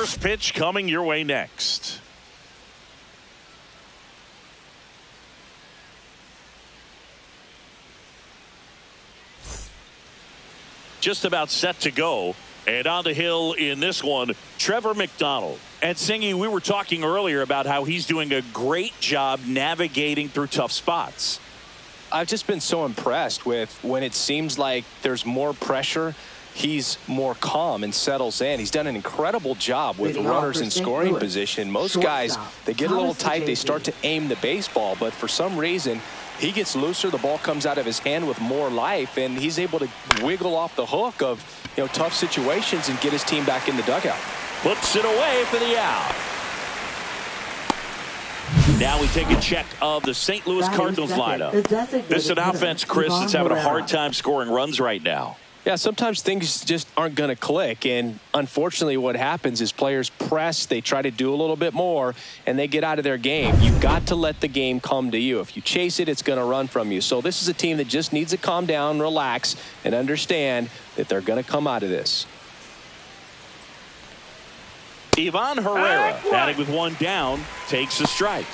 first pitch coming your way next. Just about set to go. And on the hill in this one, Trevor McDonald. And Singy, we were talking earlier about how he's doing a great job navigating through tough spots. I've just been so impressed with when it seems like there's more pressure, he's more calm and settles in. He's done an incredible job with runners in scoring position. Most guys, they get a little tight, they start to aim the baseball, but for some reason, he gets looser, the ball comes out of his hand with more life, and he's able to wiggle off the hook of tough situations and get his team back in the dugout. Puts it away for the out. Now we take a check of the St. Louis Cardinals lineup. This is an offense, Chris, that's having a hard time scoring runs right now. Yeah, sometimes things just aren't going to click, and unfortunately what happens is players press, they try to do a little bit more, and they get out of their game. You've got to let the game come to you. If you chase it, it's going to run from you. So this is a team that just needs to calm down, relax, and understand that they're going to come out of this. Ivan Herrera, batting with one down, takes a strike.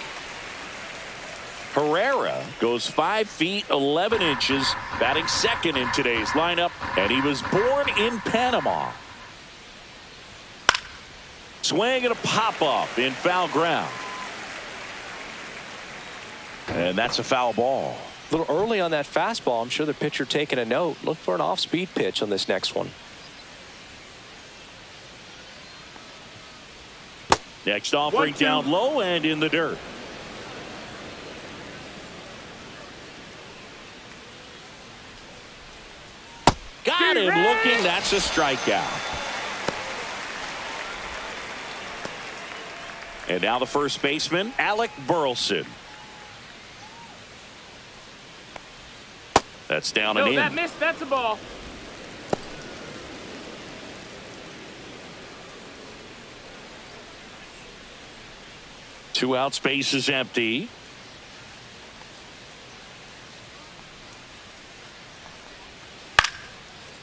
Herrera goes 5 feet 11 inches, batting second in today's lineup, and he was born in Panama. Swing and a pop-up in foul ground. And that's a foul ball. A little early on that fastball. I'm sure the pitcher taking a note. Look for an off-speed pitch on this next one. Next offering down low and in the dirt. Got him looking. That's a strikeout. And now the first baseman, Alec Burleson. That's down and in. That missed. That's a ball. Two out, space is empty.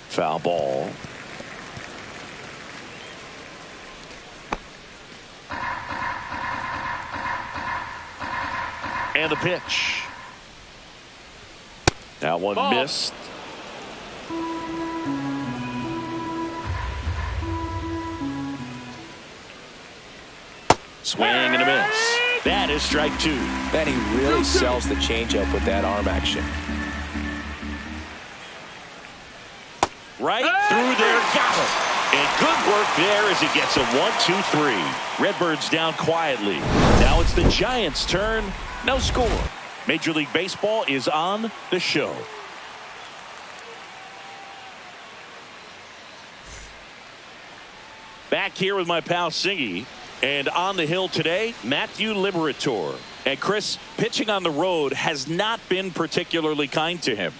Foul ball. And the pitch. That one missed. Swing and a miss. That is strike two. Man, he really sells the changeup with that arm action. Right through there, got it. And good work there as he gets a 1-2-3. Redbirds down quietly. Now it's the Giants' turn. No score. Major League Baseball is on the show. Back here with my pal Singy. And on the hill today, Matthew Liberatore. And Chris, pitching on the road has not been particularly kind to him.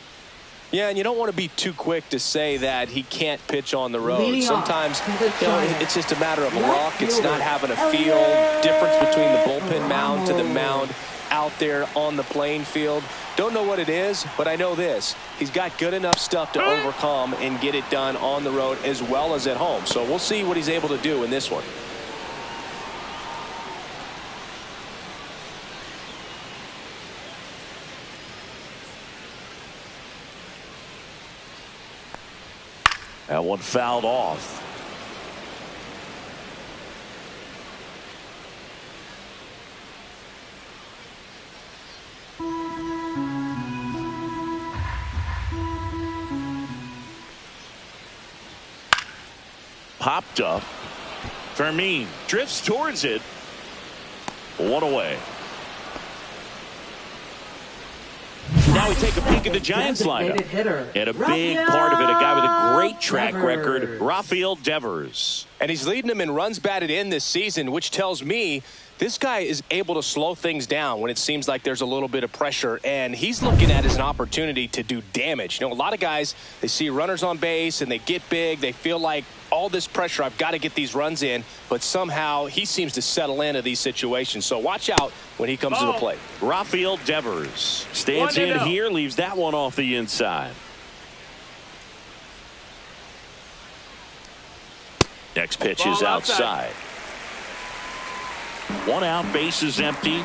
Yeah, and you don't want to be too quick to say that he can't pitch on the road. Sometimes it's just a matter of luck. It's not having a feel. Difference between the bullpen mound to the mound out there on the playing field. Don't know what it is, but I know this. He's got good enough stuff to overcome and get it done on the road as well as at home. So we'll see what he's able to do in this one. That one fouled off. Popped up. Fermin drifts towards it. One away. Now we take a peek at the Giants lineup. And a big part of it, a guy with a great track record, Rafael Devers. And he's leading them in runs batted in this season, which tells me this guy is able to slow things down when it seems like there's a little bit of pressure, and he's looking at it as an opportunity to do damage. You know, a lot of guys, they see runners on base and they get big. They feel like all this pressure, I've got to get these runs in, but somehow he seems to settle into these situations. So watch out when he comes to the plate. Rafael Devers stands in here, leaves that one off the inside. Next pitch is outside. One out, base is empty.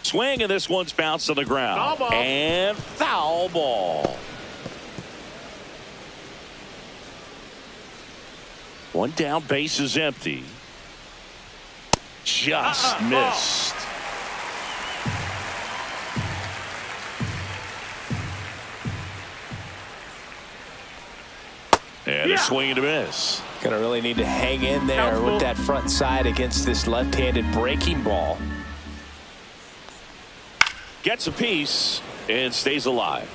Swing, and this one's bounced to the ground. Foul ball. And foul ball. One down, base is empty. Just missed. And a swing and a miss. Gonna really need to hang in there with that front side against this left-handed breaking ball. Gets a piece and stays alive.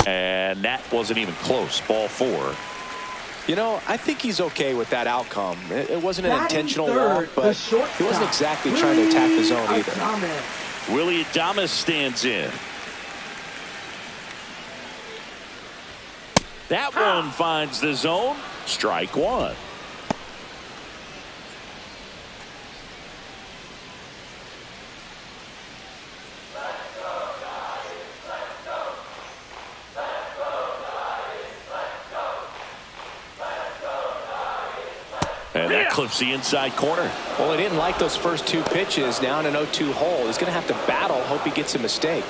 And that wasn't even close. Ball 4. You know, I think he's okay with that outcome. It wasn't an intentional walk, but he wasn't exactly trying to attack the zone either. Willie Adames stands in. That one finds the zone. Strike 1. And that clips the inside corner. Well, he didn't like those first 2 pitches. Now in an 0-2 hole. He's going to have to battle. Hope he gets a mistake.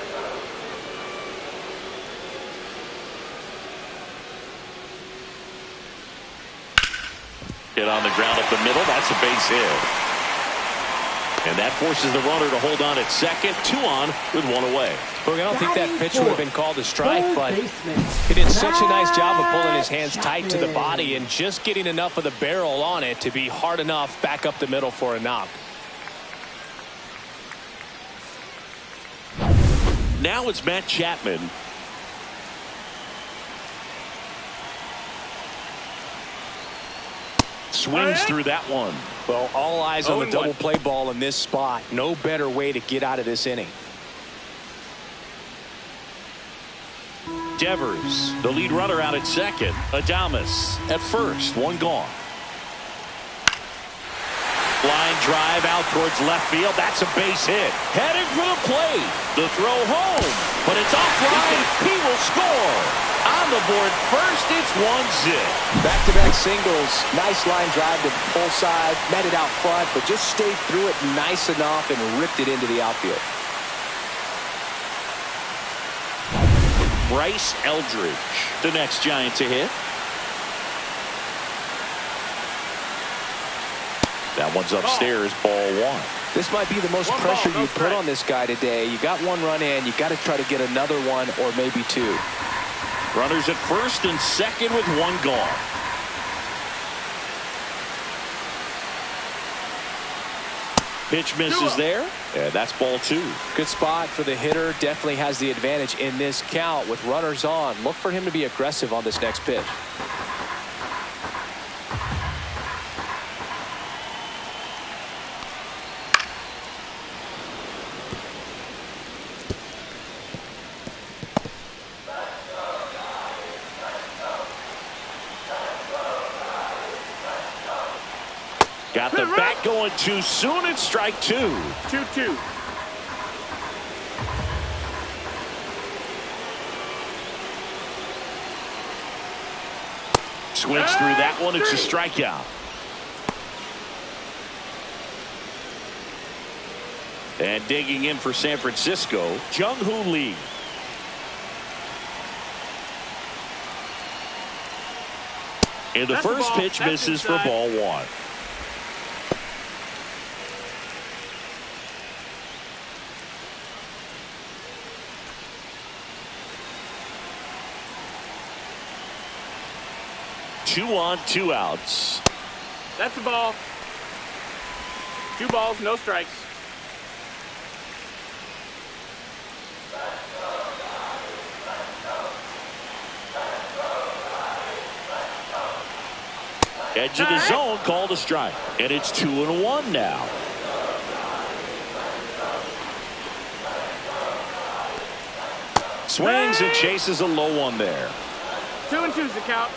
Hit on the ground up the middle. That's a base hit. And that forces the runner to hold on at second. 2 on with 1 away. Look, I don't think that pitch would have been called a strike, but he did such a nice job of pulling his hands tight to the body and just getting enough of the barrel on it to be hard enough back up the middle for a knock. Now it's Matt Chapman. Swings through that one. Well, all eyes on the double play ball in this spot. No better way to get out of this inning. Devers, the lead runner, out at second. Adames at first. 1 gone. Line drive out towards left field. That's a base hit. Heading for the plate. The throw home. But it's offline. He will score. On the board first, it's 1-0. Back-to-back singles. Nice line drive to the pull side. Met it out front, but just stayed through it nice enough and ripped it into the outfield. Bryce Eldridge, the next Giant to hit. That one's upstairs, ball 1. This might be the most pressure you put on this guy today. You got 1 run in. You got to try to get another 1 or maybe 2. Runners at first and second with 1 gone. Pitch misses there. Yeah, that's ball 2. Good spot for the hitter. Definitely has the advantage in this count with runners on. Look for him to be aggressive on this next pitch. Got the bat going too soon. It's strike 2. 2-2. Swings through that one. It's a strikeout. And digging in for San Francisco, Jung-Hoo Lee. And the first pitch misses for ball 1. Two on, 2 outs. That's the ball. 2 balls, no strikes. Edge of the zone, called a strike. And it's 2-1 now. Swings and chases a low one there. 2-2 is the count.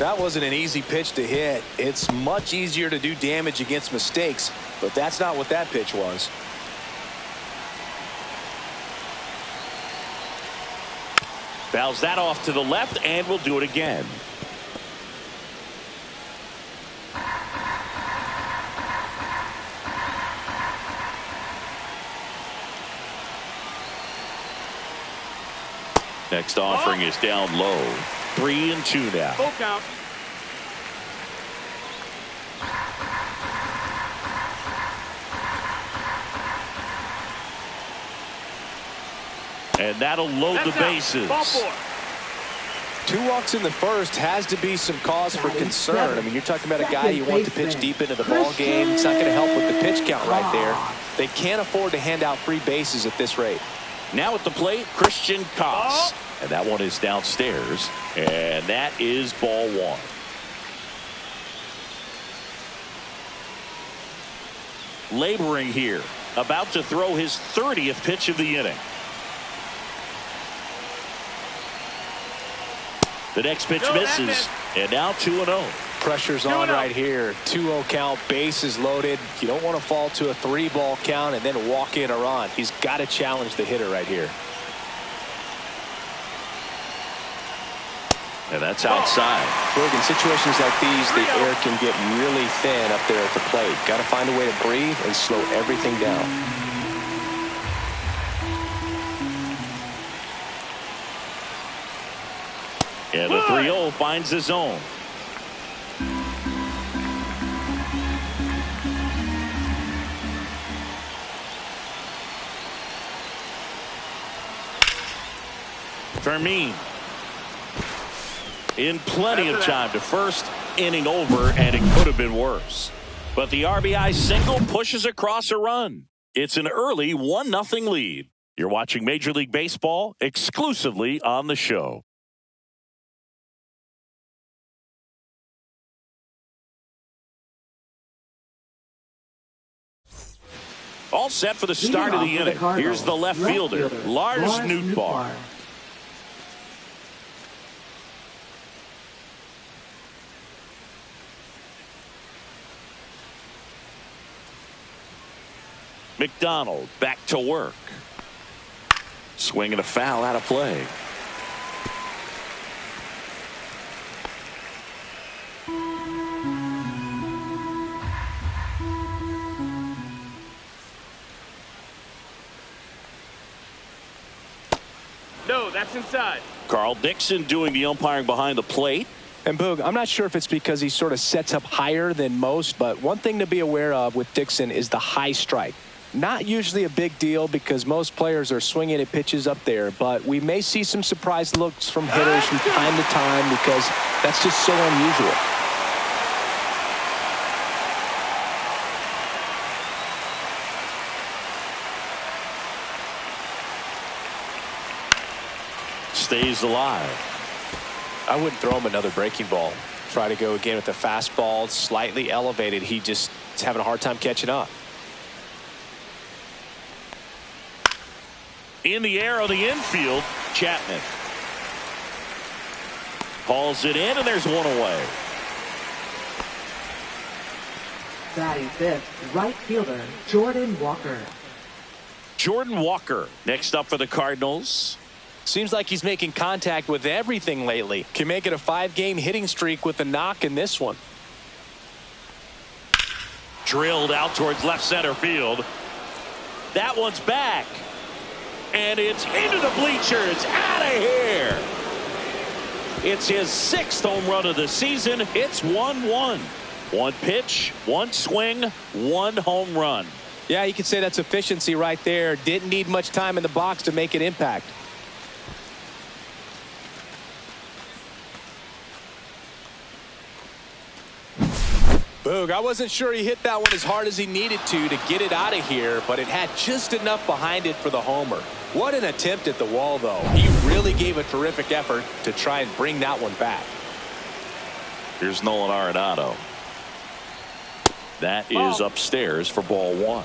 That wasn't an easy pitch to hit. It's much easier to do damage against mistakes, but that's not what that pitch was. Fouls that off to the left, and we'll do it again. Next offering is down low. 3-2 now. Full count. And that'll load the bases. Ball 4. 2 walks in the first has to be some cause for concern. I mean, you're talking about a guy you want to pitch deep into the ball game. It's not going to help with the pitch count right there. They can't afford to hand out free bases at this rate. Now at the plate, Ncaa. And that one is downstairs. And that is ball 1. Laboring here. About to throw his 30th pitch of the inning. The next pitch misses. And now 2-0. Pressure's on right here. 2-0 count, bases loaded. You don't want to fall to a 3-ball count and then walk in a run. He's got to challenge the hitter right here. And that's outside. Look, in situations like these, the air can get really thin up there at the plate. Got to find a way to breathe and slow everything down. And the 3-0 finds the zone. Fermin in plenty of time to first, inning over, and it could have been worse. But the RBI single pushes across a run. It's an early 1-0 lead. You're watching Major League Baseball exclusively on the show. All set for the start of the inning. Here's the left fielder, Lars Nootbaar. McDonald back to work. Swinging a foul out of play. No, that's inside. Carl Dixon doing the umpiring behind the plate. And Boog, I'm not sure if it's because he sort of sets up higher than most, but one thing to be aware of with Dixon is the high strike. Not usually a big deal because most players are swinging at pitches up there, but we may see some surprise looks from hitters from time to time because that's just so unusual. Stays alive. I wouldn't throw him another breaking ball. Try to go again with the fastball, slightly elevated. He just is having a hard time catching up. In the air on the infield, Chapman. Hauls it in, and there's one away. Batting fifth, right fielder, Jordan Walker. Jordan Walker next up for the Cardinals. Seems like he's making contact with everything lately. Can make it a 5-game hitting streak with a knock in this one. Drilled out towards left center field. That one's back. And it's into the bleachers. Out of here. It's his 6th home run of the season. It's 1-1. One pitch, one swing, one home run. Yeah, you could say that's efficiency right there. Didn't need much time in the box to make an impact. Boog, I wasn't sure he hit that one as hard as he needed to get it out of here, but it had just enough behind it for the homer. What an attempt at the wall, though. He really gave a terrific effort to try and bring that one back. Here's Nolan Arenado. That is upstairs for ball 1.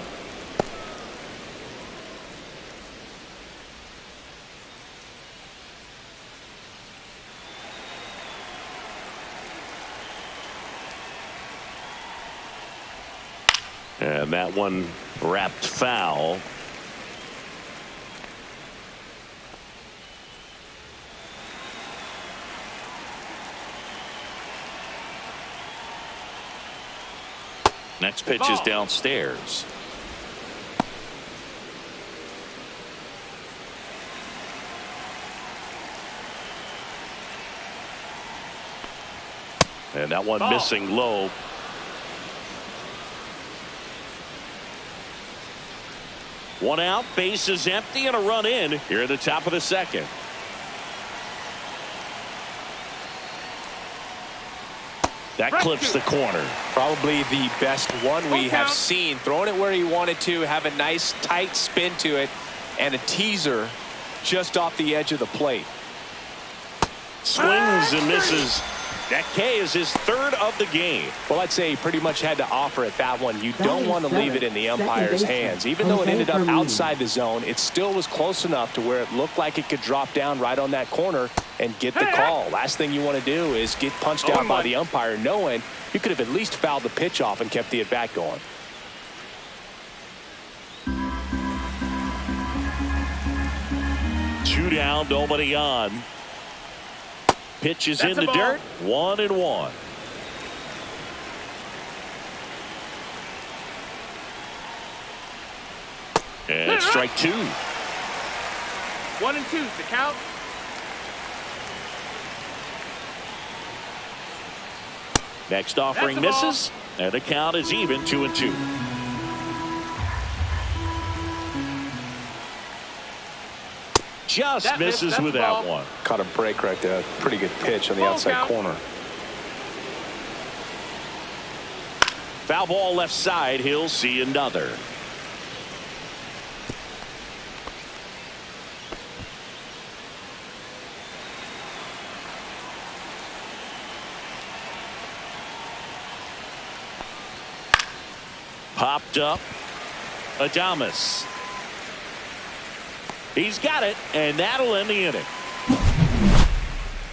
And that one wrapped foul. Next pitch is downstairs. And that one missing low. One out, base is empty, and a run in here at the top of the second. That clips the corner. Probably the best one we have seen. Throwing it where he wanted to, have a nice tight spin to it, and a teaser just off the edge of the plate. Swings and misses. That K is his third of the game. Well, I'd say he pretty much had to offer at that one. You don't want to leave it in the umpire's hands. Even though it ended up outside the zone, it still was close enough to where it looked like it could drop down right on that corner and get the call. Last thing you want to do is get punched out by the umpire knowing you could have at least fouled the pitch off and kept the at-bat going. Two down, nobody on. Pitch is in the dirt. 1-1. And strike two. 1-2 the count. Next offering misses, and the count is even 2-2. Just misses with that one. Caught a break right there. Pretty good pitch on the outside corner. Foul ball left side. He'll see another. Popped up. Adames. He's got it, and that'll end the inning.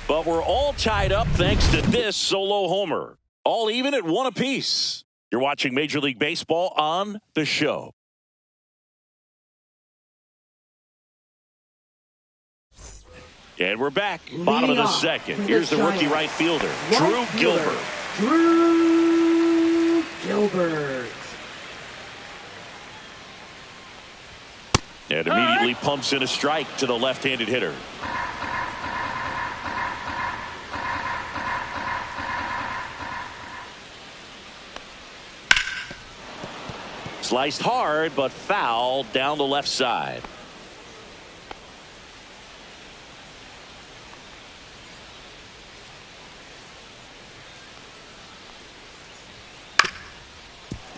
But we're all tied up thanks to this solo homer. All even at 1 apiece. You're watching Major League Baseball on The Show. And we're back. Bottom of the second. Here's the rookie right fielder, Drew Gilbert. Drew Gilbert. And immediately pumps in a strike to the left-handed hitter. Sliced hard, but foul down the left side.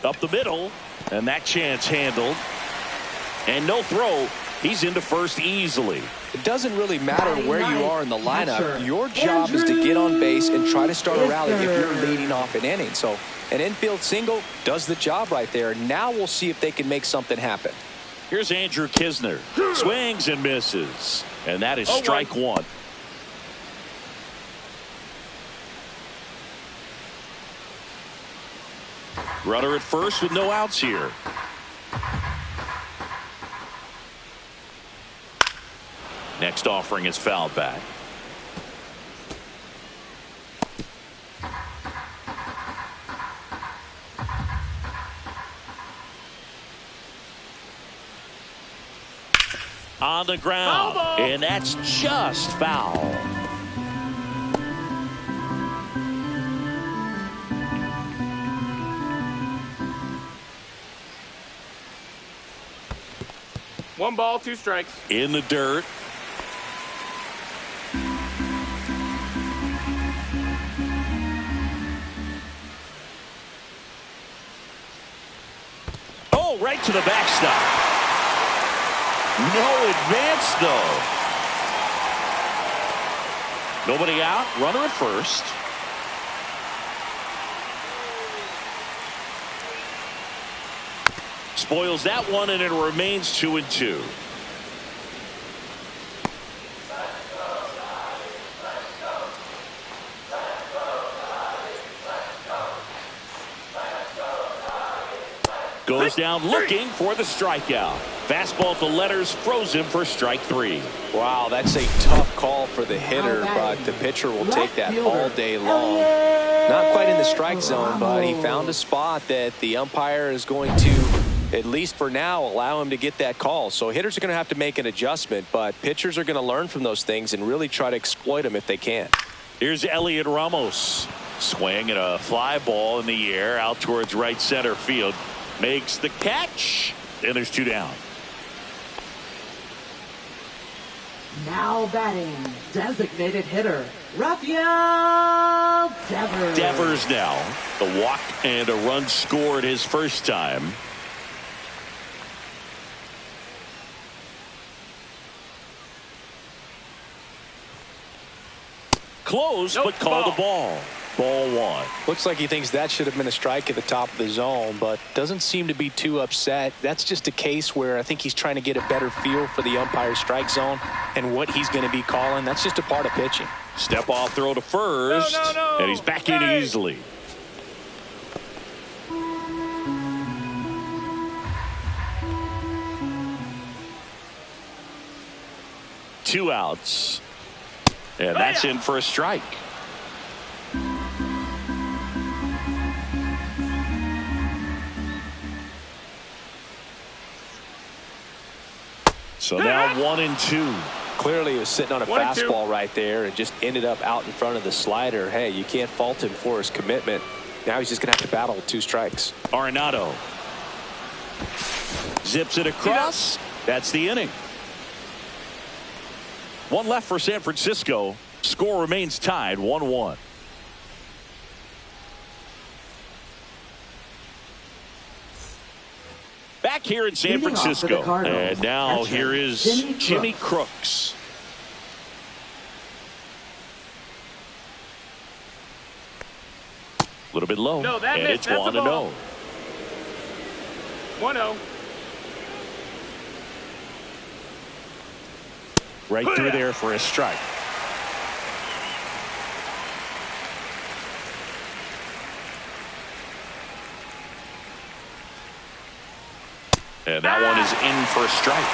Up the middle, and that chance handled. And no throw. He's into first easily. It doesn't really matter where you are in the lineup. Your job is to get on base and try to start a rally if you're leading off an inning. So an infield single does the job right there. Now we'll see if they can make something happen. Here's Andrew Kisner. Swings and misses. And that is strike one. Runner at first with no outs here. Next offering is fouled back. On the ground, and that's just foul. One ball, 2 strikes. In the dirt. Oh, right to the backstop. No advance, though. Nobody out. Runner at first. Spoils that one, and it remains 2-2. Goes down looking for the strikeout. Fastball at the letters froze him for strike 3. Wow, that's a tough call for the hitter, but the pitcher will take that all day long. Not quite in the strike zone, but he found a spot that the umpire is going to, at least for now, allow him to get that call. So hitters are going to have to make an adjustment, but pitchers are going to learn from those things and really try to exploit them if they can. Here's Elliot Ramos. Swing and a fly ball in the air out towards right center field. Makes the catch, and there's 2 down. Now batting, designated hitter, Rafael Devers. Devers now. The walk and a run scored his first time. Close, but called the ball. Ball 1. Looks like he thinks that should have been a strike at the top of the zone, but doesn't seem to be too upset. That's just a case where I think he's trying to get a better feel for the umpire's strike zone and what he's going to be calling. That's just a part of pitching. Step off throw to first, and he's back in easily. Two outs, and that's in for a strike. So now 1-2. Clearly he was sitting on a fastball right there and just ended up out in front of the slider. Hey, you can't fault him for his commitment. Now he's just going to have to battle with 2 strikes. Arenado zips it across. That's the inning. 1 left for San Francisco. Score remains tied 1-1. Back here in San Francisco, and now here is Jimmy Crooks. A little bit low, and it's 1-0. 1-0. Right through there for a strike. And that one is in for a strike.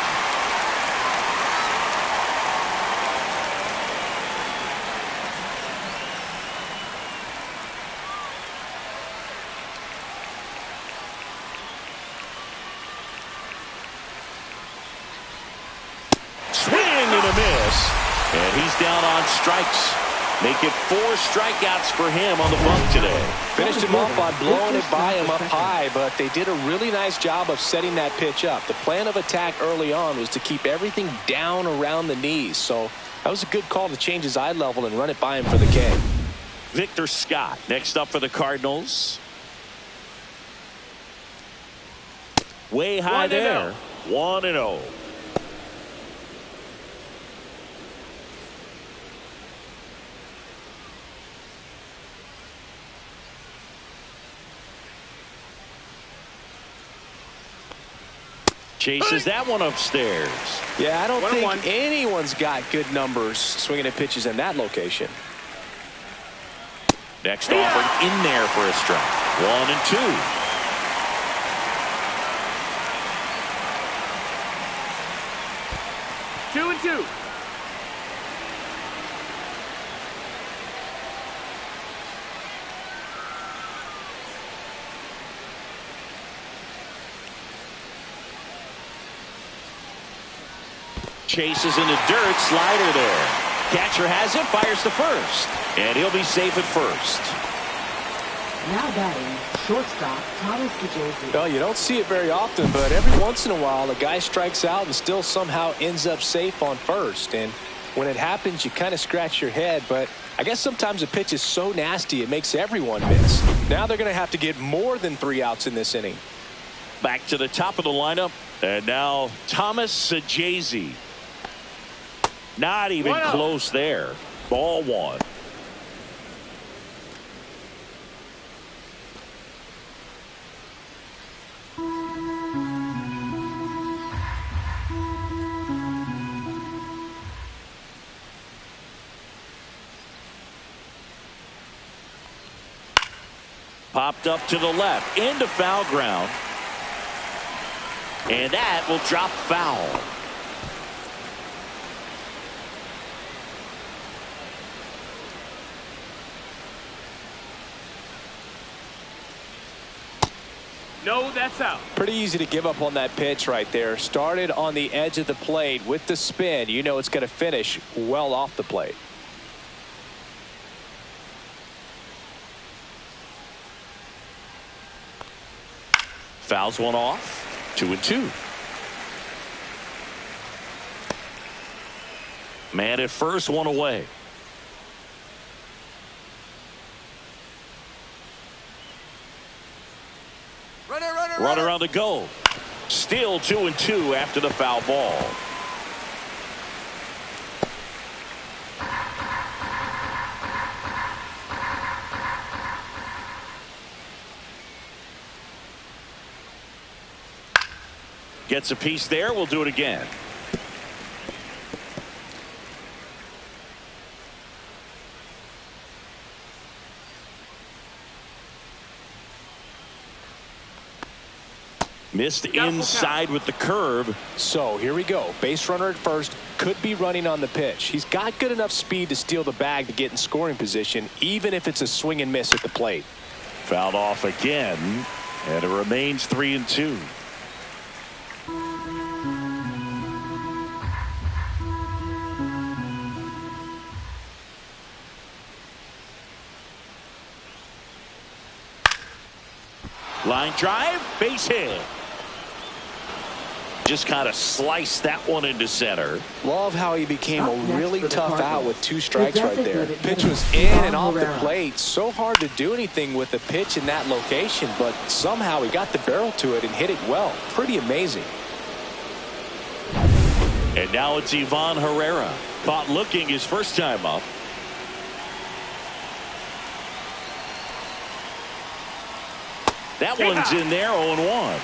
Swing and a miss. And he's down on strikes. Make it 4 strikeouts for him on the bunk today. Finished him off by blowing it by him up high, but they did a really nice job of setting that pitch up. The plan of attack early on was to keep everything down around the knees. So that was a good call to change his eye level and run it by him for the K. Victor Scott next up for the Cardinals. Way high there. 1-0. Chases that one upstairs. Yeah, I don't think anyone's got good numbers swinging at pitches in that location. Next offering in there for a strike. 1-2. 2-2. Chases in the dirt, slider there. Catcher has it, fires to first, and he'll be safe at first. Now batting, shortstop Thomas Ncaa. Well, you don't see it very often, but every once in a while a guy strikes out and still somehow ends up safe on first. And when it happens, you kind of scratch your head, but I guess sometimes a pitch is so nasty it makes everyone miss. Now they're going to have to get more than 3 outs in this inning. Back to the top of the lineup, and now Thomas Ncaa. Not even close there. Ball 1. Popped up to the left into foul ground. And that will drop foul. No, that's out. Pretty easy to give up on that pitch right there. Started on the edge of the plate with the spin. You know it's going to finish well off the plate. Fouls one off. 2-2. Man at first, one away. Runner on the go. Still 2-2 after the foul ball. Gets a piece there. We'll do it again. Missed inside with the curve. So here we go. Base runner at first. Could be running on the pitch. He's got good enough speed to steal the bag to get in scoring position, even if it's a swing and miss at the plate. Fouled off again, and it remains 3-2. Line drive, base hit. Just kind of sliced that one into center. Love how he became a really tough out with 2 strikes right there. Pitch was in and off the plate. So hard to do anything with the pitch in that location, but somehow he got the barrel to it and hit it well. Pretty amazing. And now it's Ivan Herrera. Caught looking his first time up. That one's in there, 0-1.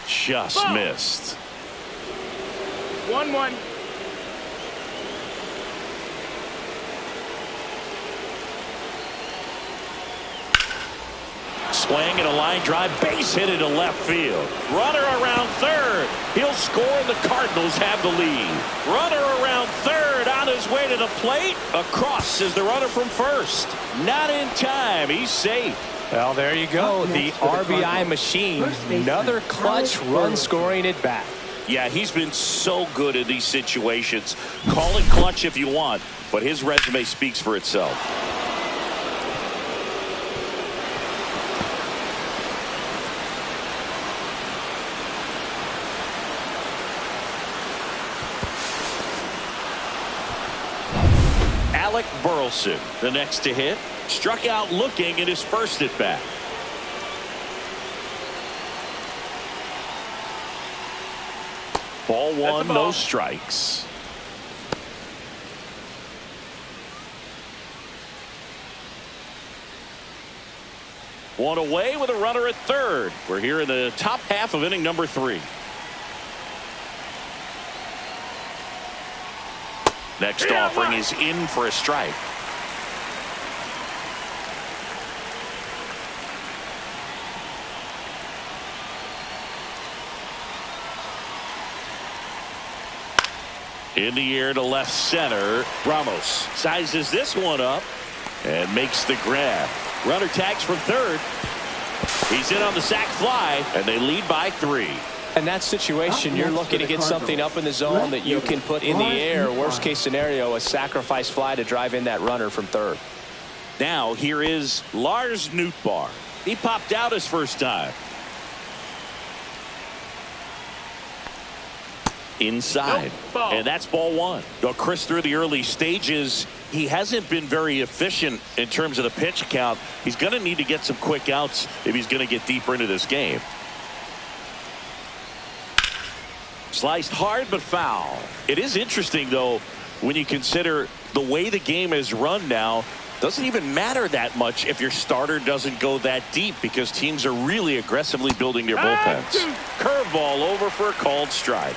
Just missed. 1-1. Swing and a line drive, base hit into left field. Runner around third. He'll score, and the Cardinals have the lead. Runner around third, on his way to the plate. Across is the runner from first. Not in time. He's safe. Well, there you go. The RBI machine. Another clutch run scoring at bat. Yeah, he's been so good in these situations. Call it clutch if you want, but his resume speaks for itself. Alec Burleson, the next to hit, struck out looking in his first at bat. Ball one, no strikes. One away with a runner at third. We're here in the top half of inning number 3. Next offering is in for a strike. In the air to left center. Ramos sizes this one up and makes the grab. Runner tags from third. He's in on the sac fly, and they lead by 3. In that situation, you're looking to get something up in the zone that you can put in the air. Worst case scenario, a sacrifice fly to drive in that runner from third. Now here is Lars Nootbaar. He popped out his first time. Inside. And that's ball one. Chris, through the early stages, he hasn't been very efficient in terms of the pitch count. He's going to need to get some quick outs if he's going to get deeper into this game. Sliced hard but foul. It is interesting, though, when you consider the way the game is run now. Doesn't even matter that much if your starter doesn't go that deep because teams are really aggressively building their bullpens. Curveball over for a called strike.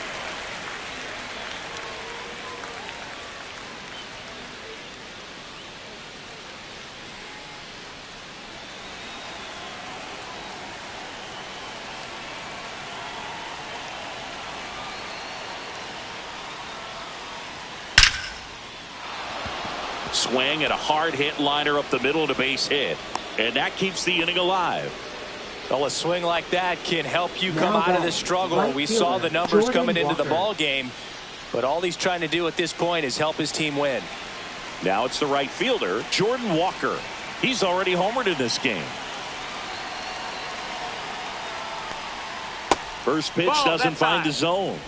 Swing and a hard hit liner up the middle to base hit. And that keeps the inning alive. Well, a swing like that can help you come out of this struggle. We saw the numbers coming into the ball game, but all he's trying to do at this point is help his team win. Now it's the right fielder, Jordan Walker. He's already homered in this game. First pitch doesn't find the zone.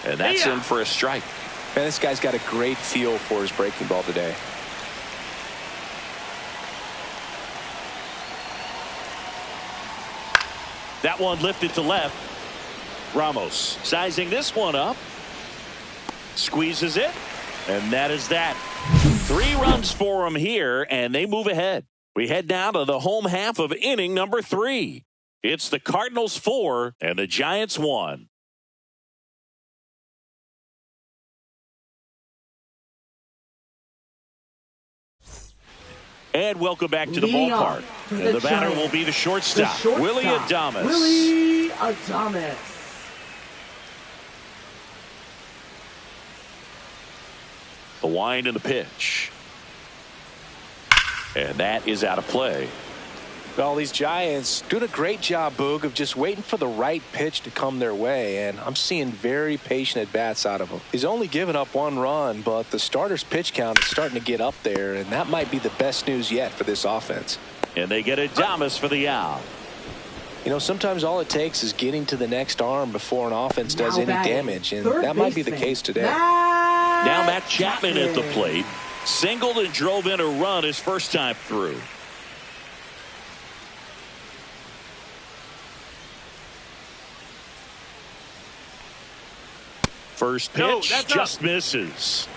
And that's in for a strike. Man, this guy's got a great feel for his breaking ball today. That one lifted to left. Ramos sizing this one up. Squeezes it. And that is that. 3 runs for him here, and they move ahead. We head down to the home half of inning number 3. It's the Cardinals 4 and the Giants 1. And welcome back to the ballpark. And the batter will be the shortstop, Willie Adames. Willie Adames. The wind and the pitch. And that is out of play. Well, these Giants doing a great job, Boog, of just waiting for the right pitch to come their way, and I'm seeing very patient at-bats out of him. He's only given up 1 run, but the starter's pitch count is starting to get up there, and that might be the best news yet for this offense. And they get Adames for the out. You know, sometimes all it takes is getting to the next arm before an offense does any damage, and that might be the case today. Now Matt Chapman at the plate. Singled and drove in a run his first time through. First pitch just misses.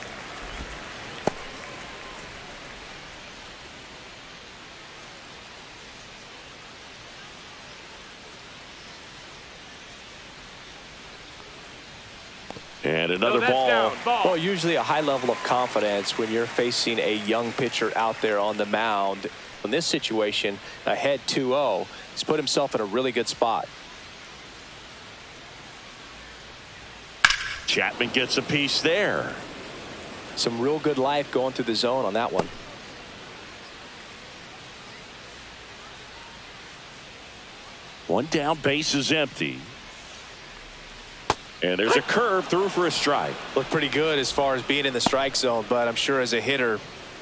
And another ball. Well, usually a high level of confidence when you're facing a young pitcher out there on the mound. In this situation, ahead 2-0, he's put himself in a really good spot. Chapman gets a piece there. Some real good life going through the zone on that one. One down, base is empty. And there's a curve through for a strike. Looked pretty good as far as being in the strike zone, but I'm sure as a hitter,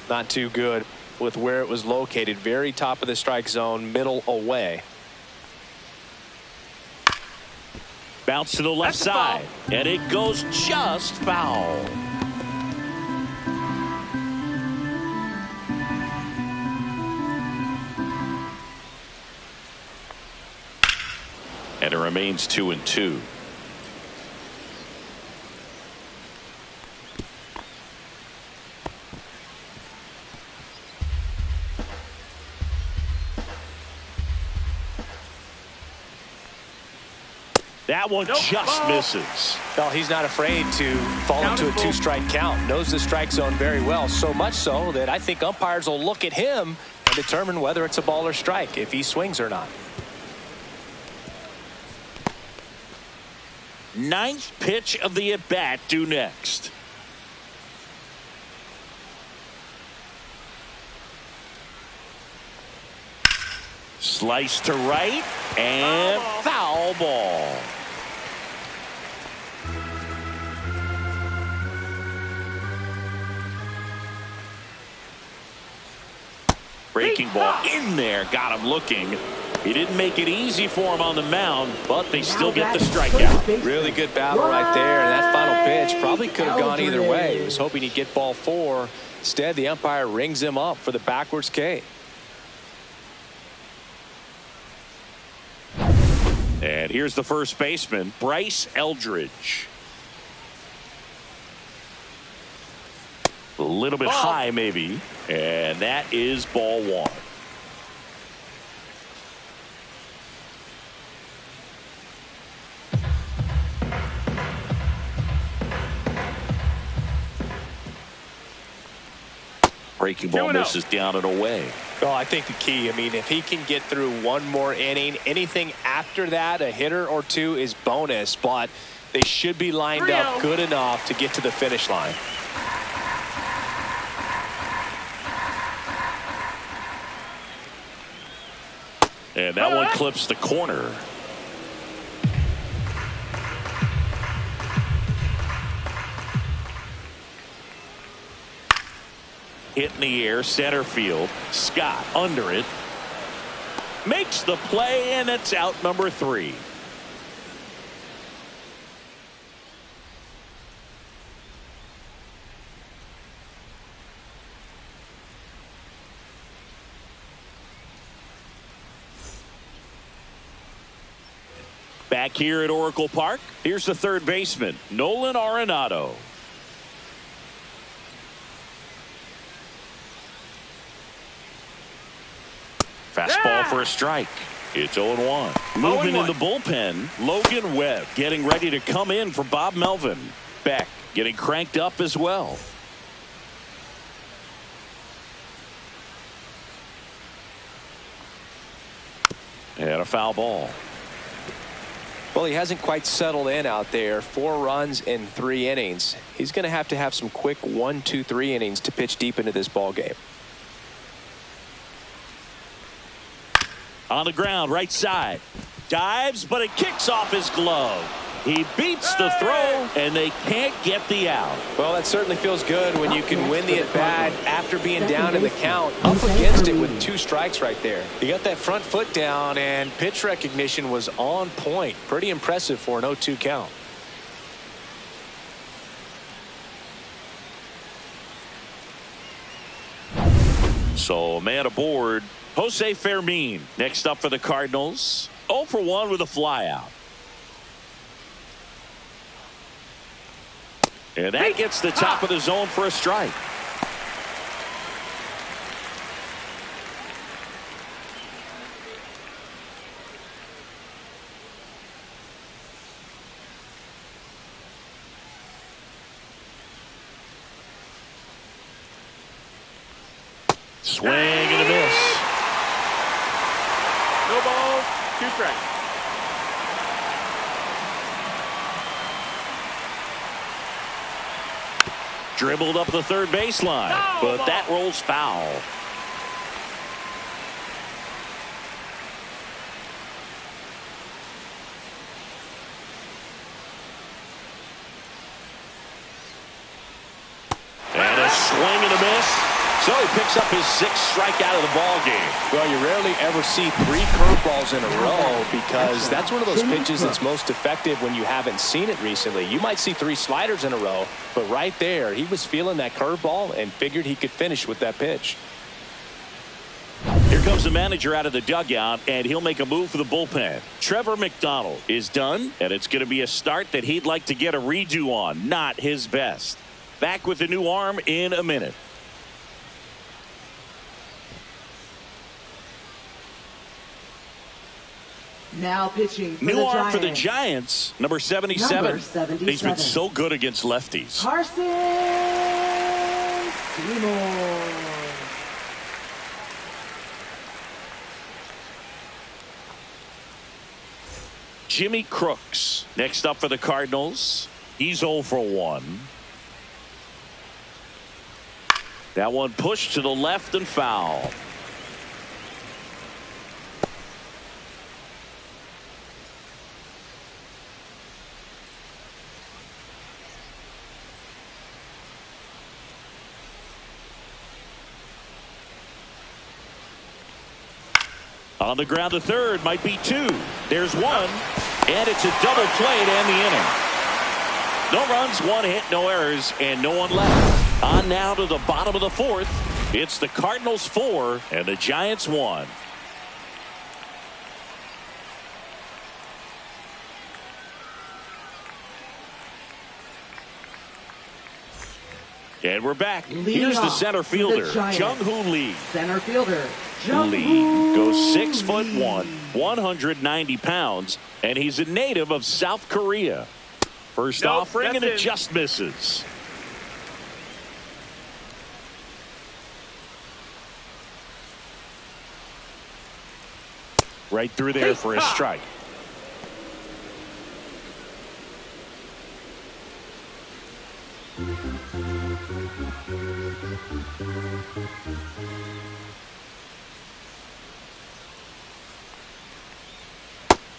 not too good with where it was located. Very top of the strike zone, middle away. Bounce to the left side, and it goes just foul. And it remains 2-2. That one just misses. Well, he's not afraid to fall into a 2-strike count. Knows the strike zone very well. So much so that I think umpires will look at him and determine whether it's a ball or strike, if he swings or not. 9th pitch of the at-bat due next. Slice to right and foul ball. Breaking ball in there, got him looking. He didn't make it easy for him on the mound, but they still get the strikeout. Really good battle right there, and that final pitch. Probably could have gone either way. He was hoping he'd get ball 4. Instead, the umpire rings him up for the backwards K. And here's the first baseman, Bryce Eldridge. A little bit high, maybe. And that is ball 1. Breaking ball misses down and away. Well, I think the key, I mean, if he can get through one more inning, anything after that, a hitter or 2 is bonus, but they should be lined up good enough to get to the finish line. And that one clips the corner. Hit in the air, center field. Scott under it. Makes the play, and it's out number 3. Back here at Oracle Park, here's the third baseman, Nolan Arenado. Fastball for a strike. It's 0-1. Moving in the bullpen, Logan Webb getting ready to come in for Bob Melvin. Beck getting cranked up as well. And a foul ball. Well, he hasn't quite settled in out there. 4 runs in 3 innings. He's going to have some quick 1, 2, 3 innings to pitch deep into this ball game. On the ground, right side. Dives, but it kicks off his glove. He beats the throw, and they can't get the out. Well, that certainly feels good when you can win the at-bat after being down in the count. Up against it with 2 strikes right there. He got that front foot down, and pitch recognition was on point. Pretty impressive for an 0-2 count. So, man aboard, Jose Fermin. Next up for the Cardinals, 0 for 1 with a flyout. And that gets the top of the zone for a strike. Swing and a miss. No balls, 2 strikes. Dribbled up the third baseline, but that rolls foul. And a swing and a miss. So he picks up his 6th strikeout of the ball game. Well, you rarely ever see 3 curveballs in a row because that's one of those pitches that's most effective when you haven't seen it recently. You might see 3 sliders in a row, but right there, he was feeling that curveball and figured he could finish with that pitch. Here comes the manager out of the dugout, and he'll make a move for the bullpen. Trevor McDonald is done, and it's going to be a start that he'd like to get a redo on. Not his best. Back with the new arm in a minute. Now pitching for new arm for the Giants, number 77. He's been so good against lefties. Carson Seymour. Jimmy Crooks next up for the Cardinals. He's 0 for 1. That one pushed to the left and foul. On the ground, the third might be 2. There's 1, and it's a double play to end the inning. No runs, one hit, no errors, and no one left. On now to the bottom of the fourth. It's the Cardinals 4 and the Giants 1. And we're back. Here's the center fielder, Jung-Hoo Lee. Center fielder, Lee goes 6'1", 190 pounds, and he's a native of South Korea. First offering and it just misses. Right through there for a strike.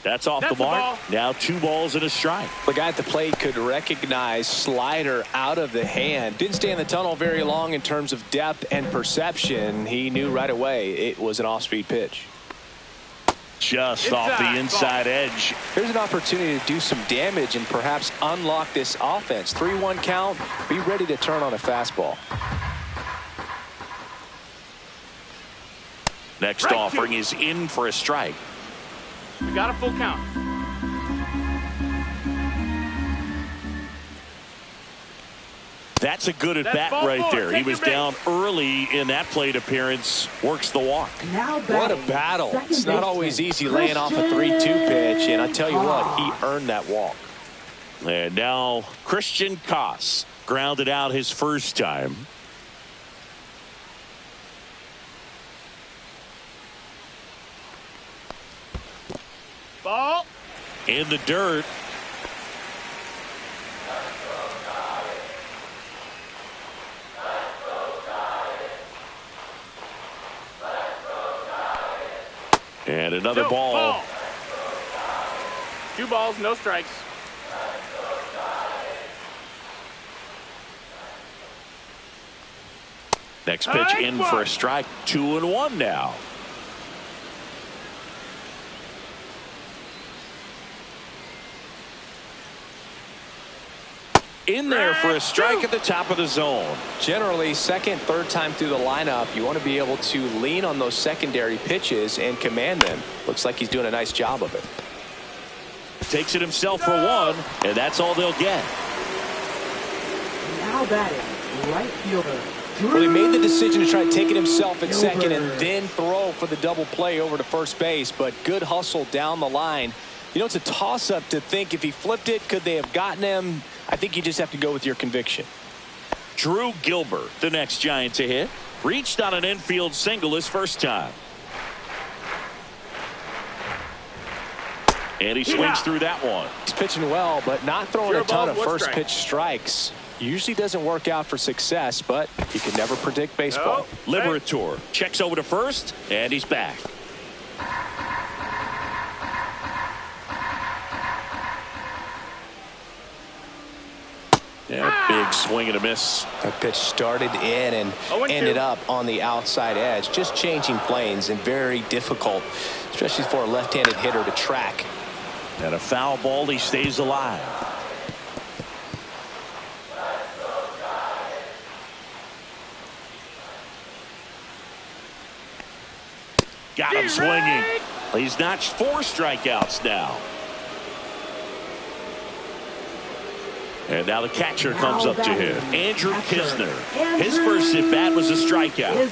That's off the mark. Now 2 balls and a strike. The guy at the plate could recognize slider out of the hand. Didn't stay in the tunnel very long in terms of depth and perception. He knew right away it was an off-speed pitch. Just off the inside edge. Here's an opportunity to do some damage and perhaps unlock this offense. 3-1 count. Be ready to turn on a fastball. Next offering is in for a strike. We got a full count. That's a good at bat right there. He was down early in that plate appearance. Works the walk. What a battle. It's not always easy laying off a 3-2 pitch, and I tell you what, he earned that walk. And now Ncaa grounded out his first time. Ball. In the dirt. And another ball. 2 balls, no strikes. Next pitch in for a strike. 2-1 now. In there for a strike at the top of the zone. Generally, second, third time through the lineup, you want to be able to lean on those secondary pitches and command them. Looks like he's doing a nice job of it. Takes it himself for 1, and that's all they'll get. Now batting, right fielder. Well, he made the decision to try to take it himself at second and then throw for the double play over to first base, but good hustle down the line. You know, it's a toss-up to think if he flipped it, could they have gotten him? I think you just have to go with your conviction. Drew Gilbert, the next Giant to hit. Reached on an infield single his first time. And he swings through that one. He's pitching well, but not throwing a ton of first pitch strikes. Usually doesn't work out for success, but you can never predict baseball. Liberator checks over to first, and he's back. Yeah, big swing and a miss. That pitch started in and ended up on the outside edge. Just changing planes and very difficult, especially for a left-handed hitter to track. And a foul ball, he stays alive. Got him swinging. He's notched 4 strikeouts now. And now the catcher comes up to him. Andrew Kisner. His first at bat was a strikeout.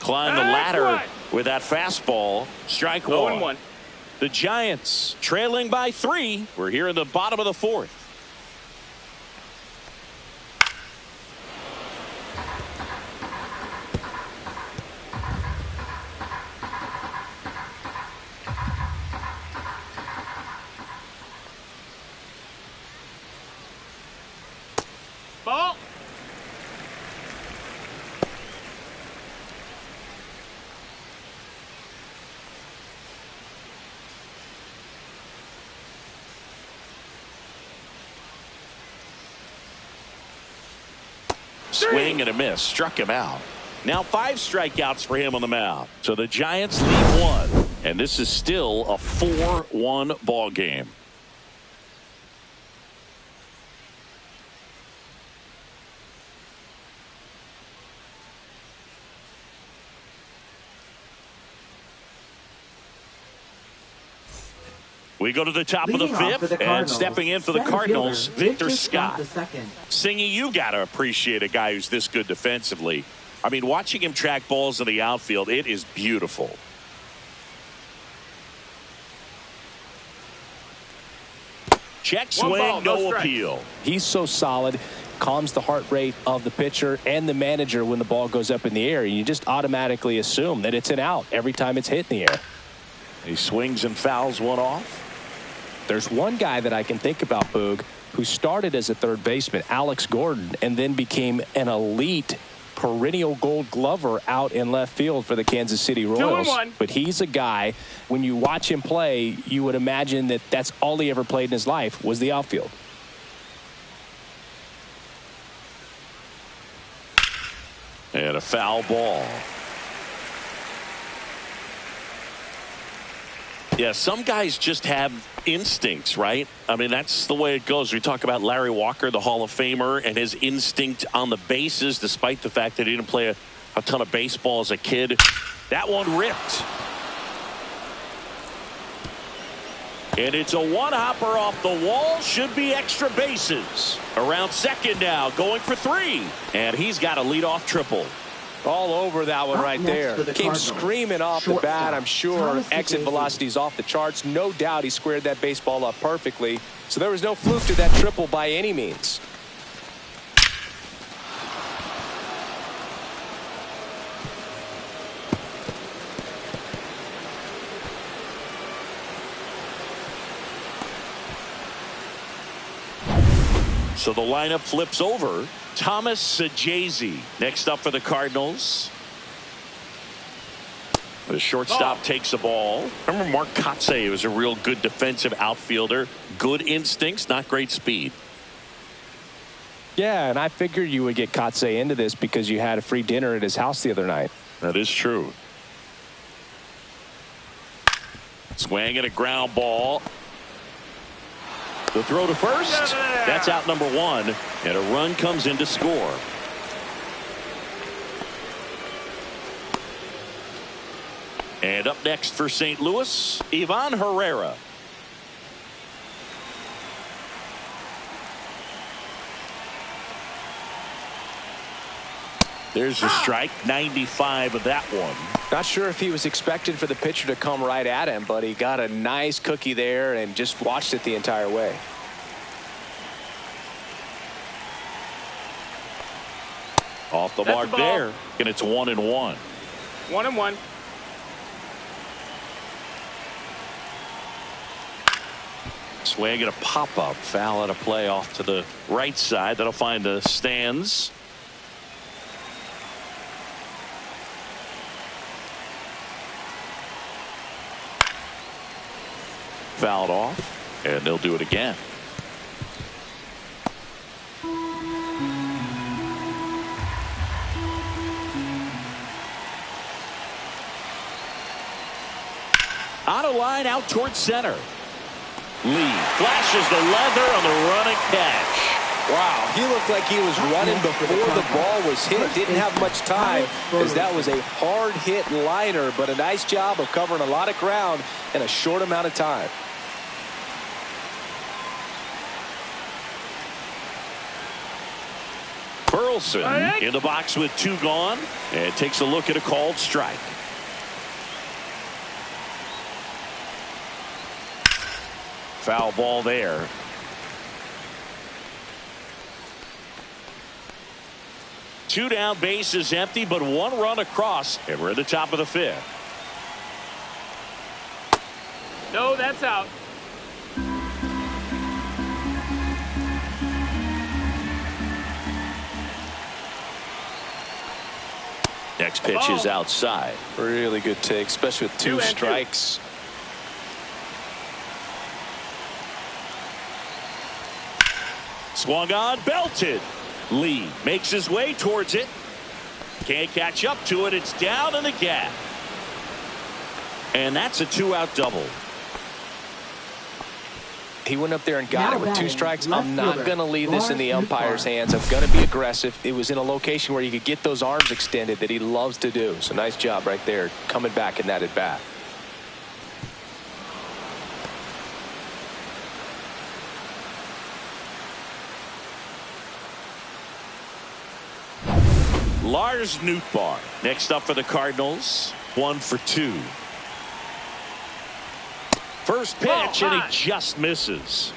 Climb the ladder with that fastball. Strike 1. The Giants trailing by 3. We're here in the bottom of the 4th. Ball. Swing and a miss. Struck him out. Now 5 strikeouts for him on the mound. So the Giants lead 1. And this is still a 4-1 ball game. We go to the top of the fifth, and stepping in for the Cardinals, Victor Scott. Ncaa, you got to appreciate a guy who's this good defensively. I mean, watching him track balls in the outfield, it is beautiful. Check swing, no appeal. He's so solid, calms the heart rate of the pitcher and the manager when the ball goes up in the air. You just automatically assume that it's an out every time it's hit in the air. He swings and fouls one off. There's one guy that I can think about, Boog, who started as a third baseman, Alex Gordon, and then became an elite perennial gold glover out in left field for the Kansas City Royals. But he's a guy, when you watch him play, you would imagine that that's all he ever played in his life was the outfield. And a foul ball. Yeah, some guys just have instincts, right? I mean, that's the way it goes. We talk about Larry Walker, the Hall of Famer, and his instinct on the bases, despite the fact that he didn't play a ton of baseball as a kid. That one ripped. And it's a one-hopper off the wall. Should be extra bases. Around second now, going for 3. And he's got a leadoff triple. All over that one right there. Came screaming off the bat. I'm sure exit velocity's off the charts. No doubt he squared that baseball up perfectly. So there was no fluke to that triple by any means. So the lineup flips over. Thomas Sajazi next up for the Cardinals. The shortstop takes the ball. Remember Mark Kotsay was a real good defensive outfielder. Good instincts, not great speed. Yeah, and I figured you would get Kotsay into this because you had a free dinner at his house the other night. That is true. Swing and a ground ball. The throw to first. That's out number 1. And a run comes in to score. And up next for St. Louis, Ivan Herrera. There's the strike. 95 of that one. Not sure if he was expected for the pitcher to come right at him, but he got a nice cookie there and just watched it the entire way. Off the mark there, and it's 1-1. 1-1. Swing and a pop-up. Foul at a play off to the right side. That'll find the stands. Fouled off, and they'll do it again. On a line out towards center. Lee flashes the leather on the running catch. Wow, he looked like he was running before the ball was hit. Didn't have much time as that was a hard hit liner, but a nice job of covering a lot of ground in a short amount of time. Burleson in the box with 2 gone and takes a look at a called strike. Foul ball there. Two down, bases empty, but 1 run across, and we're at the top of the 5th. No, that's out. Next pitch is outside. Really good take, especially with 2 strikes. Swung on, belted. Lee makes his way towards it. Can't catch up to it. It's down in the gap. And that's a 2-out double. He went up there and got it with 2 strikes. I'm not going to leave this in the umpire's hands. I'm going to be aggressive. It was in a location where you could get those arms extended that he loves to do. So nice job right there coming back in that at bat. Lars Nootbaar next up for the Cardinals. 1 for 2. First pitch, and he just misses.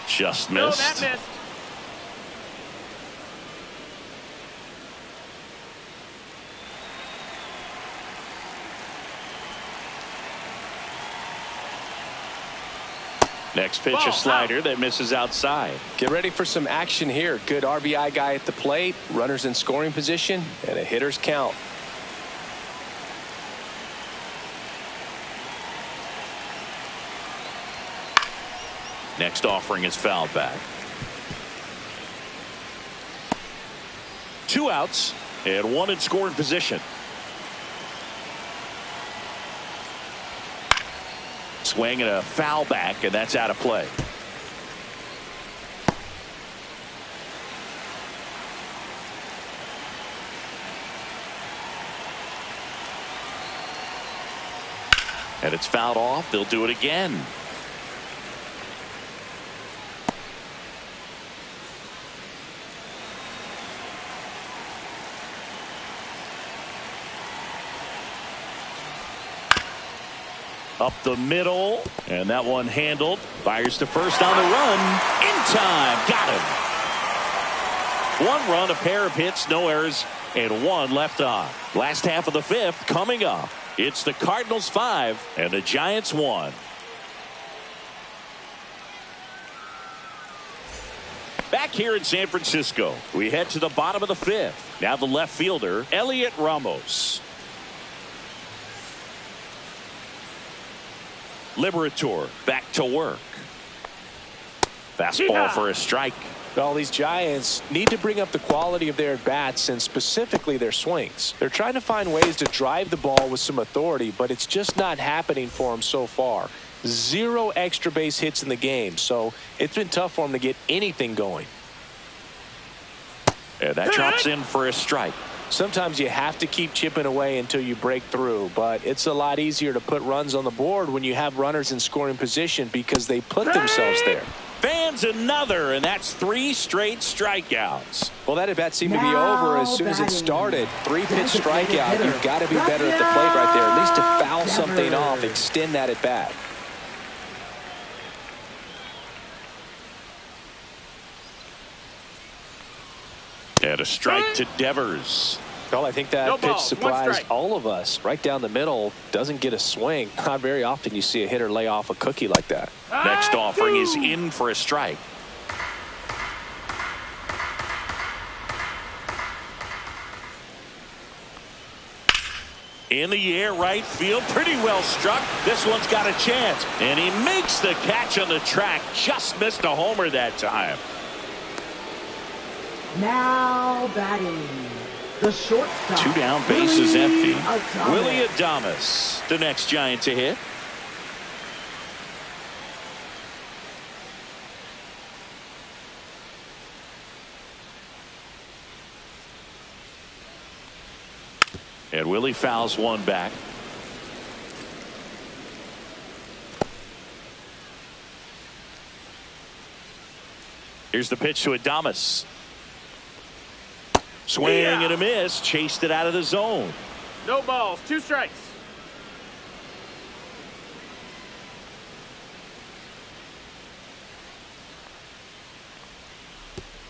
Just missed. No, that missed. Next pitch, a slider that misses outside. Get ready for some action here. Good RBI guy at the plate, runners in scoring position, and a hitter's count. Next offering is fouled back. 2 outs and 1 in scoring position. Swing and a foul back, and that's out of play. And it's fouled off. They'll do it again. Up the middle, and that one handled. Fires to first on the run. In time. Got him. 1 run, a pair of hits, no errors, and 1 left on. Last half of the 5th coming up. It's the Cardinals 5 and the Giants 1. Back here in San Francisco, we head to the bottom of the 5th. Now the left fielder, Elliot Ramos. Liberator back to work. Fastball for a strike. Well, these Giants need to bring up the quality of their at-bats and specifically their swings. They're trying to find ways to drive the ball with some authority, but it's just not happening for them so far. 0 extra base hits in the game, so it's been tough for them to get anything going. And that drops in for a strike. Sometimes you have to keep chipping away until you break through, but it's a lot easier to put runs on the board when you have runners in scoring position because they put themselves there. Fans another, and that's 3 straight strikeouts. Well, that at bat seemed to be over as soon as it started. 3-pitch strikeout. You've got to be better at the plate right there, at least to foul something off, extend that at bat. And a strike to Devers. Well, I think that pitch surprised all of us. Right down the middle, doesn't get a swing. Not very often you see a hitter lay off a cookie like that. Next offering is in for a strike. In the air, right field, pretty well struck. This one's got a chance, and he makes the catch on the track. Just missed a homer that time. Now batting, the shortstop. 2 down, base is empty. Willie Adames, the next Giant to hit. And Willie fouls one back. Here's the pitch to Adames. Swing and a miss. Chased it out of the zone. No balls, 2 strikes.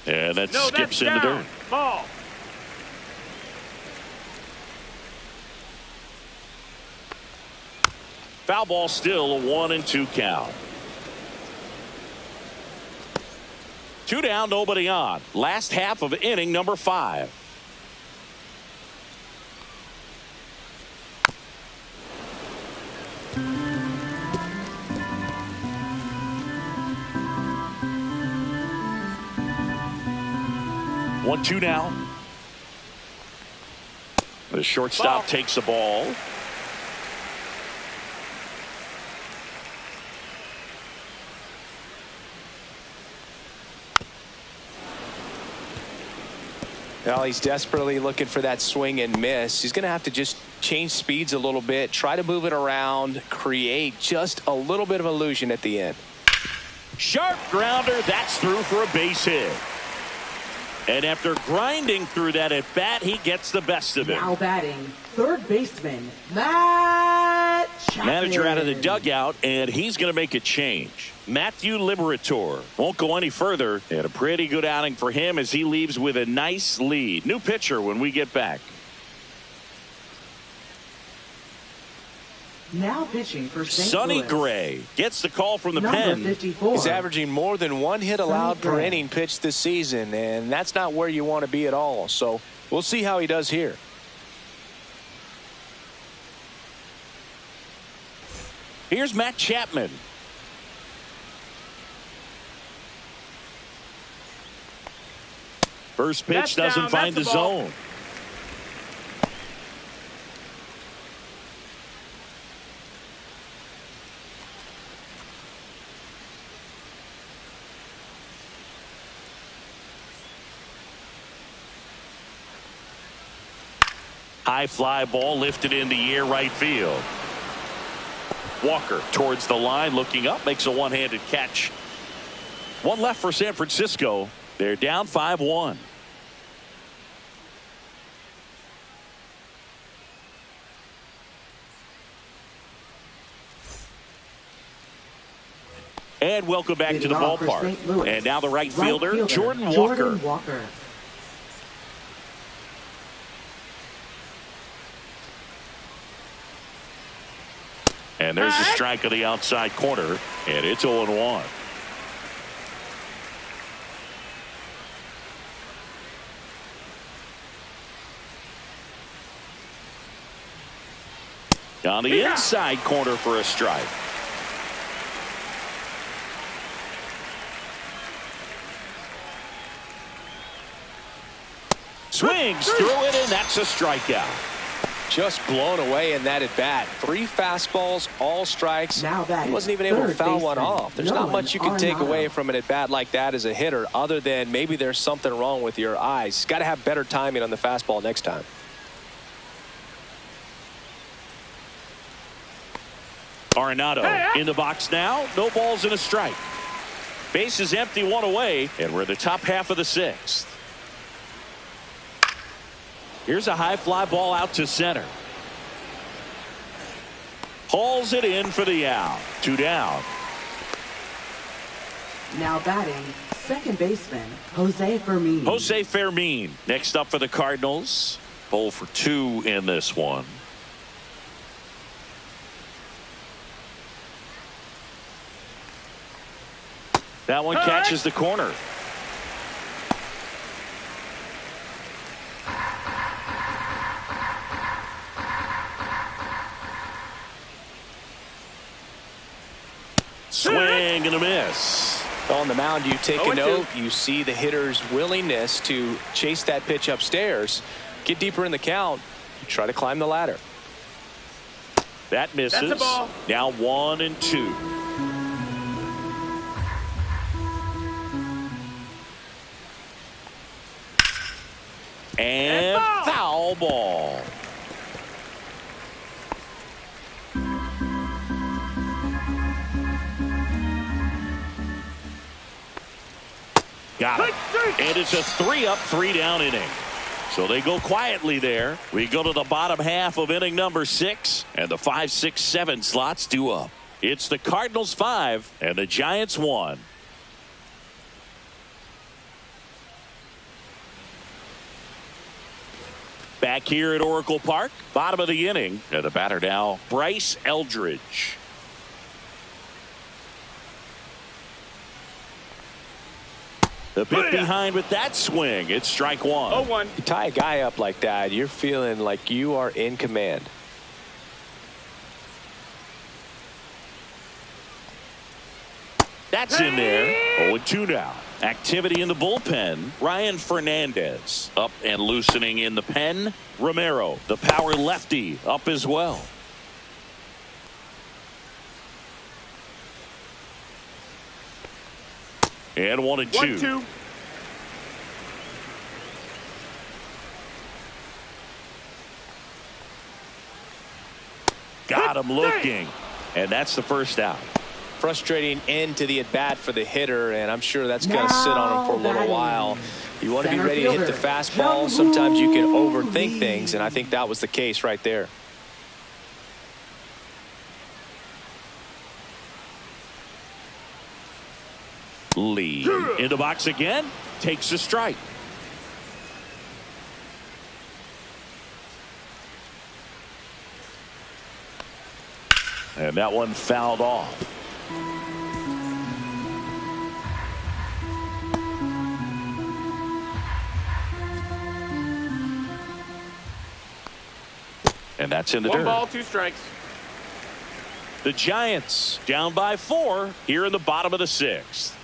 And that skips into dirt. Ball. Foul ball still, a 1-2 count. 2 down, nobody on. Last half of inning number 5. 1-2 now. The shortstop takes the ball. Well, he's desperately looking for that swing and miss. He's going to have to just change speeds a little bit, try to move it around, create just a little bit of illusion at the end. Sharp grounder. That's through for a base hit. And after grinding through that at bat, he gets the best of it. Now batting, third baseman, Matt Chapman. Manager out of the dugout, and he's going to make a change. Matthew Liberator won't go any further, and a pretty good outing for him as he leaves with a nice lead. New pitcher when we get back. Now pitching for St. Sonny Louis. Gray gets the call from the Number pen. 54. He's averaging more than one hit allowed per inning pitched this season, and that's not where you want to be at all. So we'll see how he does here. Here's Matt Chapman. First pitch doesn't find the zone. High fly ball lifted in the air right field. Walker towards the line, looking up, makes a one-handed catch. One left for San Francisco. They're down 5-1. And welcome back to the ballpark. And now the right fielder, Jordan Walker. And there's a strike on the outside corner, and it's 0-1. On the inside corner for a strike. Swings through it, and that's a strikeout. Just blown away in that at bat. 3 fastballs, all strikes. He wasn't even able to foul one off. There's not much you can take away from an at bat like that as a hitter, other than maybe there's something wrong with your eyes. Got to have better timing on the fastball next time. Arenado in the box now. No balls and a strike. Base is empty, 1 away, and we're in the top half of the 6th. Here's a high fly ball out to center. Hauls it in for the out. 2 down. Now batting, second baseman, Jose Fermin. Jose Fermin next up for the Cardinals. 0 for 2 in this one. That one catches the corner. Swing and a miss. On the mound, you take a note. You see the hitter's willingness to chase that pitch upstairs, get deeper in the count, try to climb the ladder. That misses. Now 1-2. And foul ball. Got it. And it's a 3-up, 3-down inning. So they go quietly there. We go to the bottom half of inning number 6, and the 5, 6, 7 slots due up. It's the Cardinals 5 and the Giants 1. Back here at Oracle Park, bottom of the inning, and the batter now, Bryce Eldridge. The pit behind with that swing. It's strike 1. 0-1. You tie a guy up like that, you're feeling like you are in command. That's in there. 0-2 now. Activity in the bullpen. Ryan Fernandez up and loosening in the pen. Romero, the power lefty, up as well. And 1-2. 1-2. Got him looking. And that's the first out. Frustrating end to the at-bat for the hitter, and I'm sure that's going to sit on him for a little while. You want to be ready to hit the fastball. Sometimes you can overthink things, and I think that was the case right there. Lee in the box again. Takes a strike. And that one fouled off. And that's in the dirt. 1 ball, 2 strikes. The Giants down by 4 here in the bottom of the 6th.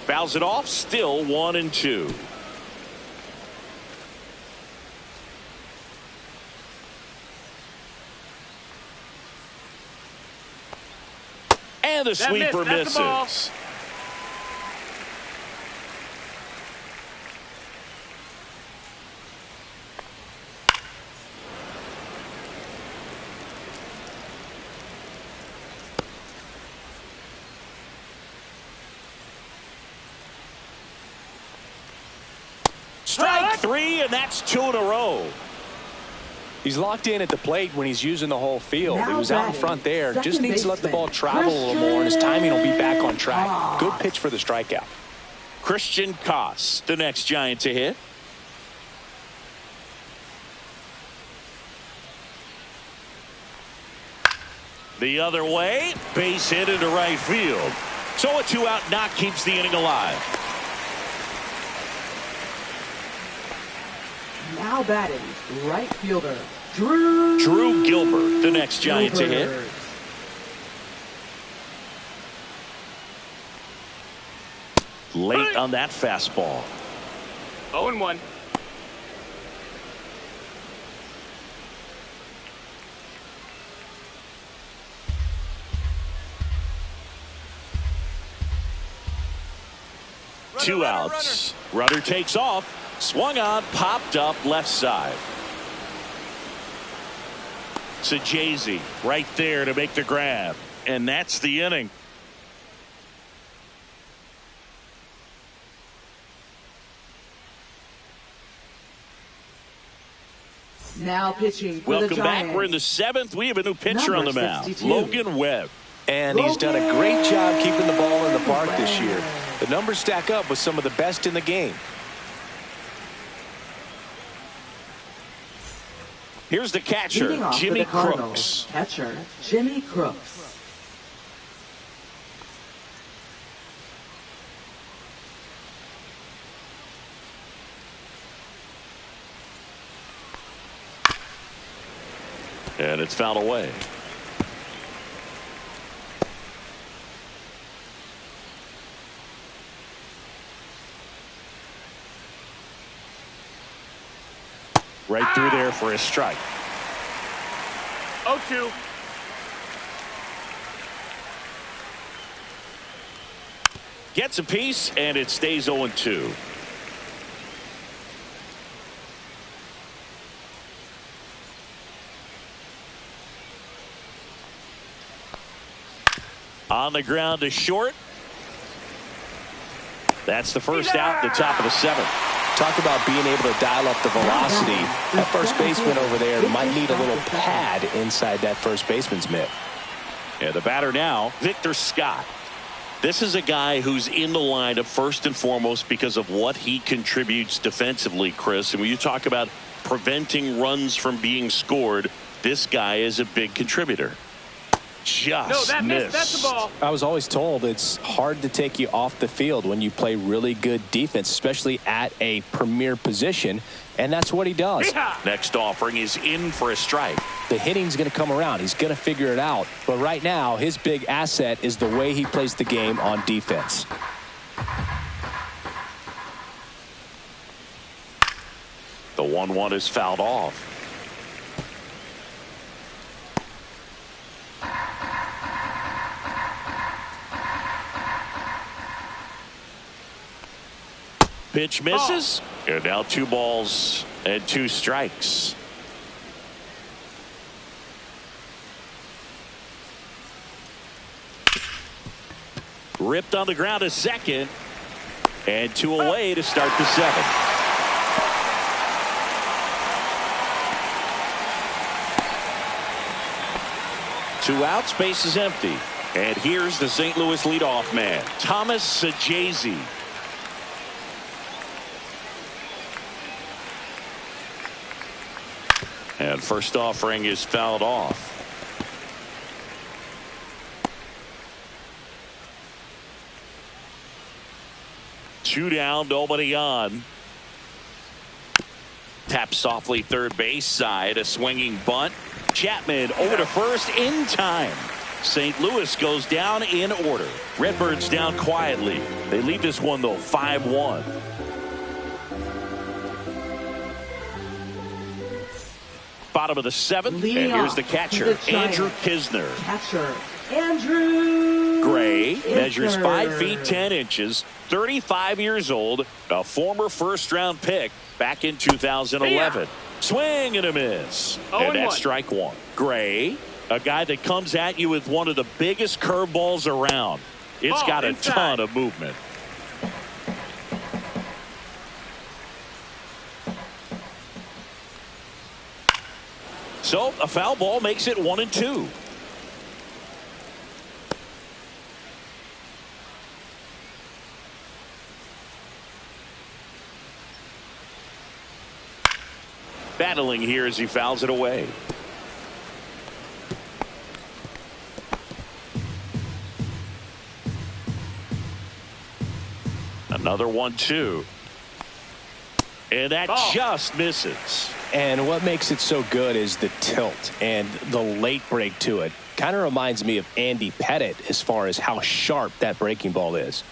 Fouls it off. Still 1-2. And the sweeper misses. Strike 3, and that's 2 in a row. He's locked in at the plate when he's using the whole field. He was out in front there. Just needs to let the ball travel a little more, and his timing will be back on track. Good pitch for the strikeout. Christian Koss, the next Giant to hit. The other way, base hit into right field. So a 2-out knock keeps the inning alive. Now batting, right fielder, Drew Gilbert, the next Giant to hit. Late on that fastball. 0-1. Two outs. Runner takes off. Swung on, popped up left side. Ncaa right there to make the grab. And that's the inning. Now pitching for Welcome the Giants. back. We're in the 7th. We have a new pitcher on the mound. 62. Logan Webb. And he's done a great job keeping the ball in the park this year. The numbers stack up with some of the best in the game. Here's the catcher, Leading off Jimmy for the Cardinals, Crooks. Catcher, Jimmy Crooks. And it's fouled away. Right through there for a strike. 0-2. Gets a piece, and it stays 0-2. On the ground to short. That's the first out, the top of the 7th. Talk about being able to dial up the velocity. That first baseman over there might need a little pad inside that first baseman's mitt. And the batter now, Victor Scott. This is a guy who's in the lineup first and foremost because of what he contributes defensively, Chris. And when you talk about preventing runs from being scored, this guy is a big contributor. Just missed. That's the ball. I was always told it's hard to take you off the field when you play really good defense, especially at a premier position, and that's what he does. Next offering is in for a strike. the hitting's going to come around. He's going to figure it out. But right now, his big asset is the way he plays the game on defense. The 1-1 is fouled off. Pitch misses. And now 2 balls and 2 strikes. Ripped on the ground to second. And 2 away to start the 7th. Two outs, base is empty. And here's the St. Louis leadoff man, Ncaa. And first offering is fouled off. Two down, nobody on. Tap softly third base side, a swinging bunt. Chapman over to first in time. St. Louis goes down in order. Redbirds down quietly. They lead this one though 5-1. Bottom of the 7th, Leading and here's the catcher, Andrew Knizner. Catcher, Andrew Gray Knizner. measures 5 feet 10 inches, 35 years old, a former first-round pick back in 2011. Swing and a miss. And that's strike 1. Gray, a guy that comes at you with one of the biggest curveballs around. It's got a ton of movement. So a foul ball makes it 1-2. Battling here as he fouls it away. Another 1-2. And that just misses. And what makes it so good is the tilt and the late break to it. Kind of reminds me of Andy Pettit as far as how sharp that breaking ball is.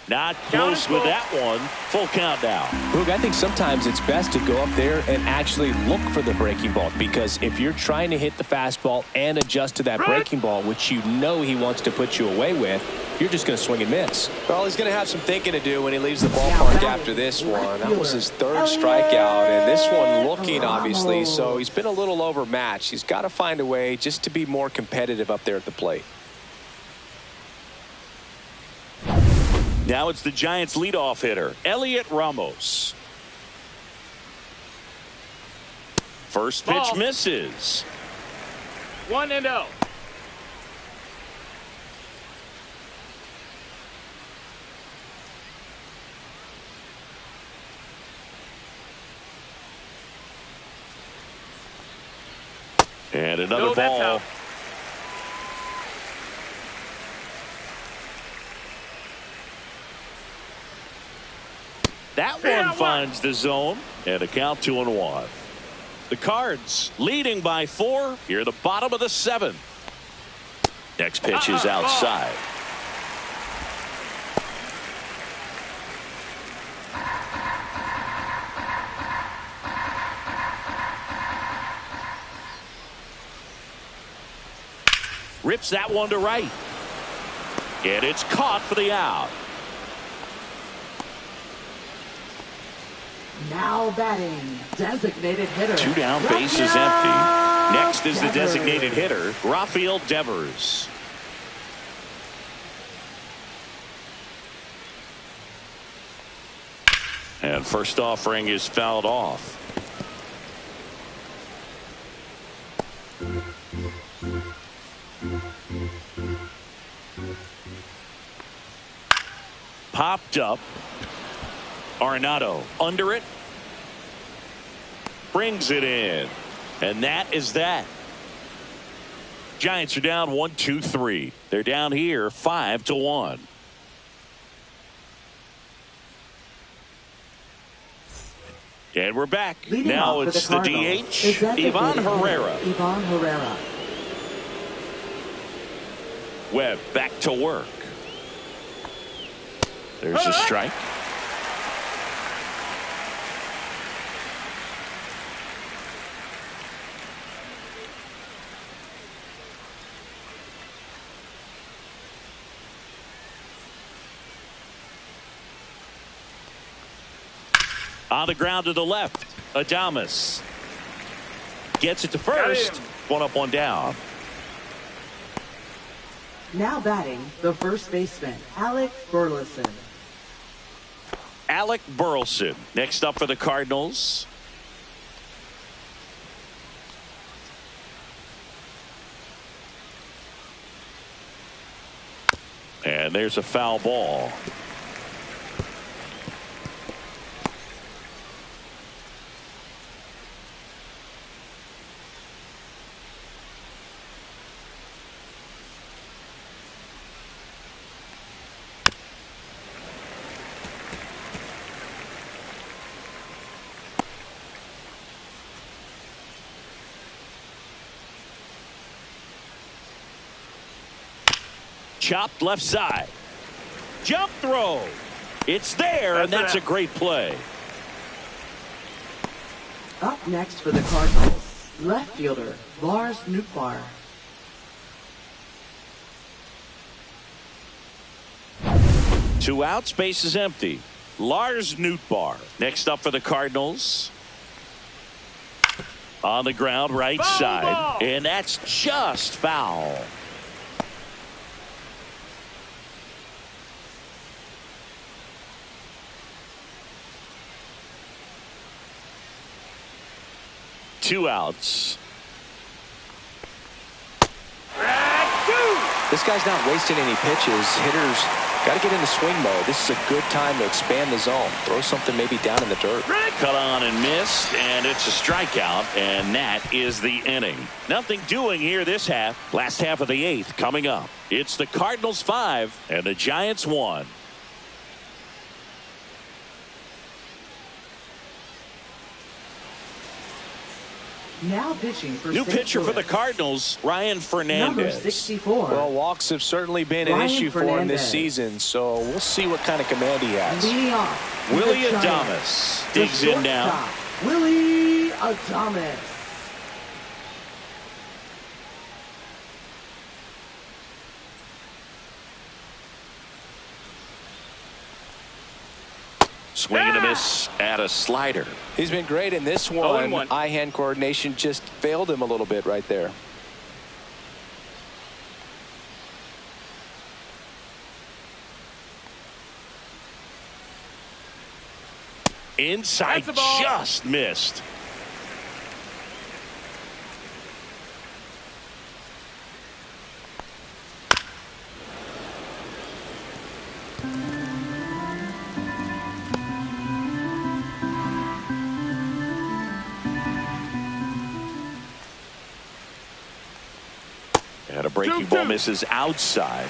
Not close with that one. Full count now. Boog, I think sometimes it's best to go up there and actually look for the breaking ball, because if you're trying to hit the fastball and adjust to that breaking ball, which you know he wants to put you away with, you're just going to swing and miss. Well, he's going to have some thinking to do when he leaves the ballpark after this one. That was his 3rd strikeout, and this one looking, obviously, so he's been a little overmatched. He's got to find a way just to be more competitive up there at the plate. Now it's the Giants leadoff hitter, Elliot Ramos. First pitch misses. 1-0. And another ball. That one finds the zone, and a count 2-1. The Cards leading by 4 here at the bottom of the 7th. Next pitch is outside. Rips that one to right. And it's caught for the out. Now batting, designated hitter. 2 down, base is empty. Next is the designated hitter, Rafael Devers. And first offering is fouled off. Popped up. Arenado under it. Brings it in. And that is that. Giants are down 1-2-3. They're down here 5-1. And we're back. Leading Now off for it's the Cardinals DH, is designated Ivan hitter, Herrera. Ivan Herrera. Webb back to work. There's a strike. On the ground to the left, Adames gets it to first. One up, one down. Now batting, the first baseman, Alec Burleson. Alec Burleson next up for the Cardinals. And there's a foul ball. Chopped left side. Jump throw. It's there, and that's a great play. Up next for the Cardinals, left fielder, Lars Nootbaar. Two outs, base is empty. Lars Nootbaar next up for the Cardinals. On the ground, right side, and that's just foul. Two outs. This guy's not wasting any pitches. Hitters got to get into swing mode. This is a good time to expand the zone. Throw something maybe down in the dirt. Cut on and missed, and it's a strikeout, and that is the inning. Nothing doing here this half. Last half of the eighth coming up. It's the Cardinals 5 and the Giants 1. Now pitching for New St. pitcher for the Louis. Cardinals, Ryan Number Fernandez. 64. Well, walks have certainly been an Ryan issue for him this Fernandez. season, so we'll see what kind of command he has. Leading off, Willie the Giants, Adames the digs in now. shortstop, Willie Adames. Swing and a miss at a slider. He's been great in this one. 0-1. Eye-hand coordination just failed him a little bit right there. Inside, That's the ball. just missed. And a breaking ball misses outside.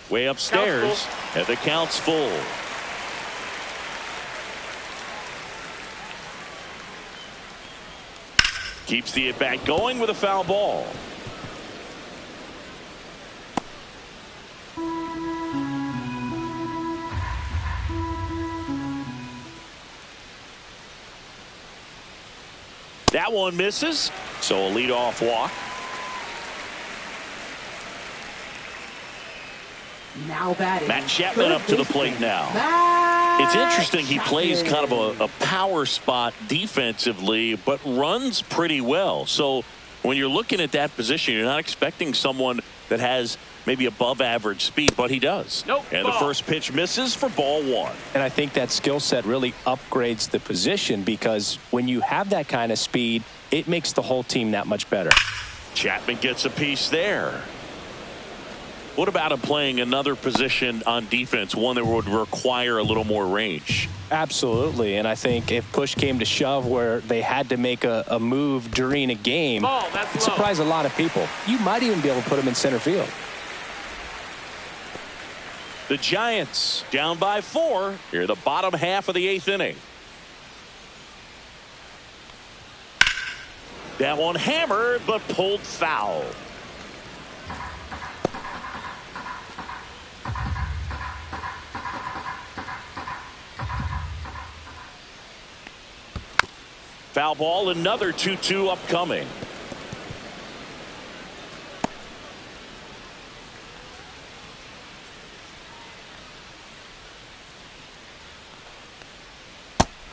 Way upstairs, and the count's full. Keeps the at-bat going with a foul ball. That one misses, so a leadoff walk. Now batting. Matt Chapman up to the plate now. It's interesting, he plays kind of a power spot defensively, but runs pretty well. So when you're looking at that position, you're not expecting someone that has maybe above average speed, but he does. Nope. And the first pitch misses for ball one. And I think that skill set really upgrades the position, because when you have that kind of speed, it makes the whole team that much better. Chapman gets a piece there. What about him playing another position on defense, one that would require a little more range? Absolutely, and I think if push came to shove where they had to make a move during a game, Ball, that's it low. surprised a lot of people. You might even be able to put him in center field. The Giants down by 4 here, the bottom half of the 8th inning. That one hammered, but pulled foul. Foul ball, another 2-2 upcoming.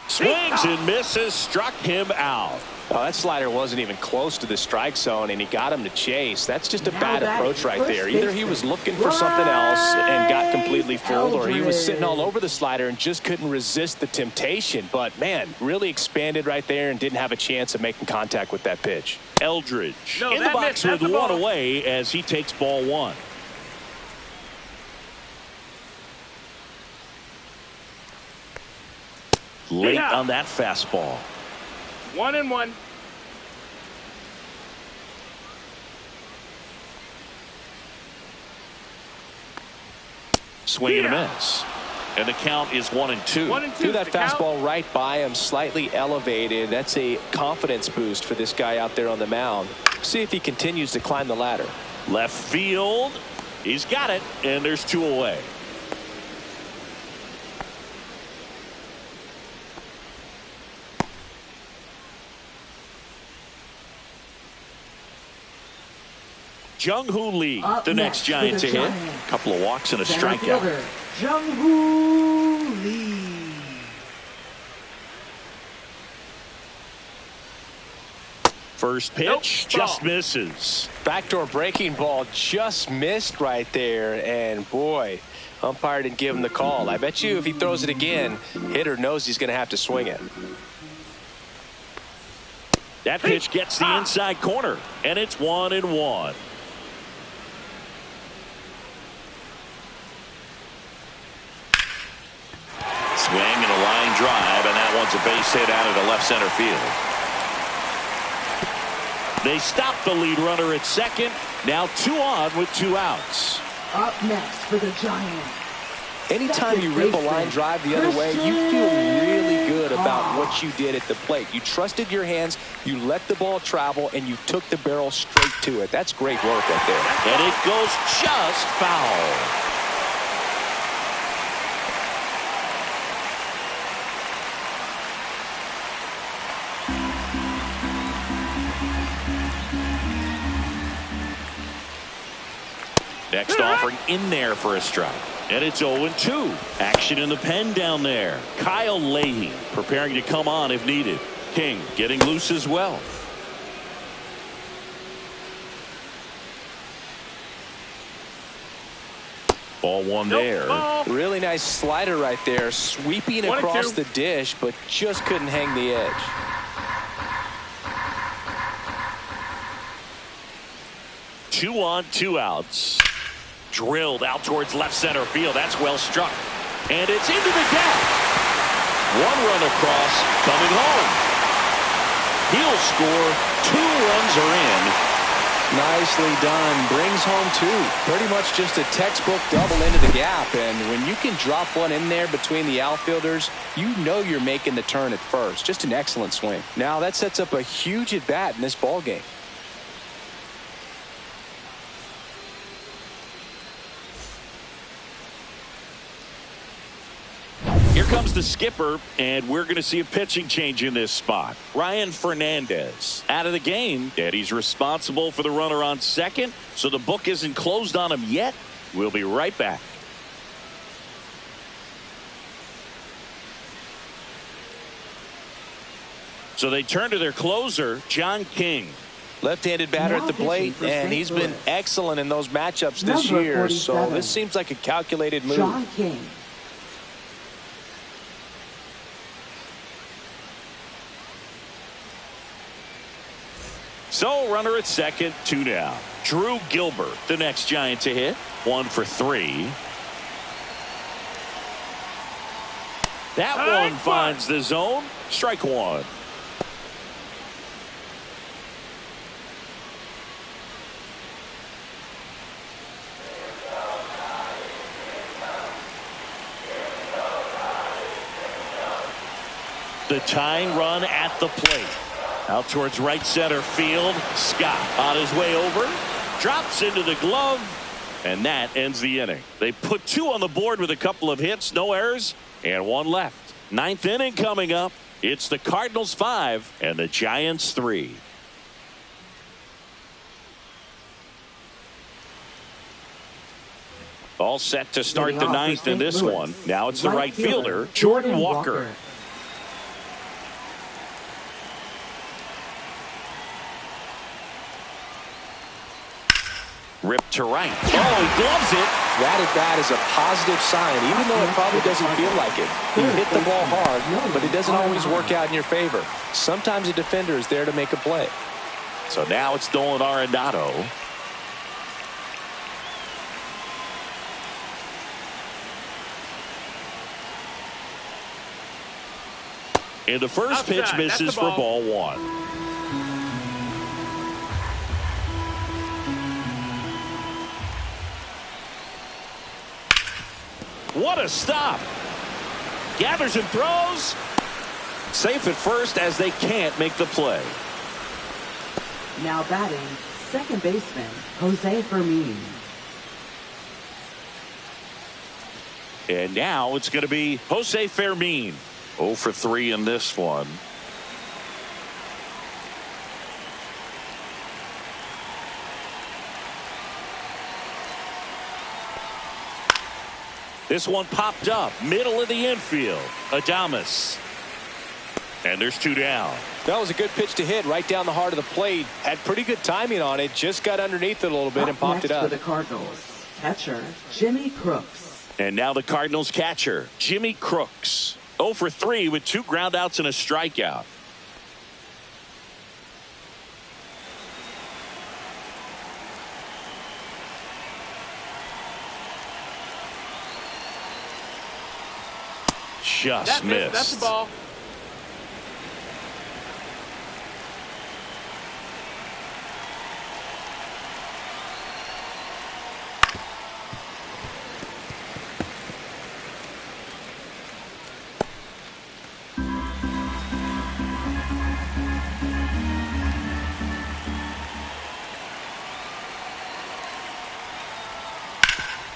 Swings and misses, struck him out. Well, that slider wasn't even close to the strike zone, and he got him to chase. That's just a bad approach right there. Either he was looking for something else and got completely fooled, or he was sitting all over the slider and just couldn't resist the temptation. But, man, really expanded right there and didn't have a chance of making contact with that pitch. Eldridge in the box with one away as he takes ball 1. Late on that fastball. 1-1. Swing and a miss. And the count is 1-2. Threw that fastball right by him, slightly elevated. That's a confidence boost for this guy out there on the mound. See if he continues to climb the ladder. Left field. He's got it, and there's 2 away. Jung-Hoo Lee, the next Giant to hit. A couple of walks and a strikeout. Jung-Hoo Lee. First pitch just misses. Backdoor breaking ball just missed right there, and boy, umpire didn't give him the call. I bet you if he throws it again, hitter knows he's going to have to swing it. That pitch gets the inside corner, and it's 1-1. Swing and a line drive, and that one's a base hit out of the left center field. They stop the lead runner at second. Now 2 on with 2 outs. Up next for the Giants. Anytime you rip a line drive the other way, you feel really good about what you did at the plate. You trusted your hands, you let the ball travel, and you took the barrel straight to it. That's great work right there. And it goes just foul. Next offering in there for a strike. And it's 0-2. Action in the pen down there. Kyle Leahy preparing to come on if needed. King getting loose as well. Ball 1 there. Really nice slider right there. Sweeping across the dish, but just couldn't hang the edge. Two on, 2 outs. Drilled out towards left center field. That's well struck. And it's into the gap. 1 run across, coming home. He'll score. 2 runs are in. Nicely done. Brings home 2. Pretty much just a textbook double into the gap. And when you can drop one in there between the outfielders, you know you're making the turn at first. Just an excellent swing. Now that sets up a huge at bat in this ball game. Here comes the skipper, and we're going to see a pitching change in this spot. Ryan Fernandez out of the game, and he's responsible for the runner on second, so the book isn't closed on him yet. We'll be right back. So they turn to their closer, John King. Left-handed batter at the plate, and he's been excellent in those matchups this year, so this seems like a calculated move. John King. So runner at second, 2 down. Drew Gilbert, the next Giant to hit. 1 for 3. That one finds the zone. Strike 1. The tying run at the plate. Out towards right center field. Scott on his way over. Drops into the glove. And that ends the inning. They put 2 on the board with a couple of hits, no errors, and 1 left. 9th inning coming up. It's the Cardinals 5 and the Giants 3. All set to start the 9th in this one. Now it's the right fielder, Jordan Walker. Ripped to right. Oh, he gloves it. That at bat is a positive sign, even though it probably doesn't feel like it. You hit the ball hard, but it doesn't always work out in your favor. Sometimes a defender is there to make a play. So now it's Nolan Arenado. And the first pitch misses for ball 1. What a stop. Gathers and throws. Safe at first as they can't make the play. Now batting, second baseman, Jose Fermin. And now it's going to be Jose Fermin. 0 for 3 in this one. This one popped up, middle of the infield. Adames. And there's 2 down. That was a good pitch to hit right down the heart of the plate. Had pretty good timing on it. Just got underneath it a little bit and popped it up. For the Cardinals, catcher Jimmy Crooks. And now the Cardinals catcher, Jimmy Crooks. 0 for 3 with 2 groundouts and a strikeout. Just missed. That's the ball.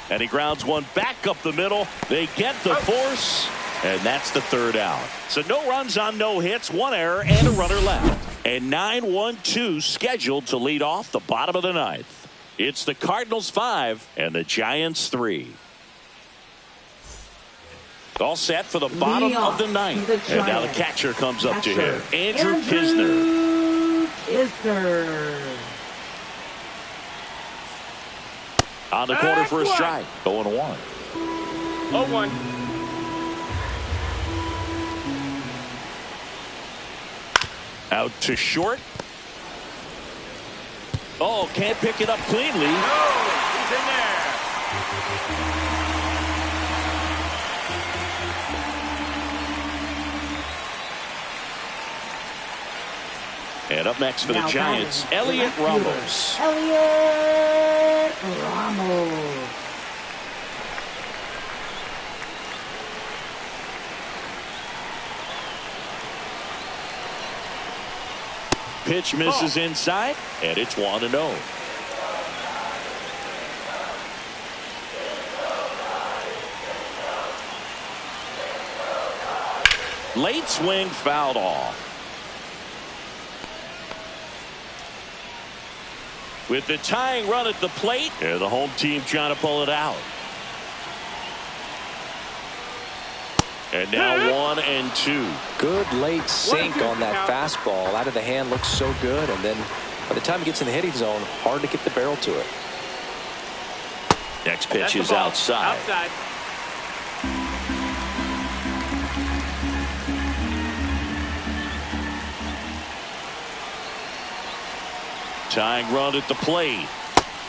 And he grounds one back up the middle. They get the force. And that's the 3rd out. So no runs on no hits, 1 error, and a runner left. And 9-1-2 scheduled to lead off the bottom of the 9th. It's the Cardinals 5 and the Giants 3. All set for the bottom of the 9th. And now the catcher comes up to him. Andrew Knizner. On the corner for a strike. 0-1. 0-1. Out to short. Oh, can't pick it up cleanly. No, he's in there. And up next for the Giants, Elliot Ramos. Elliot Ramos. Pitch misses inside, and it's 1-0. Late swing fouled off. With the tying run at the plate, and the home team trying to pull it out. And now 1-2. Good late sink on that fastball. Out of the hand, looks so good. And then by the time it gets in the hitting zone, hard to get the barrel to it. Next pitch is outside. Tying run at the plate.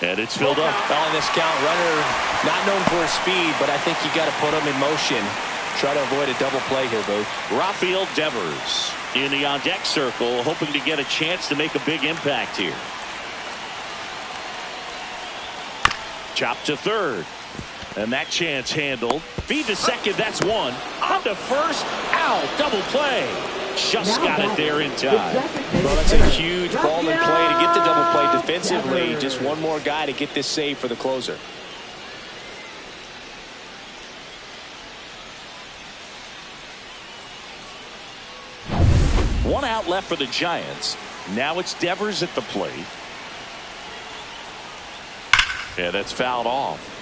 And it's filled up. Well, in this count, runner not known for his speed, but I think you got to put him in motion. Try to avoid a double play here, Booth. Rafael Devers in the on-deck circle, hoping to get a chance to make a big impact here. Chop to third. And that chance handled. Feed to second, that's one. On to first, out, double play. Just got it there in time. Well, that's a huge ball in play to get the double play defensively. Just one more guy to get this save for the closer. One out left for the Giants. Now it's Devers at the plate. Yeah, that's fouled off.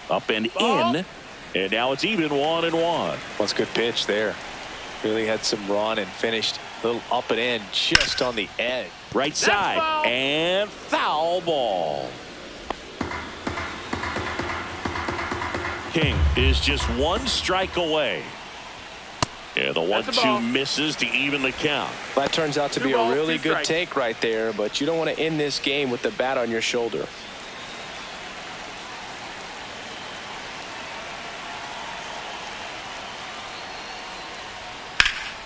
Up and in, and now it's even 1-1. That's a good pitch there. Really had some run and finished a little up and in just on the edge. Right side and foul ball. King is just one strike away. Yeah, the 1-2 misses to even the count. That turns out to be a really good take right there, but you don't want to end this game with the bat on your shoulder.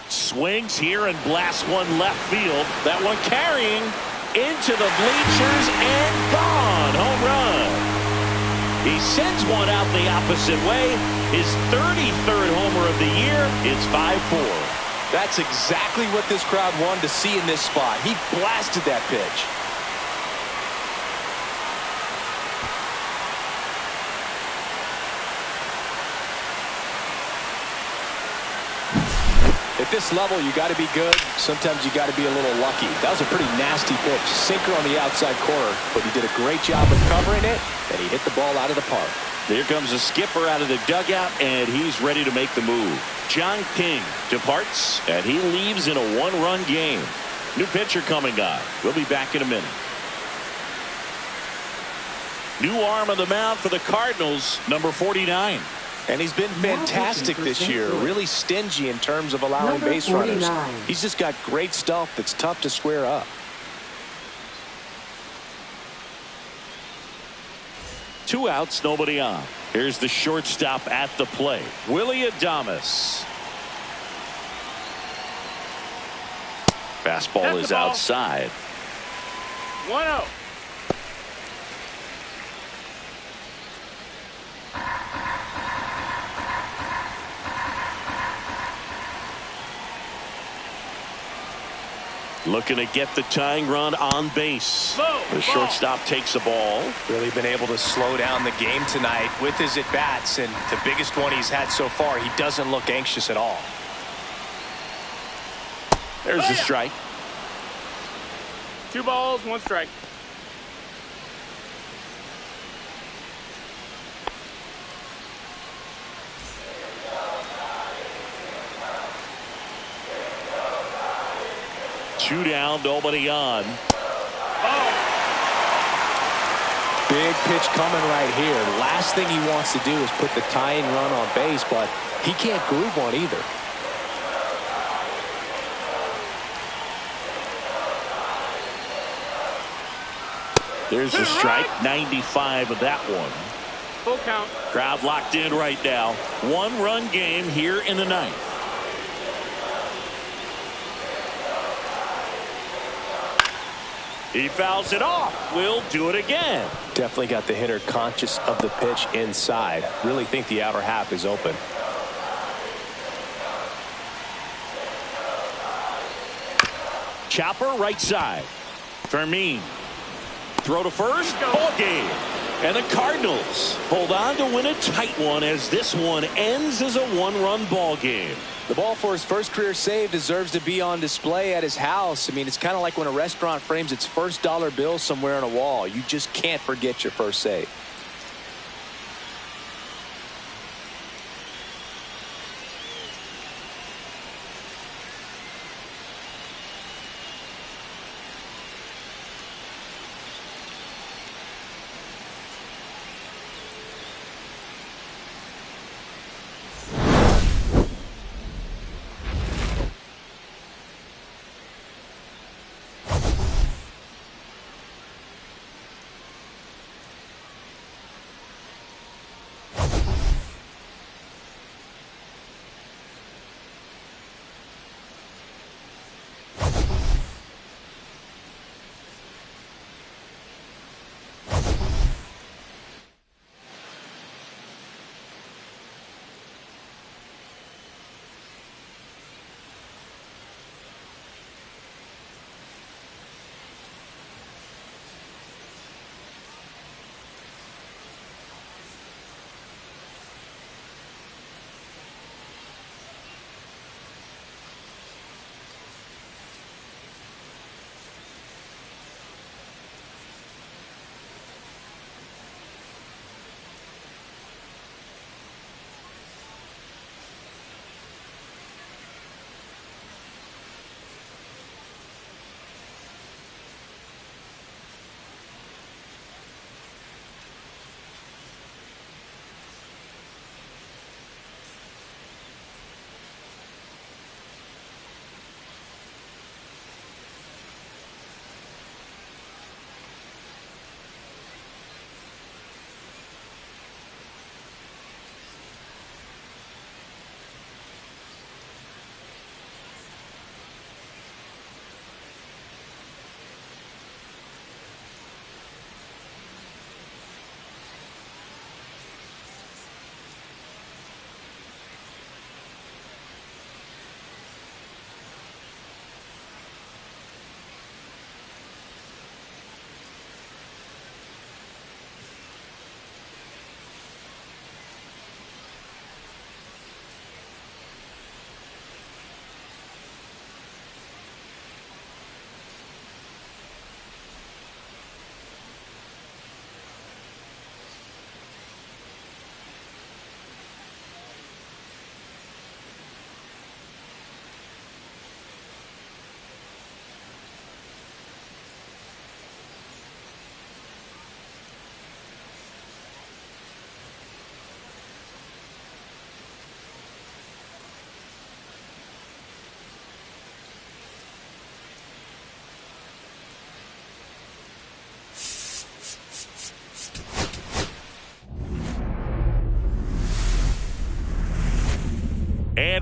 Swings here and blasts one left field. That one carrying into the bleachers and gone. Home run. He sends one out the opposite way. His 33rd homer of the year. It's 5-4. That's exactly what this crowd wanted to see in this spot. He blasted that pitch. At this level, you got to be good. Sometimes you got to be a little lucky. That was a pretty nasty pitch. Sinker on the outside corner, but he did a great job of covering it, and he hit the ball out of the park. Here comes the skipper out of the dugout, and he's ready to make the move. John King departs, and he leaves in a one-run game. New pitcher coming on. We'll be back in a minute. New arm on the mound for the Cardinals, number 49. And he's been fantastic this year. Really stingy in terms of allowing base runners. He's just got great stuff that's tough to square up. Two outs, nobody on. Here's the shortstop at the plate, Willie Adames. Fastball is outside. 1-0. Looking to get the tying run on base. The shortstop takes a ball. Really been able to slow down the game tonight with his at-bats, and the biggest one he's had so far, he doesn't look anxious at all. There's the strike. 2 balls, 1 strike. Two down, nobody on. Big pitch coming right here. Last thing he wants to do is put the tying run on base, but he can't groove one either. There's the strike. 95 of that one. Full count. Crowd locked in right now. 1-run game here in the ninth. He fouls it off. We'll do it again. Definitely got the hitter conscious of the pitch inside. Really think the outer half is open. Chopper right side. Fermin. Throw to first. Ball game. And the Cardinals hold on to win a tight one as this one ends as a 1-run ball game. The ball for his first career save deserves to be on display at his house. I mean, it's kind of like when a restaurant frames its first dollar bill somewhere on a wall. You just can't forget your first save.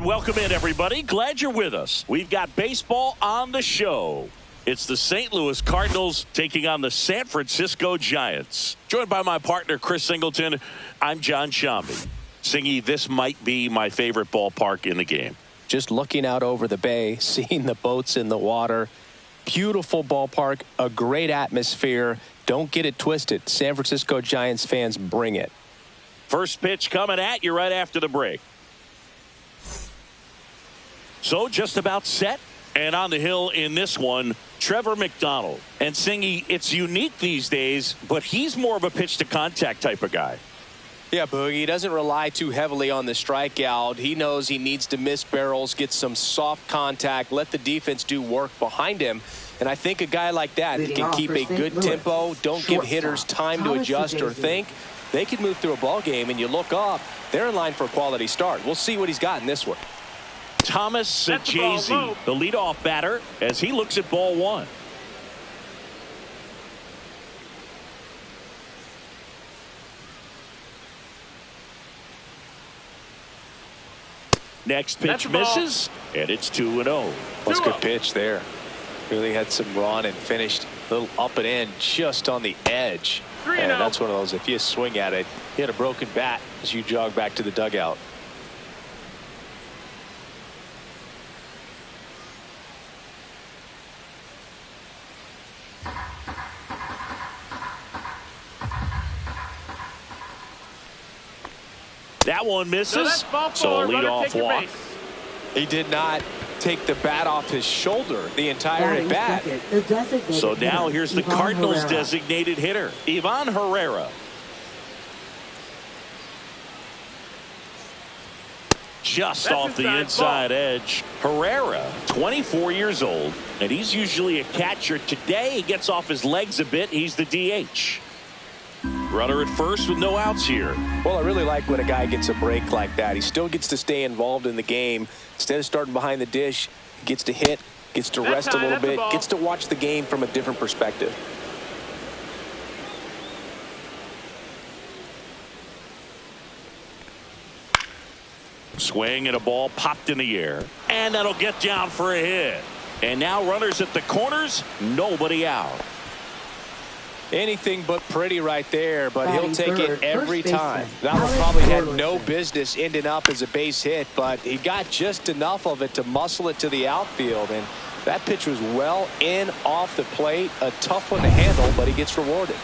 And welcome in, everybody. Glad you're with us. We've got baseball on the show. It's the St. Louis Cardinals taking on the San Francisco Giants. Joined by my partner, Chris Singleton, I'm John Shambi. Singy, this might be my favorite ballpark in the game. Just looking out over the bay, seeing the boats in the water. Beautiful ballpark, a great atmosphere. Don't get it twisted. San Francisco Giants fans, bring it. First pitch coming at you right after the break. So just about set. And on the hill in this one, Trevor McDonald. And Singy, it's unique these days, but he's more of a pitch to contact type of guy. Yeah, Boogie, he doesn't rely too heavily on the strikeout. He knows he needs to miss barrels, get some soft contact, let the defense do work behind him. And I think a guy like that can keep a good tempo, don't give hitters time to adjust or think. They could move through a ball game, and you look up, they're in line for a quality start. We'll see what he's got in this one. Thomas Sajazi, the leadoff batter, as he looks at ball one. Next pitch misses, and it's 2-0. That's a good pitch there. Really had some run and finished a little up and in just on the edge. And that's one of those, if you swing at it, you had a broken bat as you jog back to the dugout. That one misses, so lead off walk. He did not take the bat off his shoulder the entire at bat. So now here's the Cardinals designated hitter, Ivan Herrera. Just off the inside edge. Herrera, 24 years old, and he's usually a catcher. Today he gets off his legs a bit. He's the DH. Runner at first with no outs here. Well, I really like when a guy gets a break like that. He still gets to stay involved in the game. Instead of starting behind the dish, he gets to hit, gets to rest a little bit, gets to watch the game from a different perspective. Swing and a ball popped in the air. And that'll get down for a hit. And now runners at the corners, nobody out. Anything but pretty right there, but he'll take it every time. That one probably had no business ending up as a base hit, but he got just enough of it to muscle it to the outfield, and that pitch was well in off the plate. A tough one to handle, but he gets rewarded.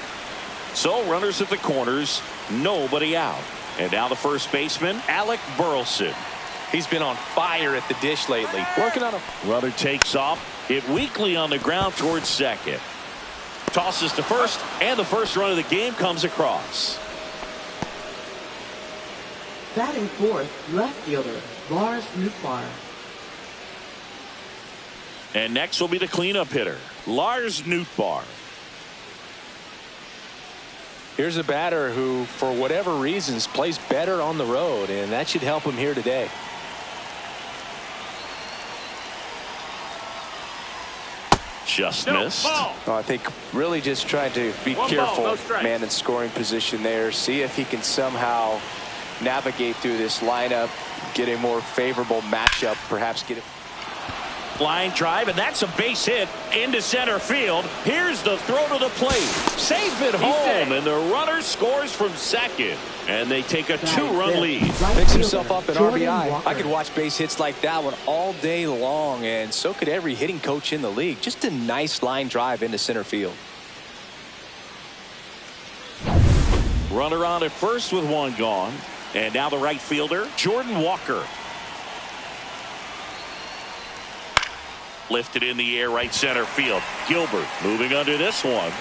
So runners at the corners, nobody out. And now the first baseman, Alec Burleson. He's been on fire at the dish lately. Working on a runner takes off, hit weakly on the ground towards second. Tosses to first, and the first run of the game comes across. Batting fourth, left fielder, Lars Nootbaar. And next will be the cleanup hitter, Lars Nootbaar. Here's a batter who, for whatever reasons, plays better on the road, and that should help him here today. Just missed. Oh, I think really just trying to be careful, man in scoring position there. See if he can somehow navigate through this lineup, get a more favorable matchup, perhaps get it. Line drive, and that's a base hit into center field. Here's the throw to the plate. Safe at home, and the runner scores from second. And they take a two-run lead. Picks himself up an RBI. I could watch base hits like that one all day long, and so could every hitting coach in the league. Just a nice line drive into center field. Runner on at first with one gone. And now the right fielder, Jordan Walker. Lifted in the air, right center field. Gilbert moving under this one.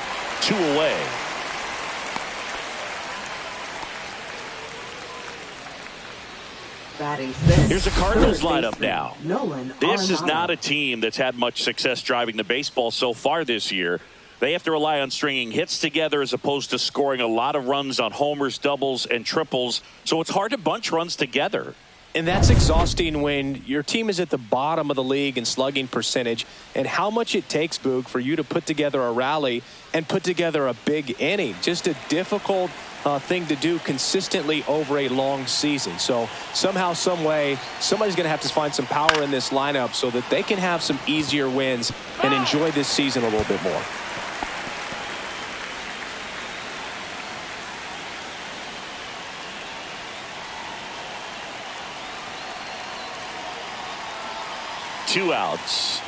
2 away. Here's the Cardinals lineup now. This is not a team that's had much success driving the baseball so far this year. They have to rely on stringing hits together as opposed to scoring a lot of runs on homers, doubles, and triples. So it's hard to bunch runs together. And that's exhausting when your team is at the bottom of the league in slugging percentage, and how much it takes, Boog, for you to put together a rally and put together a big inning. Just a difficult thing to do consistently over a long season. So somehow, some way, somebody's going to have to find some power in this lineup so that they can have some easier wins and enjoy this season a little bit more. Two outs.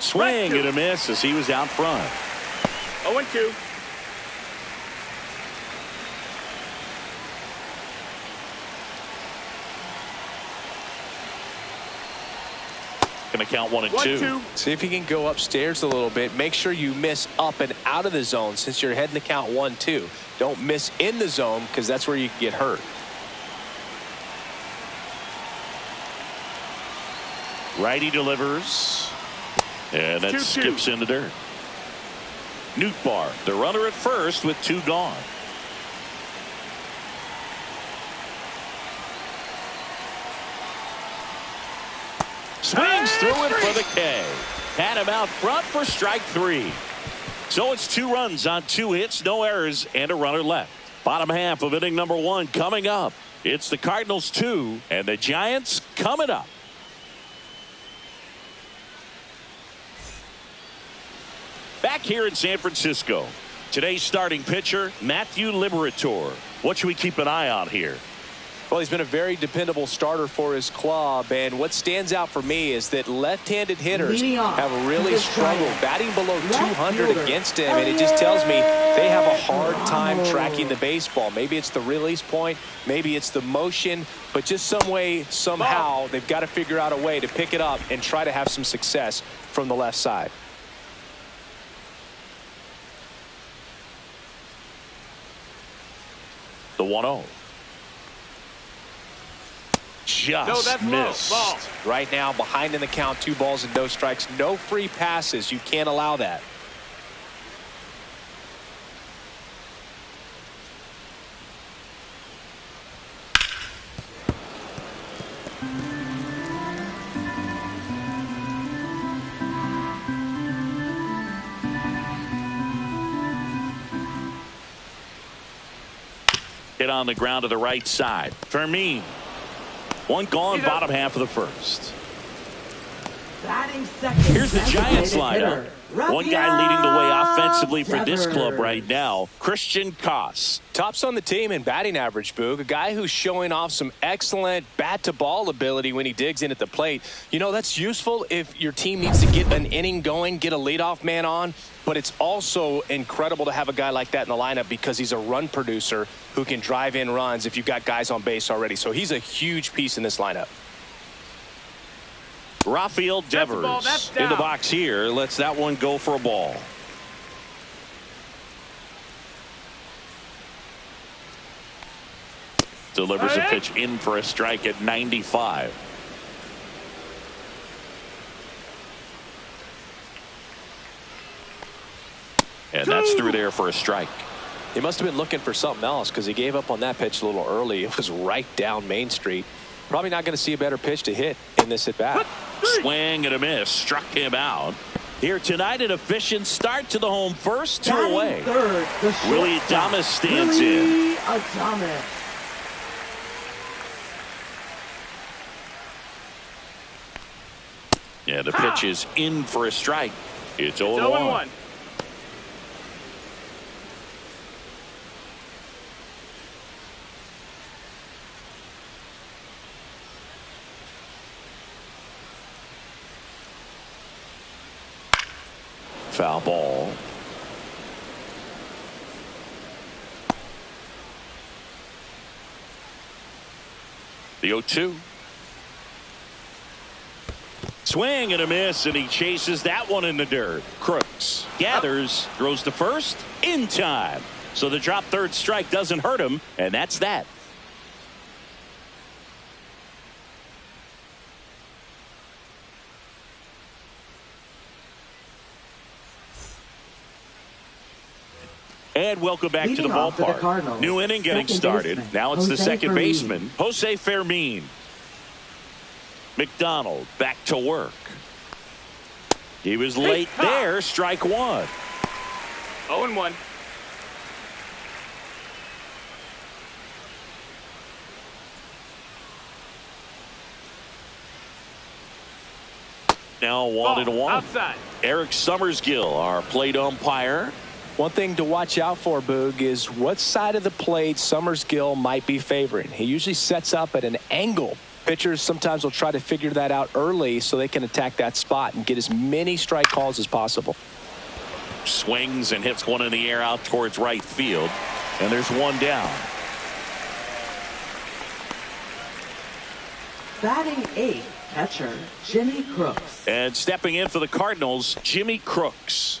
Swing and a miss as he was out front. 0-2. Going to count 1-2. See if you can go upstairs a little bit. Make sure you miss up and out of the zone since you're heading to count 1-2. Don't miss in the zone because that's where you can get hurt. Righty delivers. And that skips in the dirt. Ncaa, the runner at first with 2 gone. Swings through it for the K. Had him out front for strike 3. So it's 2 runs on 2 hits, no errors, and a runner left. Bottom half of inning number 1 coming up. It's the Cardinals 2 and the Giants coming up. Back here in San Francisco, today's starting pitcher, Matthew Liberatore. What should we keep an eye on here? Well, he's been a very dependable starter for his club, and what stands out for me is that left-handed hitters have really struggled batting below 200 against him, and it just tells me they have a hard time tracking the baseball. Maybe it's the release point, maybe it's the motion, but just some way, somehow, they've got to figure out a way to pick it up and try to have some success from the left side. The 1-0. Just missed. Ball. Right now, behind in the count, 2 balls and no strikes. No free passes. You can't allow that. Hit on the ground to the right side. Fermin. 1 gone, bottom half of the first. Here's the Giants lineup. One guy leading the way offensively for this club right now, Ncaa. Tops on the team in batting average, Boog. A guy who's showing off some excellent bat-to-ball ability when he digs in at the plate. You know, that's useful if your team needs to get an inning going, get a leadoff man on. But it's also incredible to have a guy like that in the lineup because he's a run producer who can drive in runs if you've got guys on base already. So he's a huge piece in this lineup. Rafael Devers in the box here. Lets that one go for a ball. Delivers a pitch in for a strike at 95. And that's through there for a strike. He must have been looking for something else because he gave up on that pitch a little early. It was right down Main Street. Probably not going to see a better pitch to hit in this at bat. Swing and a miss. Struck him out. Here tonight, an efficient start to the home first, 2 away. Willie Adames stands in. Yeah, the pitch is in for a strike. It's 0-1. Foul ball. The 0-2. Swing and a miss, and he chases that one in the dirt. Crooks gathers, throws to first in time. So the drop third strike doesn't hurt him, and that's that. And welcome back to the ballpark. New inning getting started. Now it's the second baseman, Jose Fermin. McDonald back to work. He was late there. Strike 1. 0-1. Now 1-1. Outside. Eric Summersgill, our plate umpire. One thing to watch out for, Boog, is what side of the plate Summersgill might be favoring. He usually sets up at an angle. Pitchers sometimes will try to figure that out early so they can attack that spot and get as many strike calls as possible. Swings and hits one in the air out towards right field. And there's one down. Batting 8th, catcher Jimmy Crooks. And stepping in for the Cardinals, Jimmy Crooks.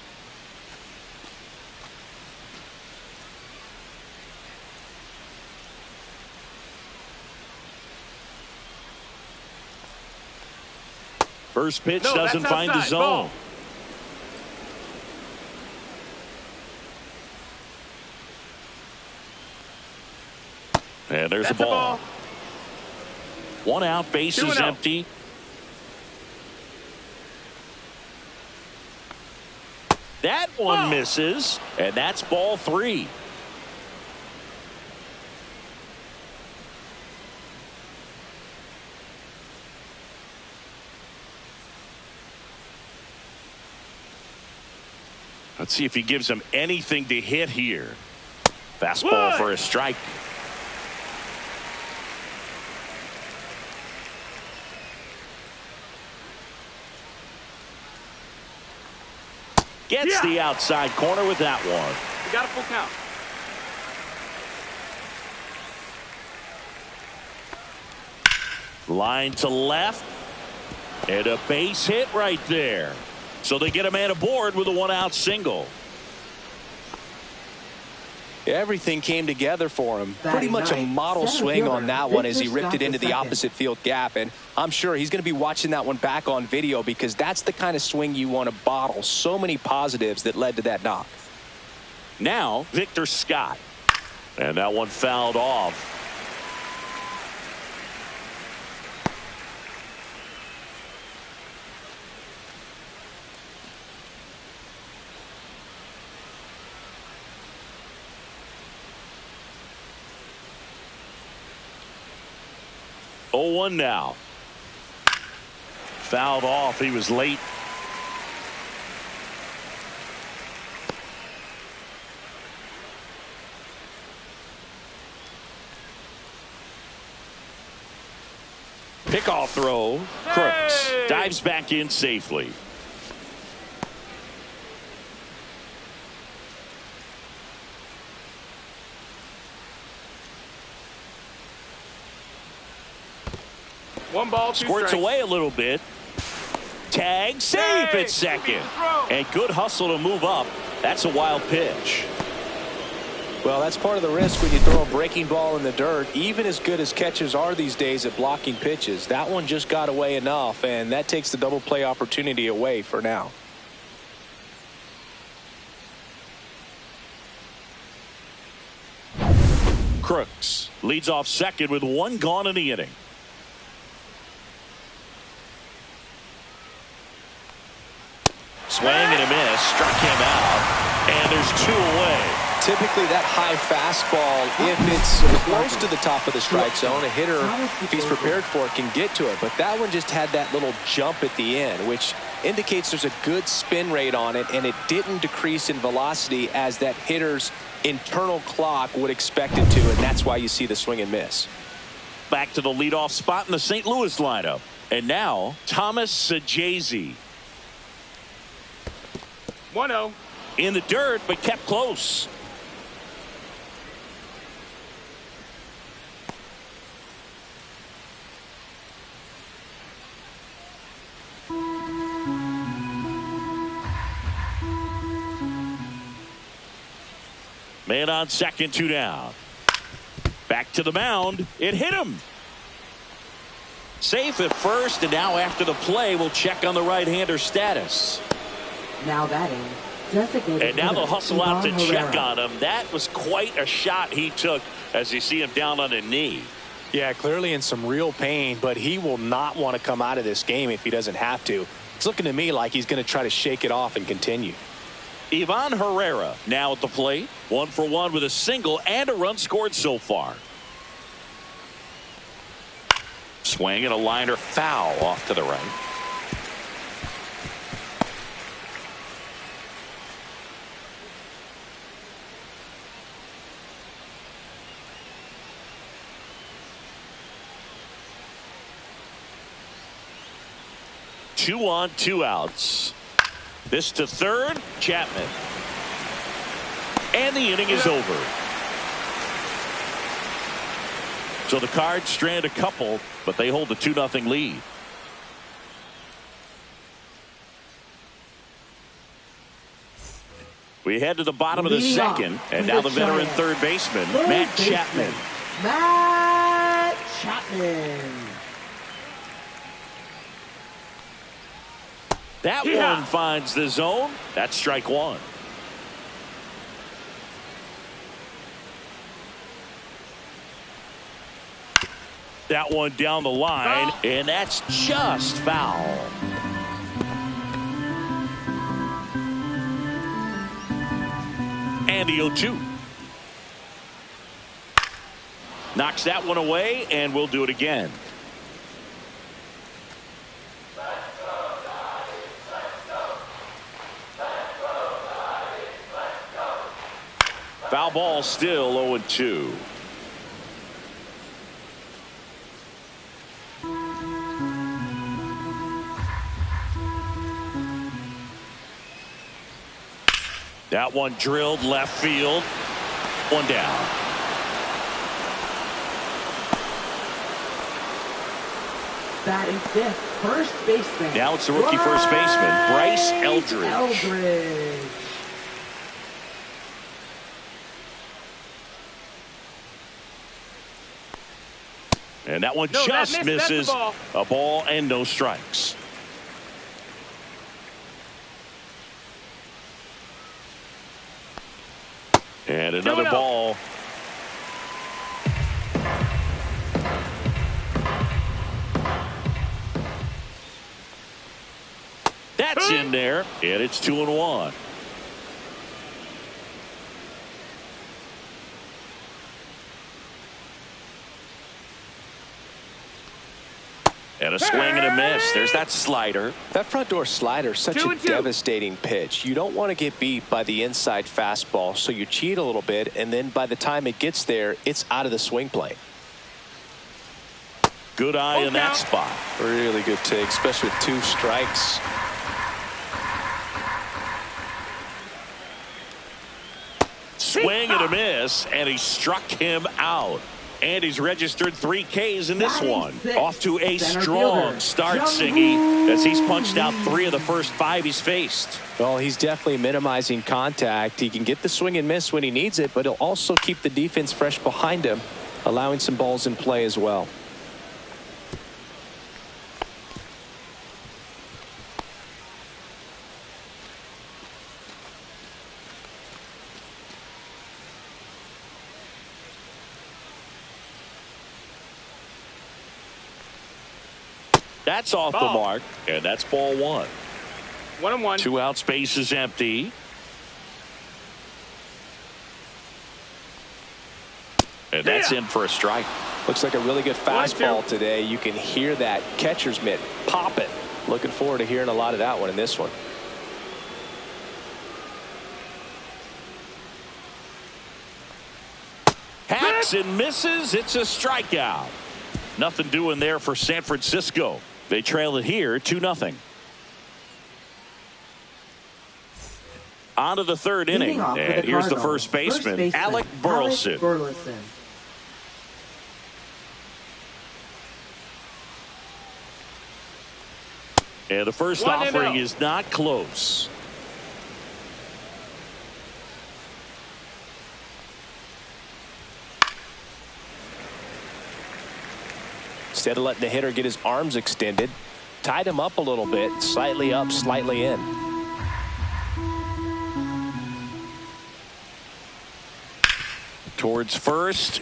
First pitch doesn't find the zone. Ball. And there's That's a ball. One out, base is empty. That one misses, and that's ball 3. Let's see if he gives him anything to hit here. Fastball for a strike. Gets the outside corner with that one. We got a full count. Line to left. And a base hit right there. So they get a man aboard with a 1-out single. Everything came together for him. Pretty much a model swing on that one as he ripped it into the opposite field gap. And I'm sure he's going to be watching that one back on video because that's the kind of swing you want to bottle. So many positives that led to that knock. Now Victor Scott. And that one fouled off. Oh, 1 now. Fouled off. He was late. Pickoff throw. Crooks dives back in safely. One ball, 2 Squirts strikes. away a little bit. Tag, safe at second. And good hustle to move up. That's a wild pitch. Well, that's part of the risk when you throw a breaking ball in the dirt. Even as good as catchers are these days at blocking pitches, that one just got away enough, and that takes the double play opportunity away for now. Crooks leads off second with 1 gone in the inning. Swing and a miss, struck him out, and there's 2 away. Typically that high fastball, if it's close to the top of the strike zone, a hitter, if he's prepared for it, can get to it. But that one just had that little jump at the end, which indicates there's a good spin rate on it, and it didn't decrease in velocity as that hitter's internal clock would expect it to, and that's why you see the swing and miss. Back to the leadoff spot in the St. Louis lineup. And now Thomas Sajazi. 1-0. In the dirt, but kept close. Man on second, 2 down. Back to the mound. It hit him. Safe at first, and now after the play, we'll check on the right-hander status. Now batting, designated And now they'll hustle out to Iván check Herrera. on him. That was quite a shot he took as you see him down on a knee. Yeah, clearly in some real pain, but he will not want to come out of this game if he doesn't have to. It's looking to me like he's going to try to shake it off and continue. Iván Herrera now at the plate. 1 for 1 with a single and a run scored so far. Swing and a liner foul off to the right. 2 on, 2 outs. This to third, Chapman. And the inning is over. So the Cards strand a couple, but they hold a 2-0 lead. We head to the bottom of the second, and now the veteran third baseman, Matt Chapman. Matt Chapman. That one finds the zone. That's strike one. That one down the line, and that's just foul. And the 0-2. Knocks that one away, and we'll do it again. Foul ball, still 0-2. That one drilled left field. One down. Batting fifth, first baseman. Now it's the rookie first baseman, Bryce Eldridge. And that one just misses a ball and no strikes. And another ball. That's in there, and it's 2-1. And a swing and a miss. There's that slider. That front door slider is such a devastating pitch. You don't want to get beat by the inside fastball, so you cheat a little bit, and then by the time it gets there, it's out of the swing plane. Good eye in that spot. Really good take, especially with 2 strikes. Swing and a miss, and he struck him out. And he's registered 3 Ks in this one. Off to a strong start, Singy, as he's punched out 3 of the first 5 he's faced. Well, he's definitely minimizing contact. He can get the swing and miss when he needs it, but he'll also keep the defense fresh behind him, allowing some balls in play as well. That's off the mark, and that's ball 1. 1-1. 2 out, space is empty. And that's in for a strike. Looks like a really good fastball today. You can hear that catcher's mitt pop it. Looking forward to hearing a lot of that one in this one. Hacks and misses. It's a strikeout. Nothing doing there for San Francisco. They trail it here 2-0. On to the third inning. And here's the first baseman, Alec Burleson. And the first offering is not close. Instead of letting the hitter get his arms extended, tied him up a little bit, slightly up, slightly in. Towards first,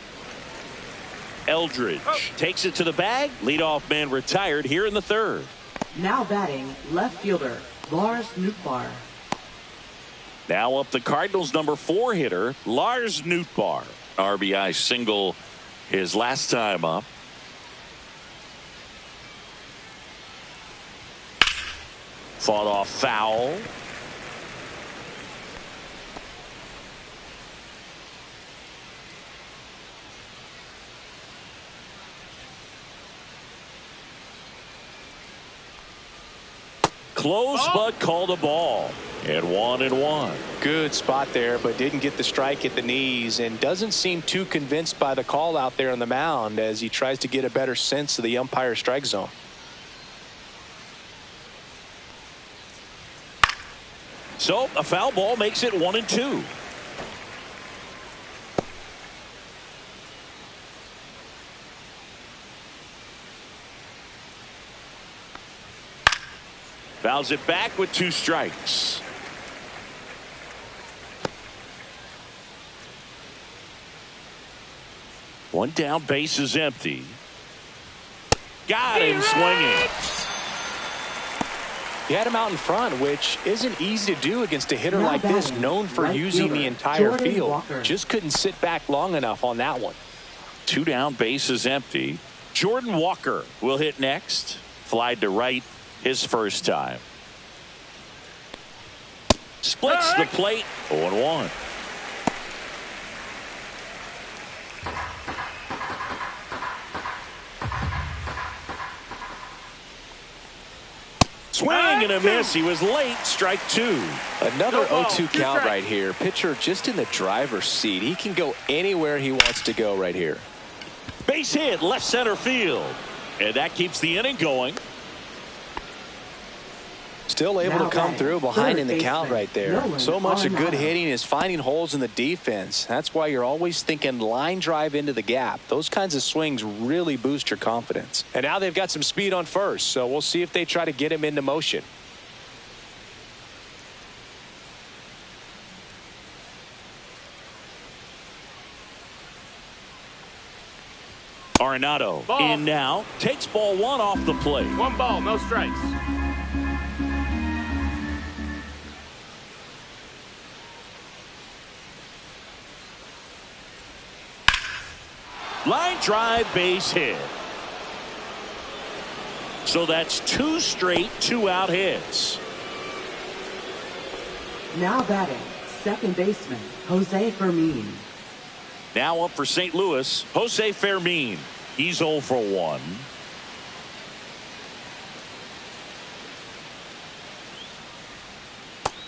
Eldridge takes it to the bag. Leadoff man retired here in the third. Now batting, left fielder, Lars Nootbaar. Now up the Cardinals' number 4 hitter, Lars Nootbaar. RBI single his last time up. Fought off foul. close, but called a ball. And 1-1. Good spot there, but didn't get the strike at the knees and doesn't seem too convinced by the call out there on the mound as he tries to get a better sense of the umpire strike zone. So a foul ball makes it 1-2. Fouls it back with 2 strikes. One down, base is empty. Got him swinging. He had him out in front, which isn't easy to do against a hitter like this, known for using the entire field. Just couldn't sit back long enough on that one. 2 down, base is empty. Jordan Walker will hit next. Flied to right his first time. Splits the plate. 0-1. Swing and a miss. He was late. Strike 2. Another 0-2 count right here. Pitcher just in the driver's seat. He can go anywhere he wants to go right here. Base hit, left center field. And that keeps the inning going. Still able to come through behind in the count right there. So much of good hitting is finding holes in the defense. That's why you're always thinking line drive into the gap. Those kinds of swings really boost your confidence. And now they've got some speed on first, so we'll see if they try to get him into motion. Arenado in now. Takes ball 1 off the plate. 1 ball, no strikes. Line drive, base hit. So that's 2 straight 2-out hits. Now batting, second baseman, Jose Fermin. Now up for St. Louis, Jose Fermin. He's 0 for 1.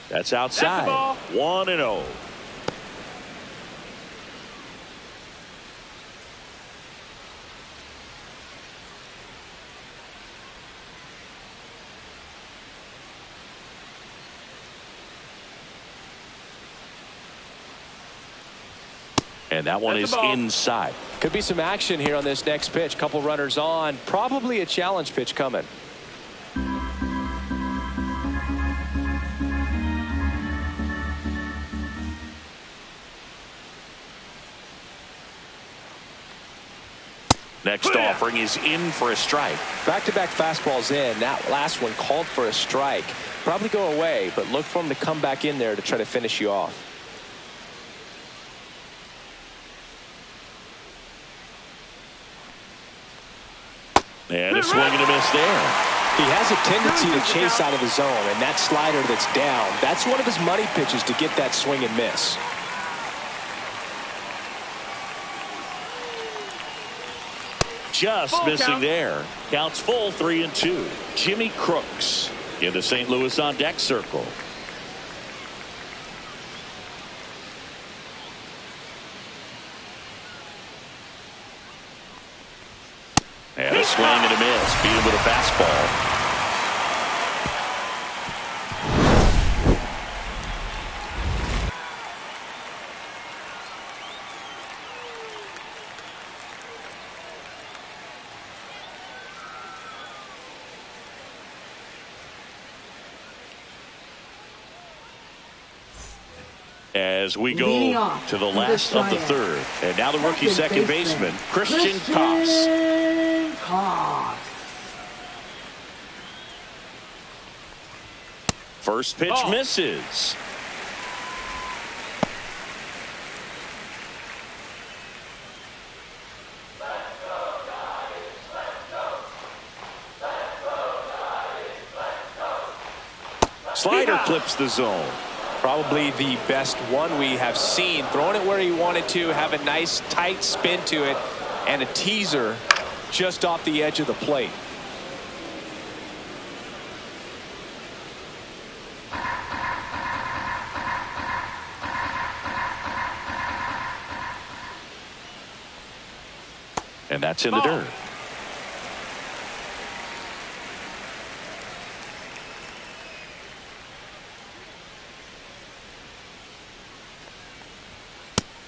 That's outside. 1-0. And that one is inside. Could be some action here on this next pitch. Couple runners on. Probably a challenge pitch coming. Next offering is in for a strike. Back-to-back fastballs in. That last one called for a strike. Probably go away, but look for him to come back in there to try to finish you off. And a swing and a miss there. He has a tendency to chase out of the zone, and that slider that's down, that's one of his money pitches to get that swing and miss. Just missing there. Counts full, 3-2. Jimmy Crooks in the St. Louis on deck circle. And a swing and a miss. Beat him with a fastball. As we go to the last of the third. And now the rookie second baseman, Christian Koss. First pitch misses. Slider clips the zone. Probably the best one we have seen. Throwing it where he wanted to, have a nice tight spin to it, and a teaser just off the edge of the plate. And that's in the dirt.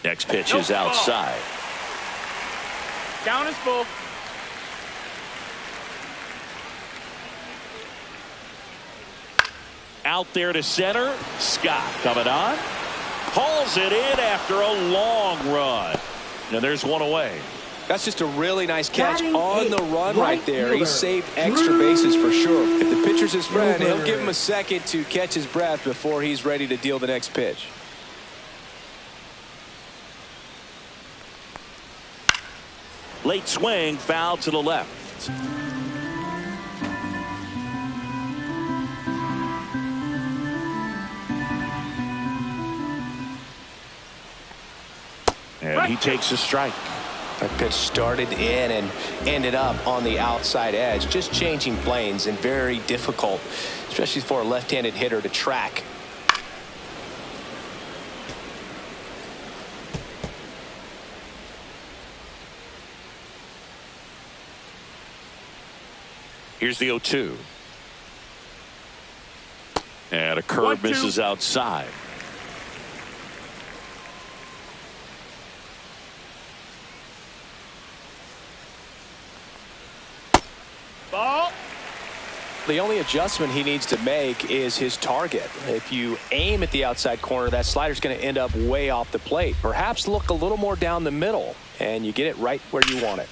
Next pitch is outside. Count is full. Out there to center. Scott coming on. Hauls it in after a long run. And there's one away. That's just a really nice catch on the run right there. He saved extra bases for sure. If the pitcher's his friend, he'll give him a second to catch his breath before he's ready to deal the next pitch. Late swing, foul to the left. And he takes a strike. That pitch started in and ended up on the outside edge. Just changing planes and very difficult, especially for a left-handed hitter to track. Here's the 0-2. And a curve misses outside. Ball. The only adjustment he needs to make is his target. If you aim at the outside corner, that slider's going to end up way off the plate. Perhaps look a little more down the middle, and you get it right where you want it.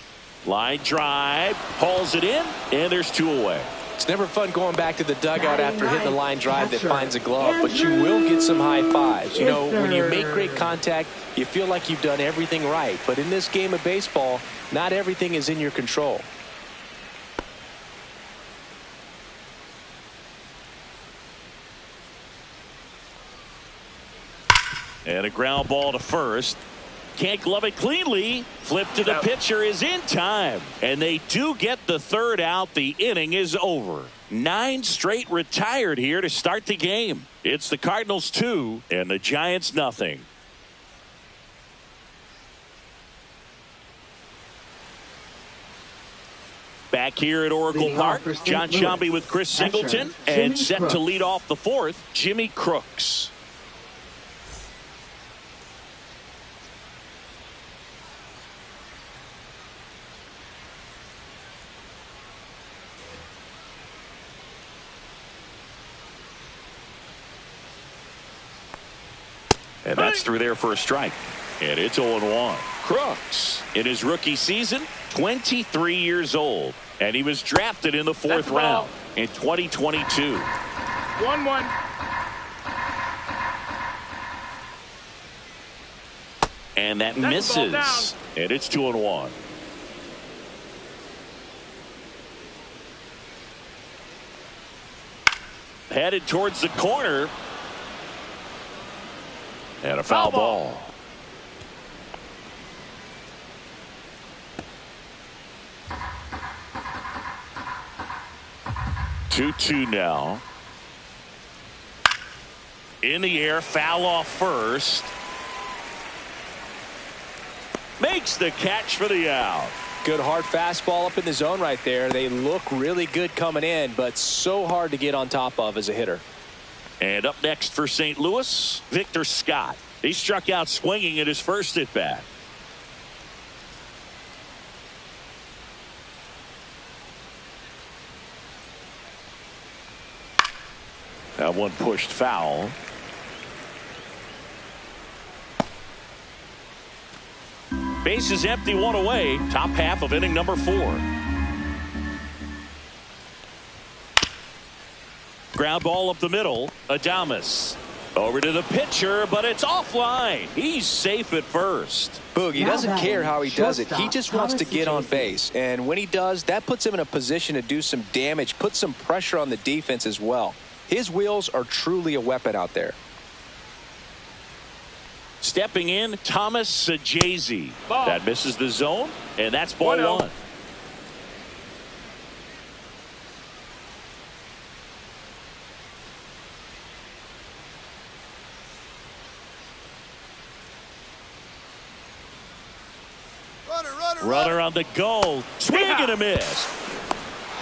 Line drive, hauls it in, and there's 2 away. It's never fun going back to the dugout after hitting the line drive that finds a glove, but you will get some high fives. You know, when you make great contact, you feel like you've done everything right. But in this game of baseball, not everything is in your control. And a ground ball to first. Can't glove it cleanly. Flip to the pitcher is in time. And they do get the third out. The inning is over. 9 straight retired here to start the game. It's the Cardinals 2 and the Giants nothing. Back here at Oracle Park, John Sciambi with Chris Singleton. And set to lead off the 4th, Jimmy Crooks. And that's through there for a strike. And it's 0-1. Crooks, in his rookie season, 23 years old. And he was drafted in the 4th round in 2022. 1-1. And that misses. And it's 2-1. Headed towards the corner. And a foul ball. Two now. In the air, foul off first. Makes the catch for the out. Good hard fastball up in the zone right there. They look really good coming in, but so hard to get on top of as a hitter. And up next for St. Louis, Victor Scott. He struck out swinging at his first at bat. That one pushed foul. Base is empty, 1 away. Top half of inning number 4. Ground ball up the middle. Adames over to the pitcher, but it's offline. He's safe at first. Boog, he doesn't care how he does it. He just wants to get on base. And when he does, that puts him in a position to do some damage, put some pressure on the defense as well. His wheels are truly a weapon out there. Stepping in, Thomas Sajazi. That misses the zone, and that's ball 1. Runner on the go. Swing and a miss.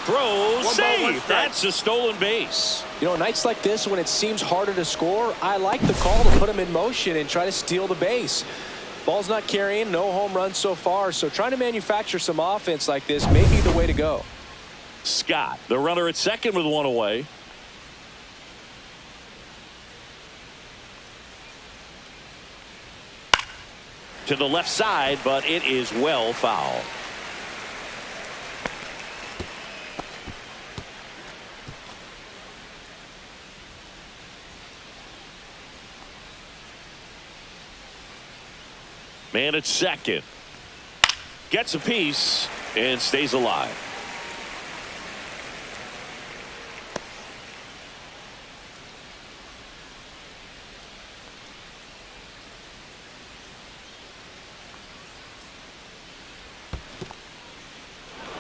Throws, save. That's a stolen base. You know, nights like this when it seems harder to score, I like the call to put him in motion and try to steal the base. Ball's not carrying, no home runs so far, so trying to manufacture some offense like this may be the way to go. Scott, the runner at second with one away. To the left side, but it is well foul. Man at second. Gets a piece and stays alive.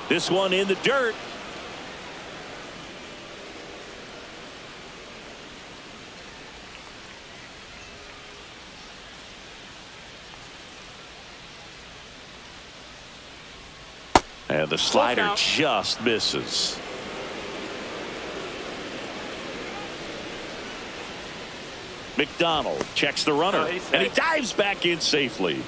This one in the dirt. And the slider just misses. McDonald checks the runner, and he dives back in safely.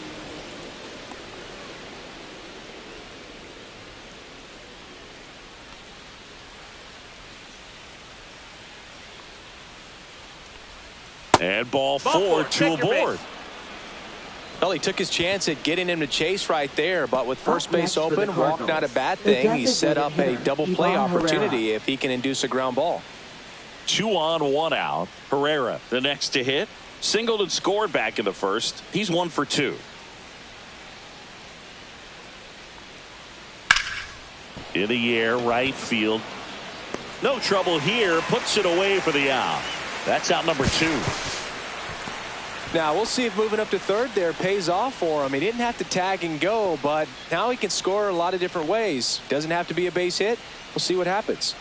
And ball four, two aboard. Well, he took his chance at getting him to chase right there, but with first base open, walk not a bad thing. He set up a double play opportunity if he can induce a ground ball. 2 on, 1 out. Herrera, the next to hit. Singled and scored back in the first. He's 1 for 2. In the air, right field. No trouble here. Puts it away for the out. That's out number 2. Now we'll see if moving up to third there pays off for him. He didn't have to tag and go, but now he can score a lot of different ways. Doesn't have to be a base hit. We'll see what happens.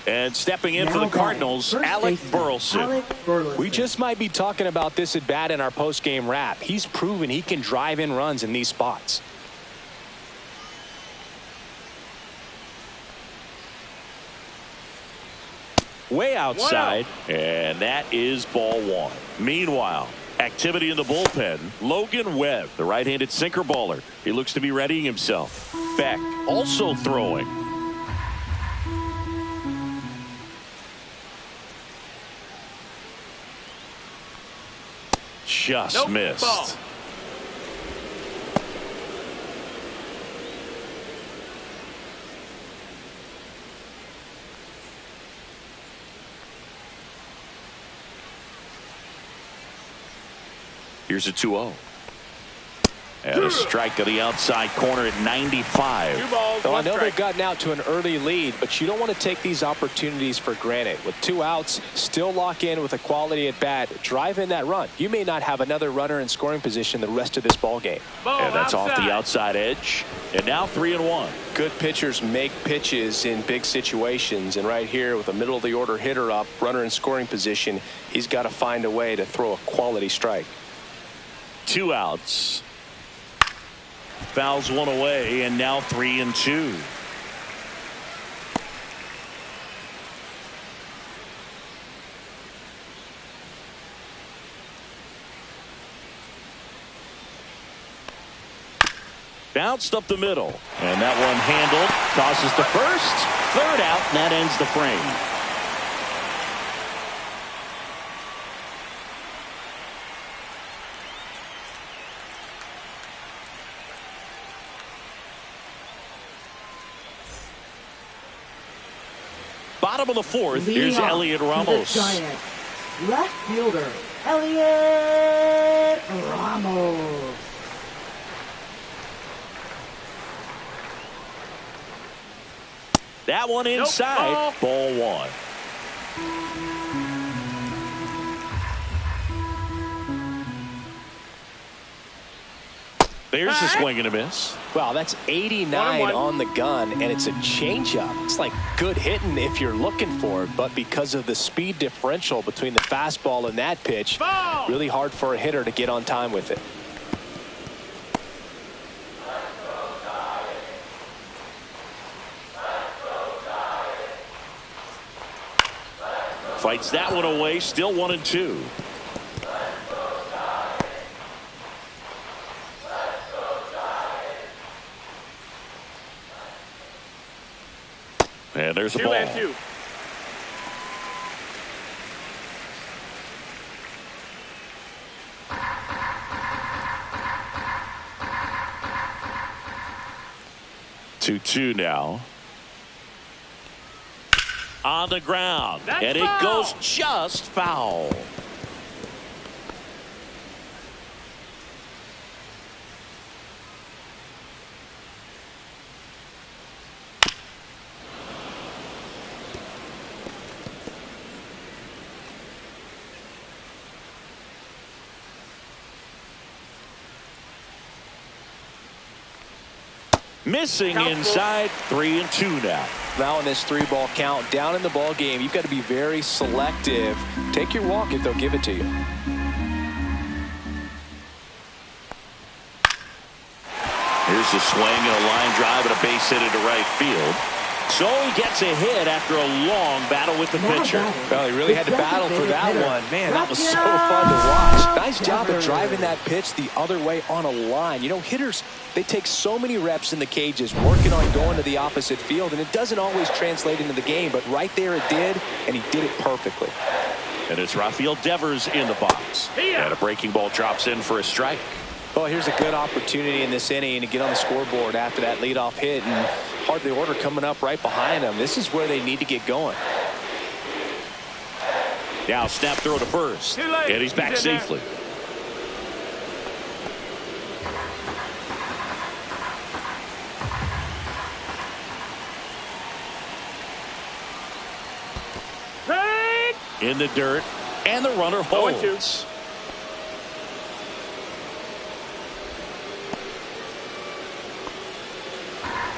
And stepping in for the Cardinals, Alec Burleson. We just might be talking about this at bat in our post-game wrap. He's proven he can drive in runs in these spots. Way outside, and that is ball 1. Meanwhile, activity in the bullpen. Logan Webb, the right-handed sinker baller. He looks to be readying himself. Beck also throwing. Just missed. Ball. Here's a 2-0. And a strike to the outside corner at 95. 2 balls, so 1 I know strike. they've gotten out to an early lead, but you don't want to take these opportunities for granted. With 2 outs, still lock in with a quality at bat. Drive in that run. You may not have another runner in scoring position the rest of this ball game. And that's off the outside edge. And now 3-1. Good pitchers make pitches in big situations. And right here with a middle of the order hitter up, runner in scoring position, he's got to find a way to throw a quality strike. 2 outs. Fouls 1 away, and now 3-2. Bounced up the middle, and that one handled. Tosses to first. 3rd out, and that ends the frame. Bottom of the 4th, here's Elliot Ramos. Left fielder, Elliot Ramos. That one inside. Ball 1. There's a swing and a miss. Wow, that's 89 on the gun, and it's a changeup. It's like good hitting if you're looking for it, but because of the speed differential between the fastball and that pitch, really hard for a hitter to get on time with it. Fights that one away. Still 1-2. And there's the ball. 2-2. Two now. On the ground. That's and foul. It goes just foul. Missing Count inside. 3-2 now. Now in this 3-ball count, down in the ball game, you've got to be very selective. Take your walk if they'll give it to you. Here's a swing and a line drive and a base hit into right field. So he gets a hit after a long battle with the pitcher. Well, he really had to battle for that one. Man, that was so fun to watch. Nice job of driving that pitch the other way on a line. You know, hitters, they take so many reps in the cages working on going to the opposite field, and it doesn't always translate into the game, but right there it did, and he did it perfectly. And it's Rafael Devers in the box. And a breaking ball drops in for a strike. Well, here's a good opportunity in this inning to get on the scoreboard after that leadoff hit, and part of the order coming up right behind them. This is where they need to get going. Now snap throw to first. And he's back safely. In the dirt, and the runner holds.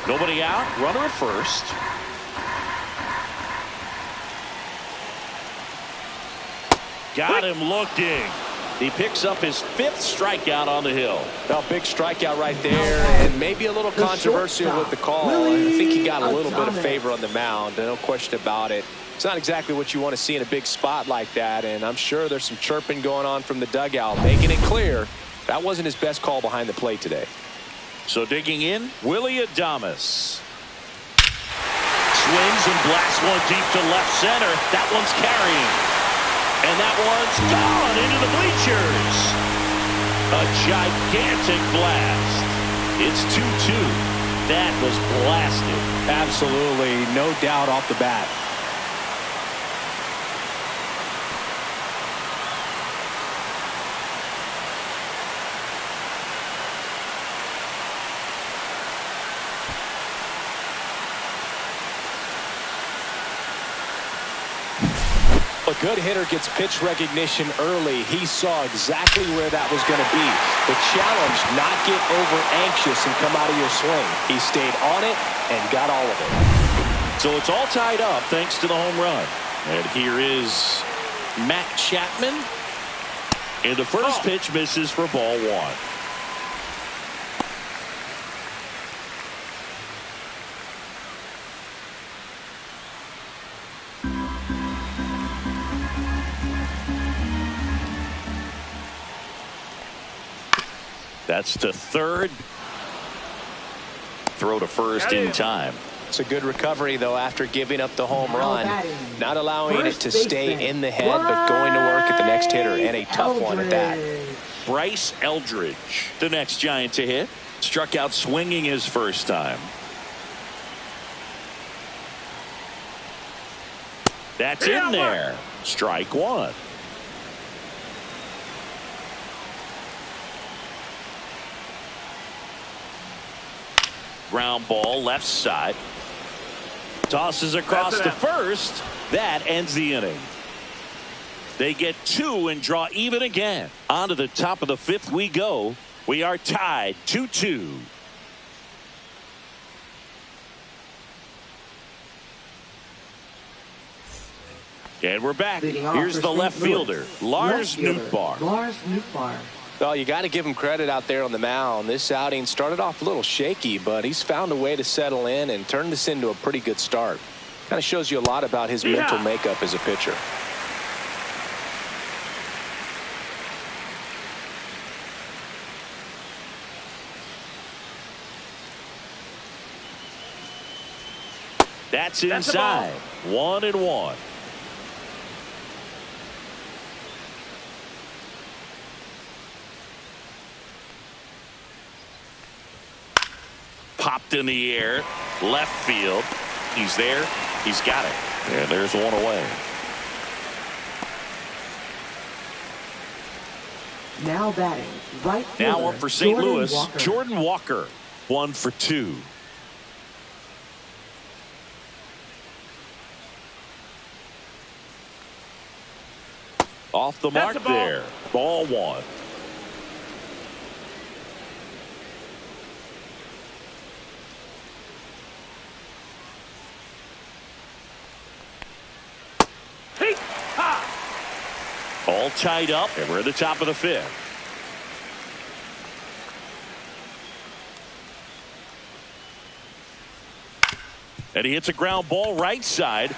Nobody out, runner at first. Got him looking. He picks up his 5th strikeout on the hill. Well, big strikeout right there, and maybe a little controversial with the call. I think he got a little bit of favor on the mound, no question about it. It's not exactly what you want to see in a big spot like that, and I'm sure there's some chirping going on from the dugout, making it clear that wasn't his best call behind the plate today. So digging in, Willie Adames. Swings and blasts one deep to left center. That one's carrying. And that one's gone into the bleachers. A gigantic blast. It's 2-2. That was blasted. Absolutely, no doubt off the bat. A good hitter gets pitch recognition early. He saw exactly where that was going to be. The challenge, not get over anxious and come out of your swing. He stayed on it and got all of it. So it's all tied up thanks to the home run. And here is Matt Chapman. And the first pitch misses for ball 1. That's to third. Throw to first in time. It's a good recovery, though, after giving up the home run. Not allowing it to stay in the head, but going to work at the next hitter, and a tough one at that. Bryce Eldridge, the next Giant to hit. Struck out swinging his first time. That's in there. Strike 1. Ground ball left side. Tosses across to first. That ends the inning. They get 2 and draw even again. On to the top of the 5th we go. We are tied 2-2. And we're back. Here's the left fielder, Lars Nootbaar. Well, you got to give him credit out there on the mound. This outing started off a little shaky, but he's found a way to settle in and turn this into a pretty good start. Kind of shows you a lot about his mental makeup as a pitcher. That's inside. 1-1. Popped in the air. Left field. He's there. He's got it. And there's one away. Now batting, right fielder, Now up for St. Louis, Walker. Jordan Walker. 1 for 2. Off the mark That's a ball. there. Ball 1. Hey, ha! All tied up, and we're at the top of the 5th. And he hits a ground ball right side.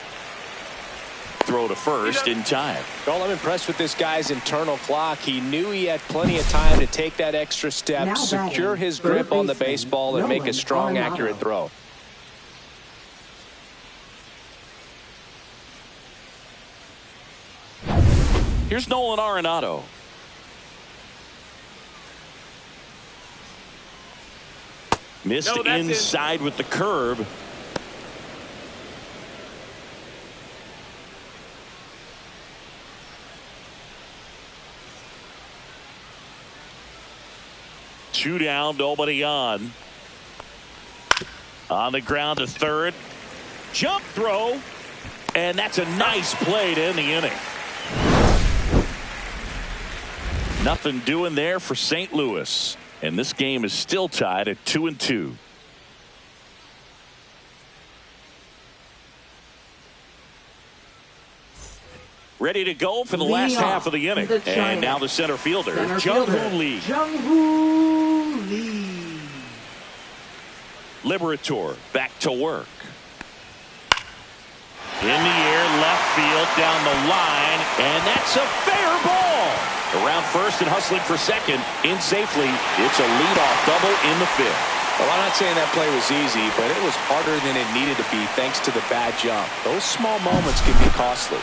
Throw to first in time. Well, I'm impressed with this guy's internal clock. He knew he had plenty of time to take that extra step, Now secure batting, his third grip on the baseman, baseball, and make a strong, Nolan accurate Arenado. throw. Here's Nolan Arenado. Missed No, that's inside with the curve. Two down, nobody on. On the ground to third. Jump throw. And that's a nice play to end the inning. Nothing doing there for St. Louis. And this game is still tied at 2-2. Ready to go for the last half of the inning. And now the center fielder, Jung-Hoo Lee. Jung-Hoo Lee. Liberator back to work. In the air, left field, down the line, and that's a fair ball. Around first and hustling for second, in safely. It's a leadoff double in the 5th. Well, I'm not saying that play was easy, but it was harder than it needed to be thanks to the bad jump. Those small moments can be costly.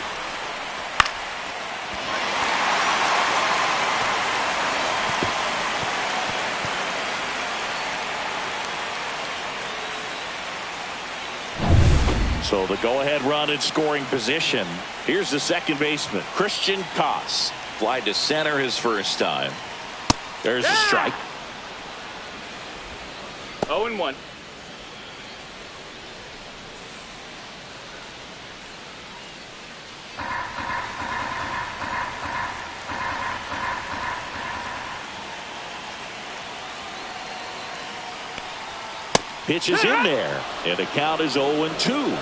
So the go-ahead run in scoring position. Here's the second baseman, Christian Koss. Fly to center his first time. There's a strike. 0-1. Pitch is in there, and the count is 0-2.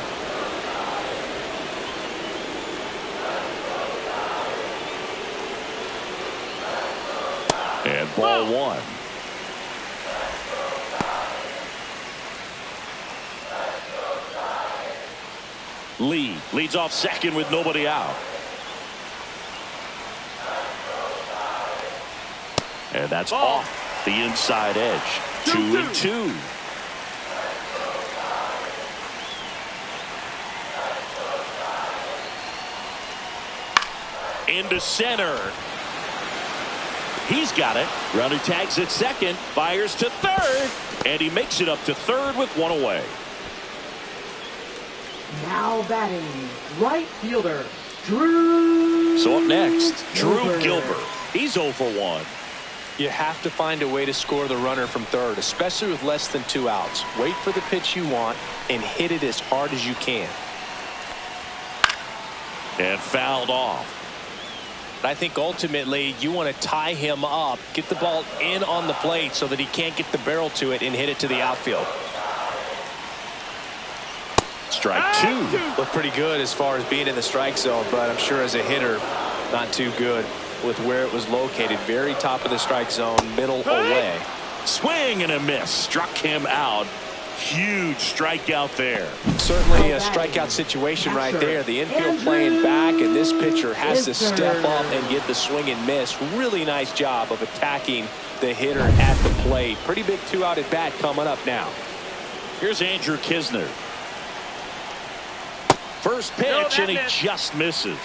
And ball 1. Lee leads off second with nobody out. And that's off the inside edge. 2-2. Into center. He's got it. Runner tags at second, fires to third, and he makes it up to third with one away. Now batting, right fielder, Drew. So up next, Drew Gilbert. Gilbert. He's 0 for 1. You have to find a way to score the runner from third, especially with less than 2 outs. Wait for the pitch you want and hit it as hard as you can. And fouled off. I think ultimately you want to tie him up, get the ball in on the plate so that he can't get the barrel to it and hit it to the outfield. Strike 2. Looked pretty good as far as being in the strike zone, but I'm sure as a hitter, not too good with where it was located. Very top of the strike zone, middle away. Swing and a miss. Struck him out. Huge strikeout there. Certainly a strikeout situation right there. The infield playing back, and this pitcher has to step up and get the swing and miss. Really nice job of attacking the hitter at the plate. Pretty big 2-out at bat coming up now. Here's Andrew Kisner. First pitch, and he just misses.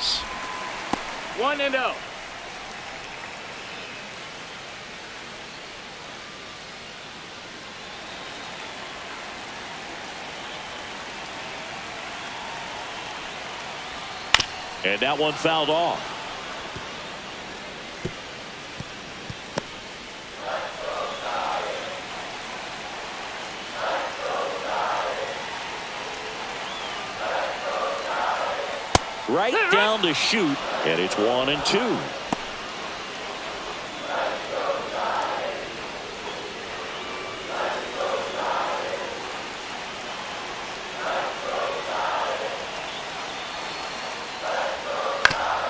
1-0. And that one fouled off. Right down to shoot, and it's 1-2.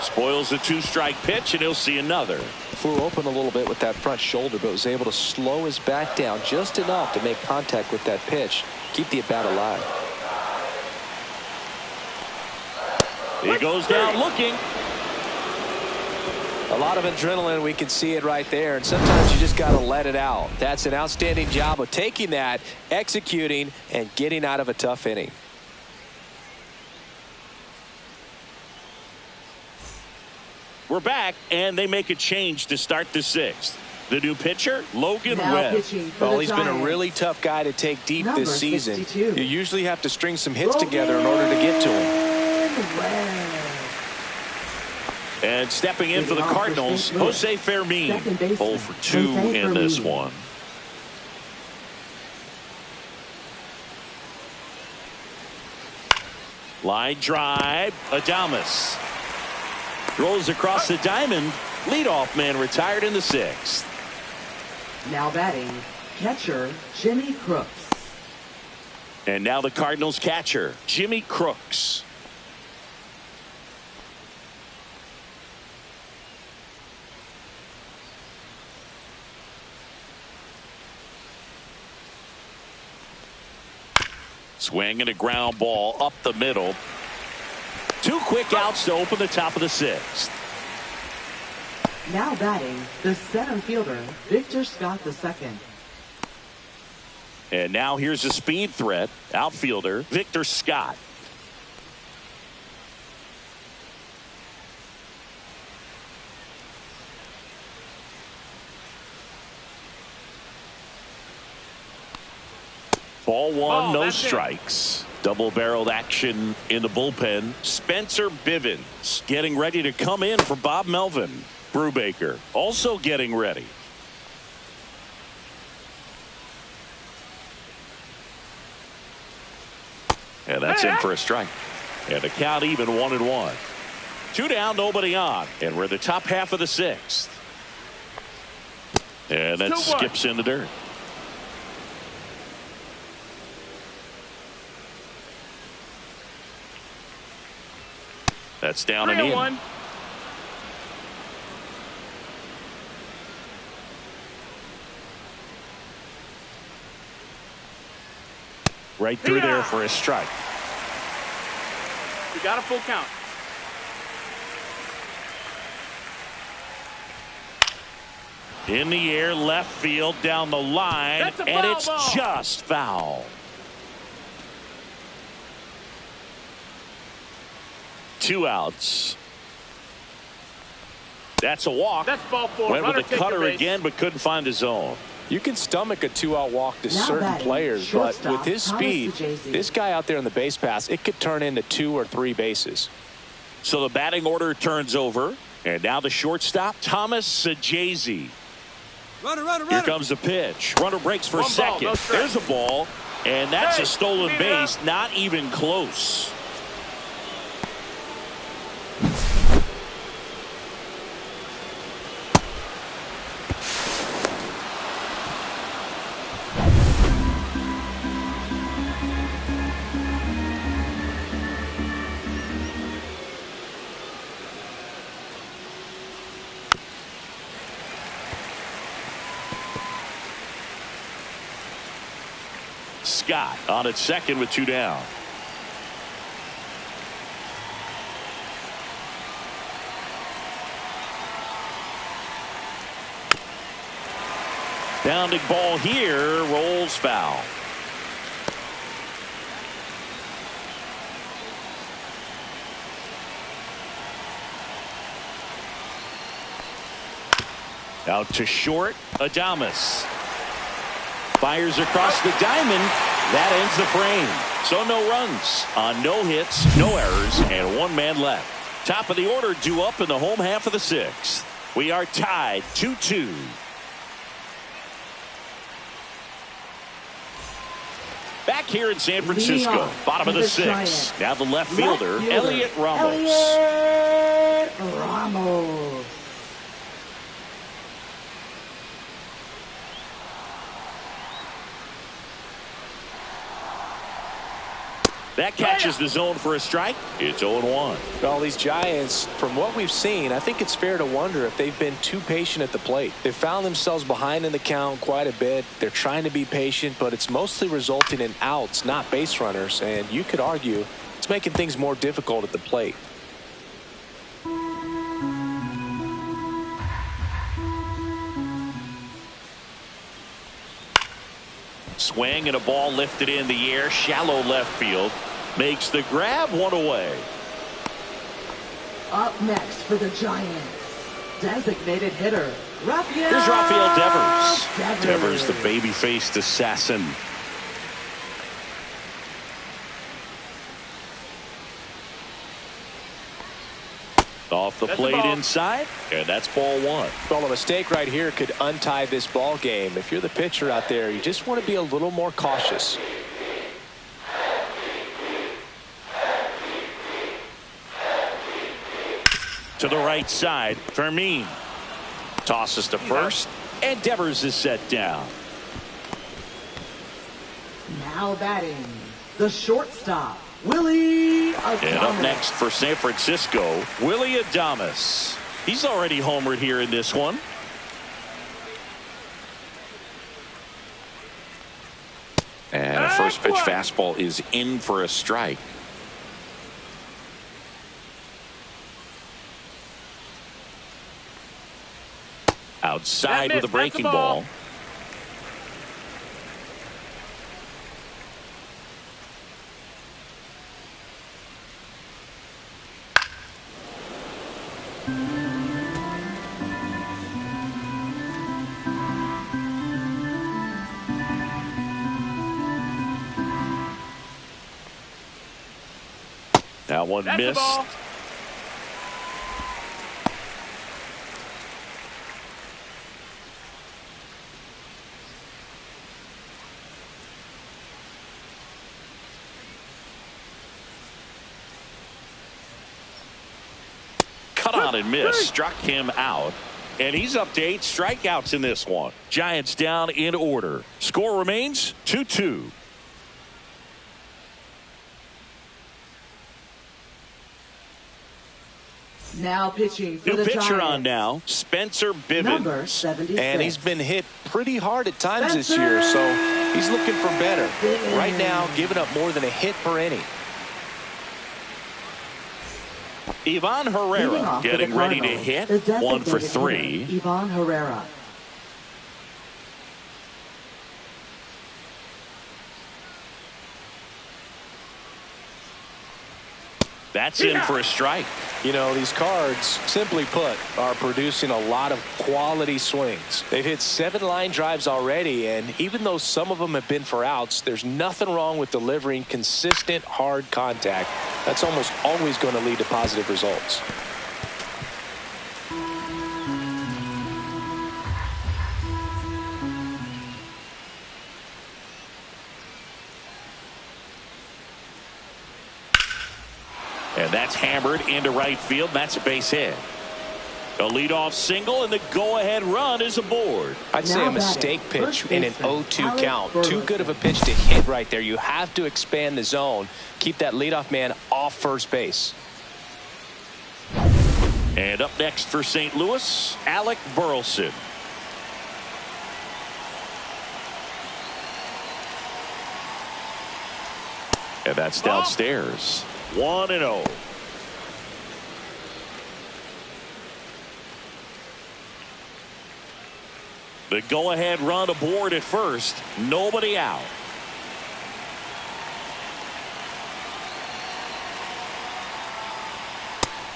Spoils the 2-strike pitch, and he'll see another. Flew open a little bit with that front shoulder, but was able to slow his bat down just enough to make contact with that pitch. Keep the at-bat alive. He goes down looking. A lot of adrenaline. We can see it right there. And sometimes you just got to let it out. That's an outstanding job of taking that, executing, and getting out of a tough inning. We're back, and they make a change to start the 6th. The new pitcher, Logan Now Webb. Well, he's been a really tough guy to take deep Number this season. 62. You usually have to string some hits together in order to get to him. Webb. And stepping in for the Cardinals, Jose Fermin. 0 for 2 in this one. Line drive, Adames. Rolls across the diamond. Leadoff man retired in the 6th. Now batting, catcher Jimmy Crooks. And now the Cardinals catcher, Jimmy Crooks. Swing and a ground ball up the middle. 2 quick outs to open the top of the 6th. Now batting, the center fielder, Victor Scott II. And now here's a speed threat, outfielder Victor Scott. Ball 1, no strikes. Double-barreled action in the bullpen. Spencer Bivens getting ready to come in for Bob Melvin. Brubaker also getting ready. And that's in for a strike. And the count even 1-1. 2 down, nobody on. And we're the top half of the 6th. And that skips in the dirt. That's down and in. 3-1. Right through there for a strike. We got a full count. In the air, left field, down the line, That's a and foul it's ball. just foul. 2 outs. That's a walk. That's ball 4. Went with Runner the take cutter the base. again, but couldn't find his zone. You can stomach a 2-out walk to Now certain batting, players, but shortstop, with his Thomas speed, Sajazi. this guy out there in the base pass, it could turn into 2 or 3 bases. So the batting order turns over, and now the shortstop, Thomas Sajazi. Here comes the pitch. Runner breaks for 1 ball, second. no strike. There's a ball, and that's Hey, a stolen clean it up. base. Not even close. Scott on at second with 2 down. Bounding ball here, rolls foul. Out to short, Adames. Fires across the diamond. That ends the frame. So no runs on no hits, no errors, and one man left. Top of the order due up in the home half of the sixth. We are tied 2-2. Back here in San Francisco, bottom of the sixth. Now the left fielder, Elliot Ramos. That catches the zone for a strike. It's 0-1. Well, these Giants, from what we've seen, I think it's fair to wonder if they've been too patient at the plate. They've found themselves behind in the count quite a bit. They're trying to be patient, but it's mostly resulting in outs, not base runners. And you could argue it's making things more difficult at the plate. Swing and a ball lifted in the air, shallow left field. Makes the grab, one away. Up next for the Giants, designated hitter, Rafael. Here's Rafael Devers. Devers, the baby-faced assassin. Off the plate inside, and that's ball one. Well, a mistake right here could untie this ball game. If you're the pitcher out there, you just want to be a little more cautious. To the right side, Fermin tosses to first, and Devers is set down. Now batting, the shortstop, Willie Adames. And up next for San Francisco, Willie Adames. He's already homered here in this one. And a first pitch fastball is in for a strike. Outside with a breaking ball. That one missed. Cut on and missed. Struck him out. And he's up to 8 strikeouts in this one. Giants down in order. Score remains 2-2. Now pitching for New the pitcher Giants. on now, Spencer Bivens. Number 76. And he's been hit pretty hard at times this year, so he's looking for better. Right now, giving up more than a hit per inning. Ivan Herrera getting ready to hit. 1 for 3. Ivan Herrera. That's in for a strike. You know, these Cards, simply put, are producing a lot of quality swings. They've hit 7 line drives already, and even though some of them have been for outs, there's nothing wrong with delivering consistent, hard contact. That's almost always going to lead to positive results. And that's hammered into right field. That's a base hit. A leadoff single, and the go-ahead run is aboard. I'd say a mistake pitch in an 0-2 count. Too good of a pitch to hit right there. You have to expand the zone. Keep that leadoff man off first base. And up next for St. Louis, Alec Burleson. And that's downstairs. 1-0. The go-ahead run aboard at first. Nobody out.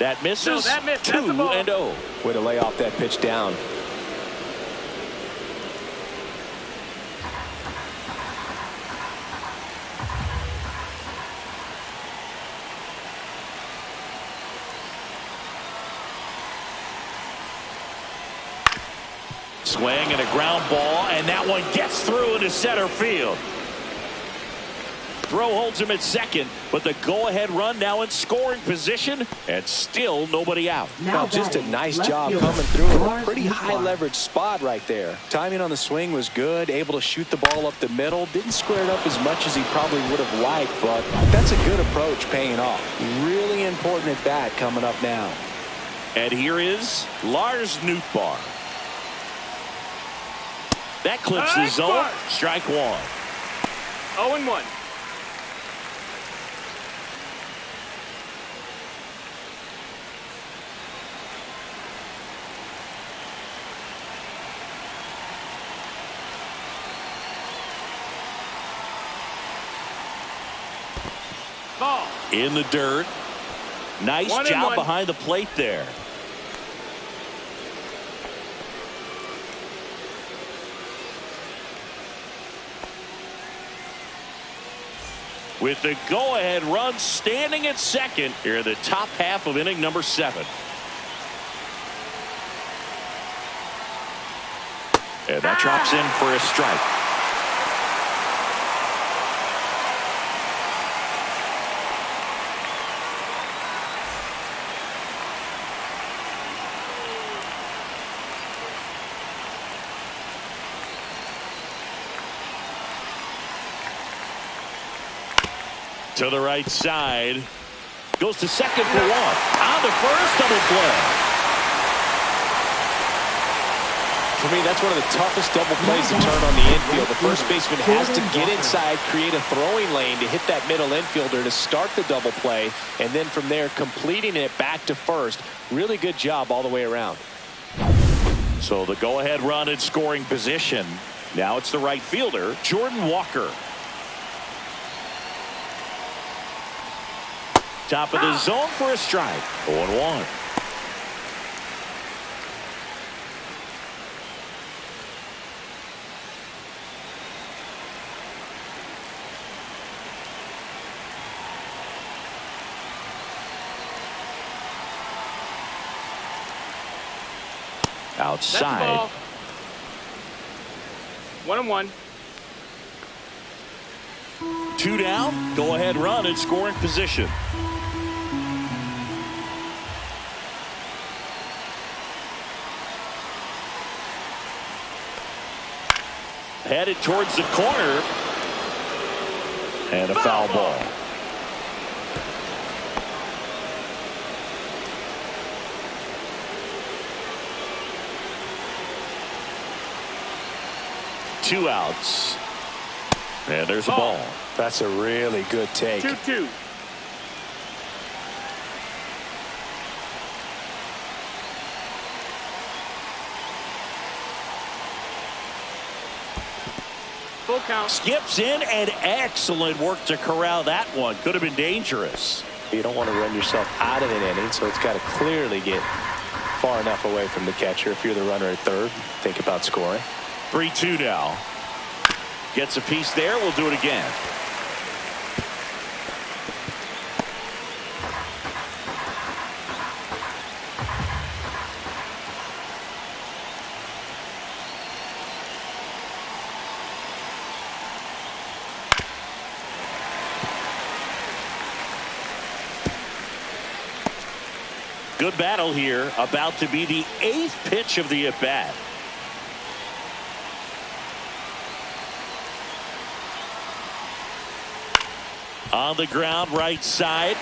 That misses. 2-0. Way to lay off that pitch down. Swing and a ground ball, and that one gets through into center field. Throw holds him at second, but the go-ahead run now in scoring position, and still nobody out. Now just a nice job coming through in a pretty high leverage spot right there. Timing on the swing was good, able to shoot the ball up the middle. Didn't square it up as much as he probably would have liked, but that's a good approach paying off. Really important at bat coming up now. And here is Lars Nootbaar. That clips the zone. Strike one. 0-1. Ball. In the dirt. Nice job behind the plate there. With the go-ahead run standing at second here in the top half of inning number 7. And that drops in for a strike. To the right side. Goes to second for one. On to first, double play. For me, that's one of the toughest double plays to turn on the infield. The first baseman has to get inside, create a throwing lane to hit that middle infielder to start the double play, and then from there completing it back to first. Really good job all the way around. So the go-ahead run in scoring position. Now it's the right fielder, Jordan Walker. Top of the zone for a strike. 0-1. Outside. 1-1. 2 down. Go ahead run in scoring position. Headed towards the corner. And a foul ball. Two outs. And there's a ball. That's a really good take. 2-2. Full count. Skips in, and excellent work to corral that one. Could have been dangerous. You don't want to run yourself out of an inning, so it's got to clearly get far enough away from the catcher. If you're the runner at third, think about scoring. 3-2 now. Gets a piece there. We'll do it again. Good battle here. About to be the 8th pitch of the at-bat. On the ground, right side.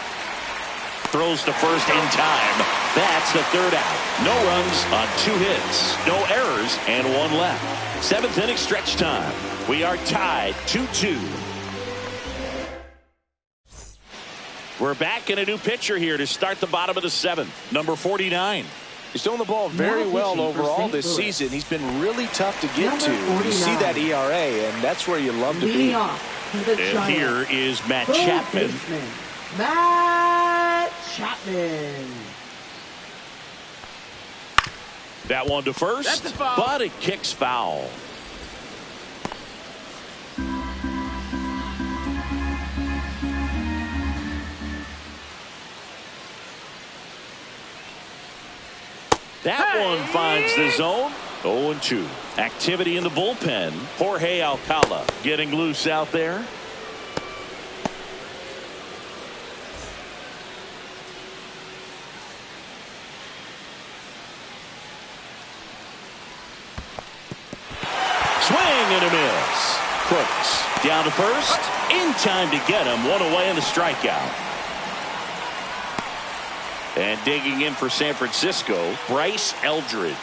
Throws to first in time. That's the third out. No runs on 2 hits. No errors and 1 left. 7th inning stretch time. We are tied 2-2. We're back in a new pitcher here to start the bottom of the 7th. Number 49. He's doing the ball very well overall this season. He's been really tough to get to. You see that ERA, and that's where you love to be. And here is Matt Chapman. Matt Chapman. That one to first, but it kicks foul. That one finds the zone. 0-2. Activity in the bullpen. Jorge Alcala getting loose out there. Swing and a miss. Crooks down to first. In time to get him. One away in the strikeout. And digging in for San Francisco, Bryce Eldridge.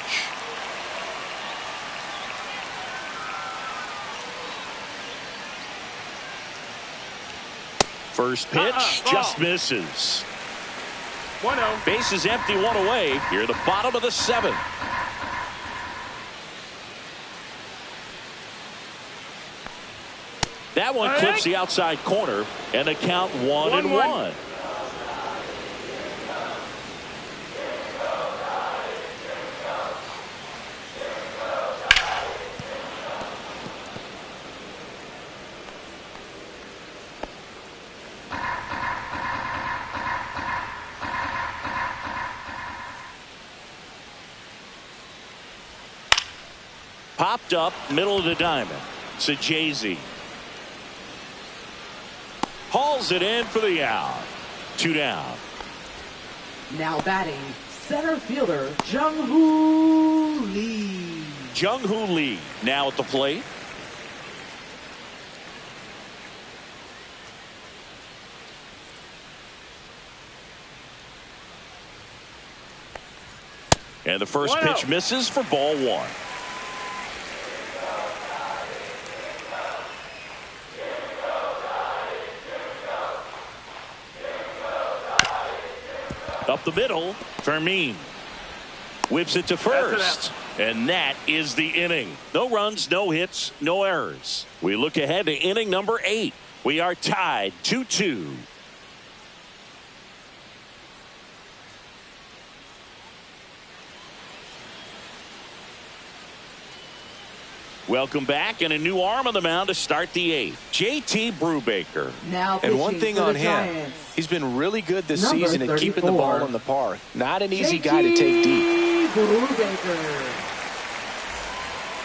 First pitch just misses. 1-0. Base is empty, one away. Here, the bottom of the seventh. That one clips the outside corner, and the count 1-1. Popped up, middle of the diamond. Sajazi hauls it in for the out. 2 down. Now batting, center fielder Jung-Hoo Lee. Jung-Hoo Lee now at the plate. And the first pitch misses for ball 1. Up the middle, Fermin whips it to first, and that is the inning. No runs, no hits, no errors. We look ahead to inning number 8. We are tied 2-2. Welcome back, and a new arm on the mound to start the 8th. J.T. Brubaker. Now and one thing on him, Giants. he's been really good this Number season at keeping the 34. ball in the park. Not an easy guy to take deep. Brubaker.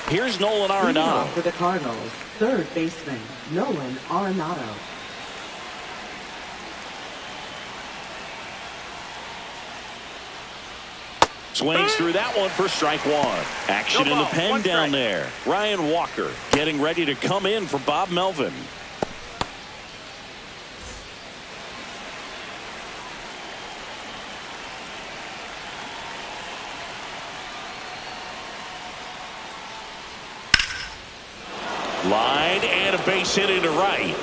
Here's Nolan Leading Arenado. off for the Cardinals, third baseman Nolan Arenado. Swings through that one for strike 1. Action in the pen down there. Ryan Walker getting ready to come in for Bob Melvin. Line and a base hit into right.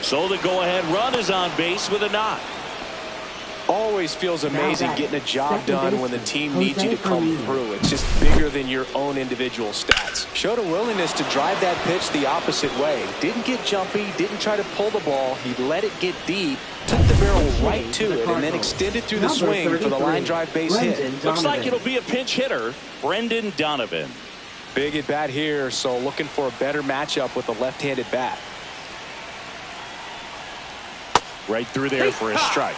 So the go-ahead run is on base with a knock. Always feels amazing getting a job done when the team needs you to come Fermin. through. It's just bigger than your own individual stats. Showed a willingness to drive that pitch the opposite way. Didn't get jumpy, didn't try to pull the ball. He let it get deep, took the barrel right to it, and then extended through the swing for the line drive base hit. Looks like it'll be a pinch hitter, Brendan Donovan. Big at bat here, so looking for a better matchup with a left-handed bat. Right through there for a strike.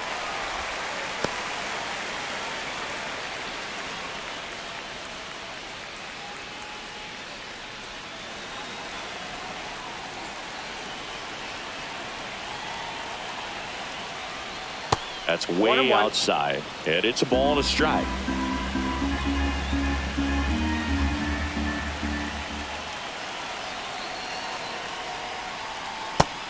That's way outside, and it's a ball and a strike.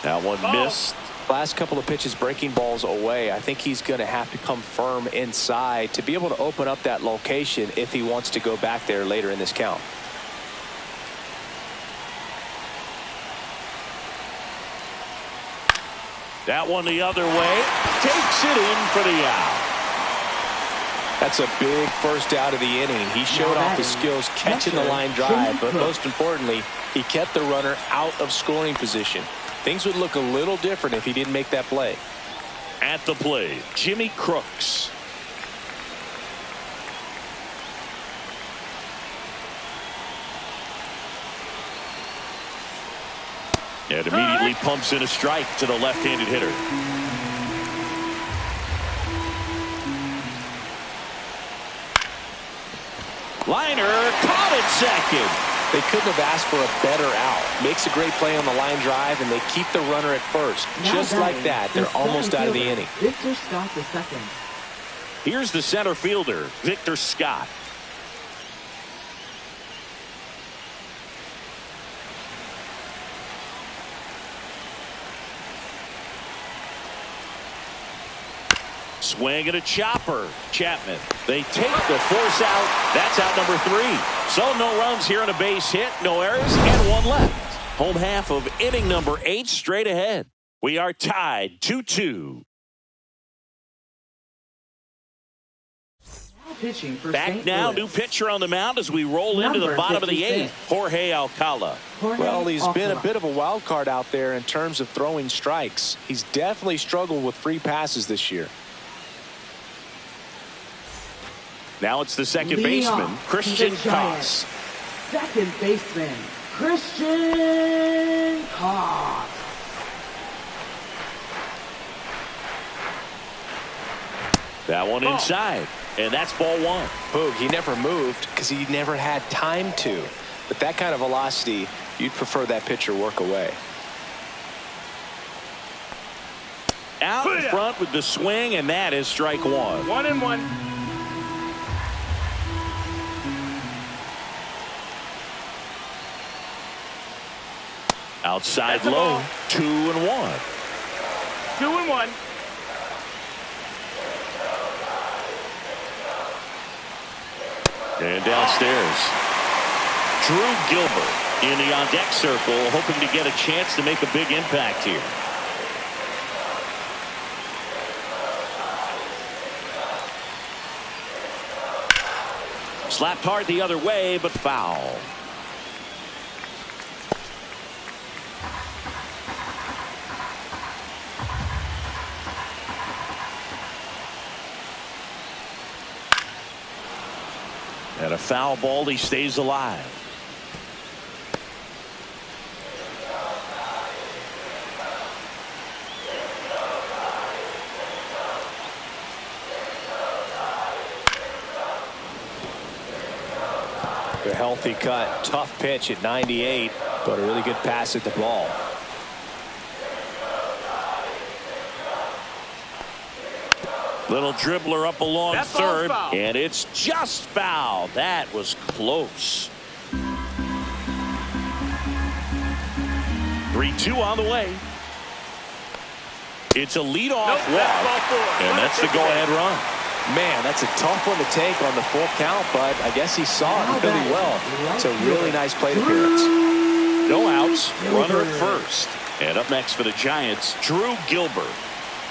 That one missed. Last couple of pitches breaking balls away. I think he's going to have to come firm inside to be able to open up that location if he wants to go back there later in this count. That one the other way. Takes it in for the out. That's a big first out of the inning. He showed off his skills catching the line drive, but most importantly, he kept the runner out of scoring position. Things would look a little different if he didn't make that play. At the plate, Jimmy Crooks. And immediately pumps in a strike to the left-handed hitter. Liner caught at second. They couldn't have asked for a better out. Makes a great play on the line drive, and they keep the runner at first. Just like that, they're almost out of the inning. Victor Scott the second. Here's the center fielder, Victor Scott. Swing and a chopper. Chapman. They take the force out. That's out number 3. So no runs here on a base hit. No errors and 1 left. Home half of inning number 8 straight ahead. We are tied 2-2. Pitching for Back St. now, Louis. new pitcher on the mound as we roll into the Number bottom of the 56. 8th. Jorge Alcala. Well, he's been a Alcala. bit of a wild card out there in terms of throwing strikes. He's definitely struggled with free passes this year. Now it's the second Leading baseman, off Christian the Giants. Koss. Second baseman, Christian Koss. That one inside, and that's ball 1. Boog, he never moved because he never had time to. But that kind of velocity, you'd prefer that pitcher work away. Out in front with the swing, and that is strike 1. 1-1. Outside That's a low, ball. 2-1. 2-1. And downstairs, Drew Gilbert in the on-deck circle, hoping to get a chance to make a big impact here. Slapped hard the other way, but foul. And a foul ball, he stays alive. A healthy cut, tough pitch at 98, but a really good pass at the ball. Little dribbler up along That ball's third, foul. and it's just foul. That was close. 3-2 on the way. It's a leadoff Nope, that's ball walk, 4. and that's the go-ahead run. Man, that's a tough one to take on the full count, but I guess he saw it really well. It's a really nice plate appearance. No outs, runner at first. And up next for the Giants, Drew Gilbert.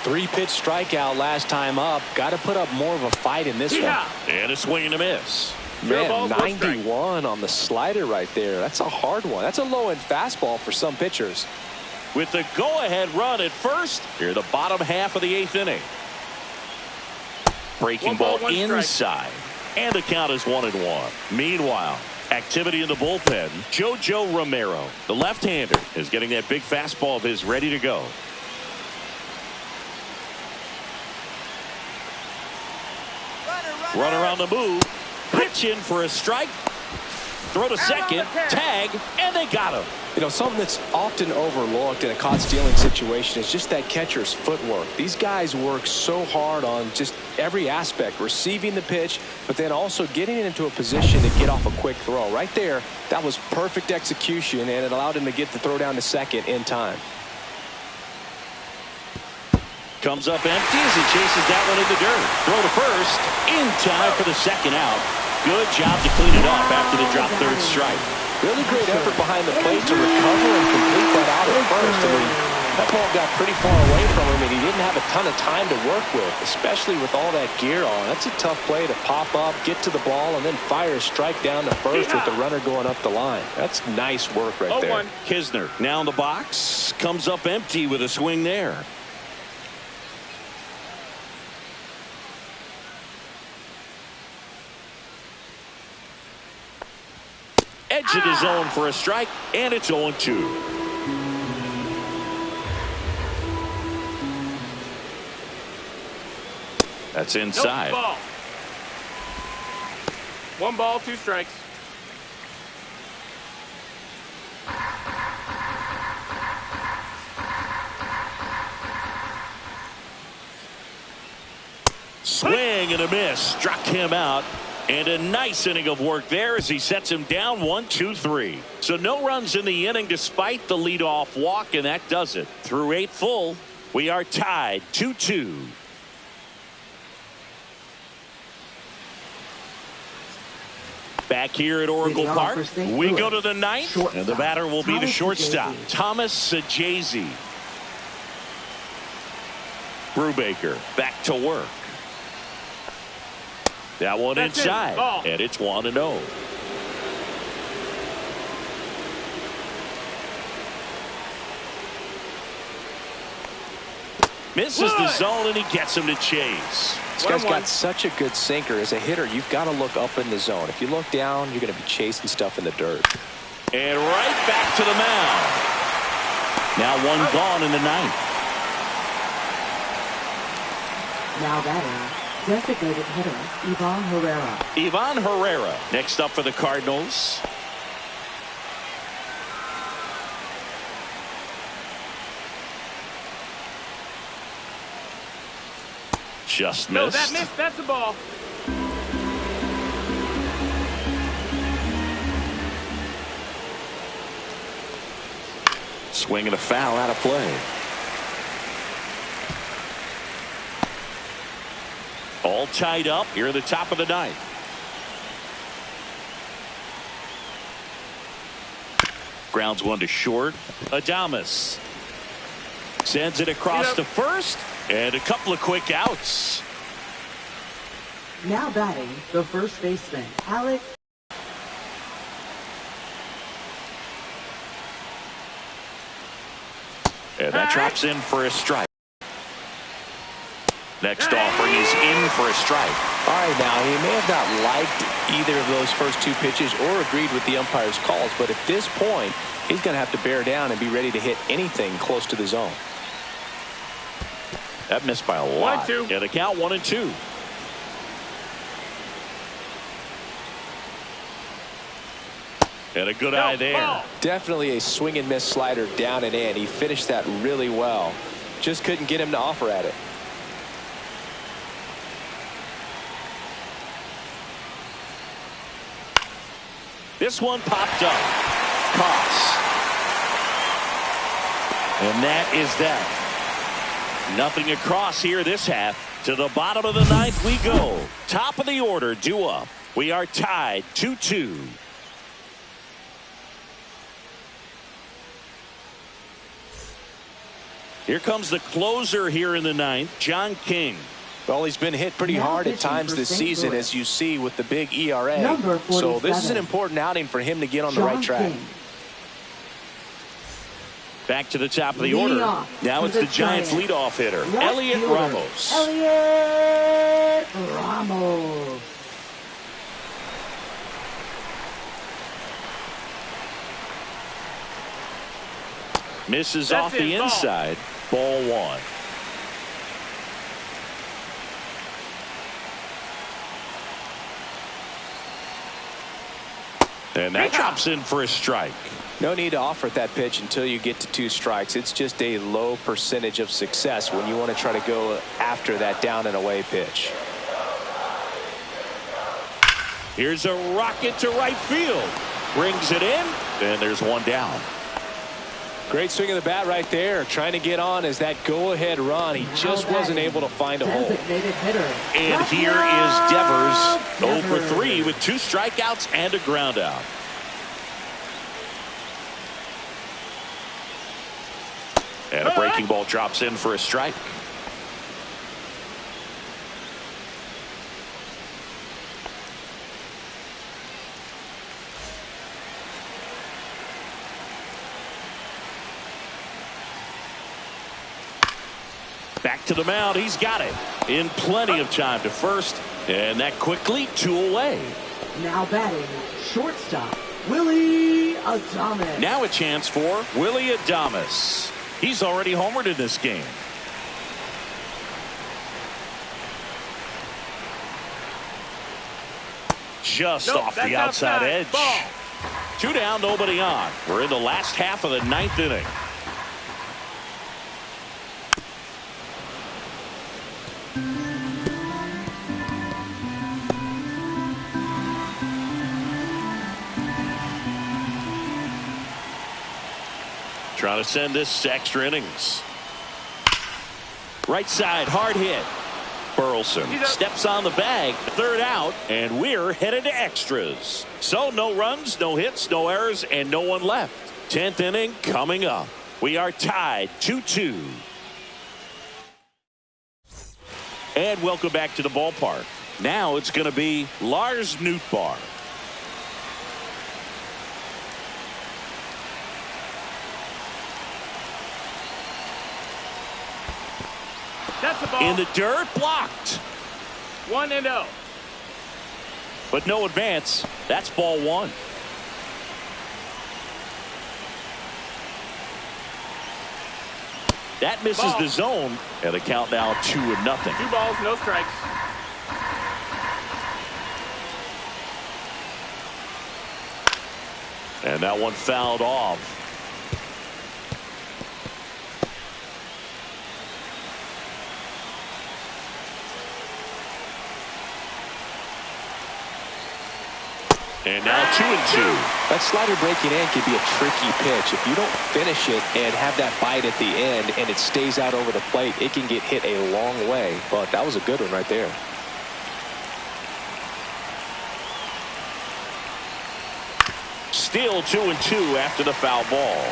3-pitch strikeout last time up. Got to put up more of a fight in this one. And a swing and a miss. Man, balls, 91 on the slider right there. That's a hard one. That's a low-end fastball for some pitchers. With the go-ahead run at first, here the bottom half of the 8th inning. Breaking 1 ball, ball 1 strike. inside. And the count is 1-1. Meanwhile, activity in the bullpen. JoJo Romero, the left-hander, is getting that big fastball of his ready to go. Runner on the move. Pitch in for a strike. Throw to second. Tag. And they got him. You know, something that's often overlooked in a caught stealing situation is just that catcher's footwork. These guys work so hard on just every aspect, receiving the pitch, but then also getting into a position to get off a quick throw. Right there, that was perfect execution, and it allowed him to get the throw down to second in time. Comes up empty as he chases that one in the dirt. Throw to first. In time for the second out. Good job to clean it up after the drop third strike. Really great effort behind the plate to recover and complete that out at first. I mean, that ball got pretty far away from him, and he didn't have a ton of time to work with, especially with all that gear on. That's a tough play to pop up, get to the ball, and then fire a strike down to first with the runner going up the line. That's nice work right there. Kisner now in the box. Comes up empty with a swing there. Edge of the zone for a strike, and it's 0-2. That's inside. 1 ball, 2 strikes. Swing and a miss. Struck him out. And a nice inning of work there as he sets him down 1-2-3. So no runs in the inning despite the leadoff walk, and that does it. Through 8 full, we are tied 2-2. Back here at Oracle Park, we go to the 9th, and the batter will be the shortstop, Thomas Sajazi. Brubaker back to work. That one inside, and it's 1-0. Misses the zone, and he gets him to chase. This guy's got such a good sinker. As a hitter, you've got to look up in the zone. If you look down, you're going to be chasing stuff in the dirt. And right back to the mound. Now 1 gone in the 9th. Now batting, designated hitter, Ivan Herrera. Ivan Herrera next up for the Cardinals. Just missed. No, that missed. That's a ball. Swing and a foul out of play. All tied up here at the top of the 9th. Grounds 1 to short. Adames sends it across to first, and a couple of quick outs. Now batting, the first baseman, Alec. And that drops in for a strike. Next offering is in for a strike. All right, now, he may have not liked either of those first 2 pitches or agreed with the umpire's calls, but at this point, he's going to have to bear down and be ready to hit anything close to the zone. That missed by a lot. 1-2. Yeah, the count 1-2. And a good eye there. Ball. Definitely a swing and miss slider down and in. He finished that really well. Just couldn't get him to offer at it. This one popped up. Costs. And that is that. Nothing across here this half. To the bottom of the 9th we go. Top of the order, due up. We are tied 2-2. Here comes the closer here in the 9th, John King. Well, he's been hit pretty hard at times this season, as you see with the big ERA. So this is an important outing for him to get on the right track. Back to the top of the order. Now it's the Giants' leadoff hitter, Elliot Ramos. Elliot Ramos. Misses off the inside. Ball 1. And that drops in for a strike. No need to offer at that pitch until you get to 2 strikes. It's just a low percentage of success when you want to try to go after that down and away pitch. Here's a rocket to right field. Brings it in, and there's 1 down. Great swing of the bat right there. Trying to get on as that go-ahead run. He just wasn't able to find a hole. And here is Devers, 0 for 3 with 2 strikeouts and a ground out. And a breaking ball drops in for a strike. Back to the mound. He's got it in plenty of time to first, and that quickly 2 away. Now batting, shortstop, Willie Adames. Now a chance for Willie Adames. He's already homered in this game. Just Nope, off that's the outside outside. edge. Ball. 2 down, nobody on. We're in the last half of the 9th inning. Trying to send this to extra innings. Right side, hard hit. Burleson steps on the bag. 3rd out, and we're headed to extras. So no runs, no hits, no errors, and no one left. 10th inning coming up. We are tied 2-2. And welcome back to the ballpark. Now it's going to be Lars Nootbaar. That's a ball. In the dirt, blocked. 1-0. But no advance. That's ball 1. That misses the zone, and the count now 2-0. 2 balls, no strikes. And that one fouled off. And now 2-2. That slider breaking in can be a tricky pitch. If you don't finish it and have that bite at the end and it stays out over the plate, it can get hit a long way. But that was a good one right there. Still 2-2 after the foul ball.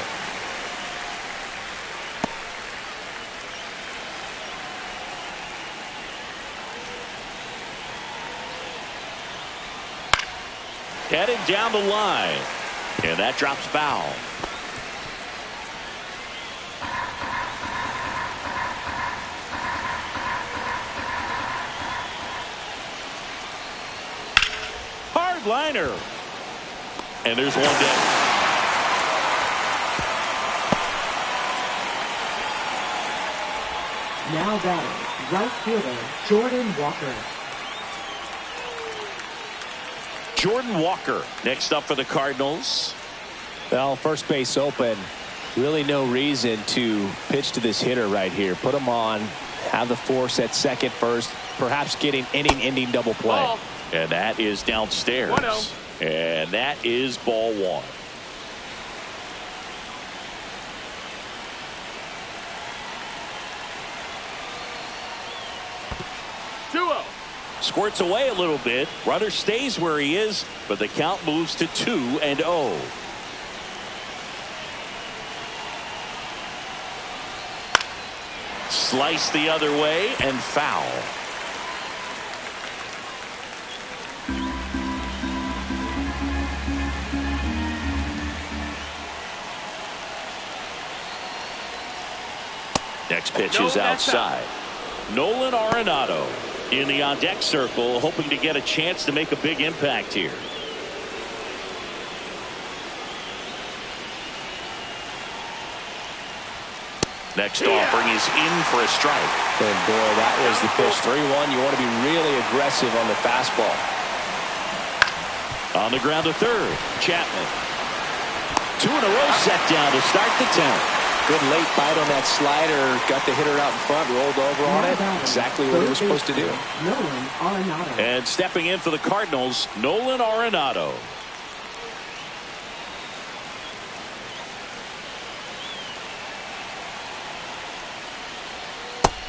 Headed down the line. And that drops foul. Hard liner. And there's one down. Now batting, right fielder Jordan Walker. Jordan Walker next up for the Cardinals. Well, first base open. Really no reason to pitch to this hitter right here. Put him on. Have the force at second first. Perhaps getting inning-ending double play. Ball. And that is downstairs. 1-0. And that is ball 1. Squirts away a little bit. Runner stays where he is, but the count moves to 2-0. Slice the other way and foul. Next pitch is outside. Nolan Arenado in the on-deck circle, hoping to get a chance to make a big impact here. Next offering is in for a strike. And boy, that was the pitch. 3-1. You want to be really aggressive on the fastball. On the ground to third, Chapman. 2 in a row set down to start the 10th. Good late bite on that slider. Got the hitter out in front, rolled over on it. Exactly what he was supposed to do. Nolan Arenado. And stepping in for the Cardinals, Nolan Arenado.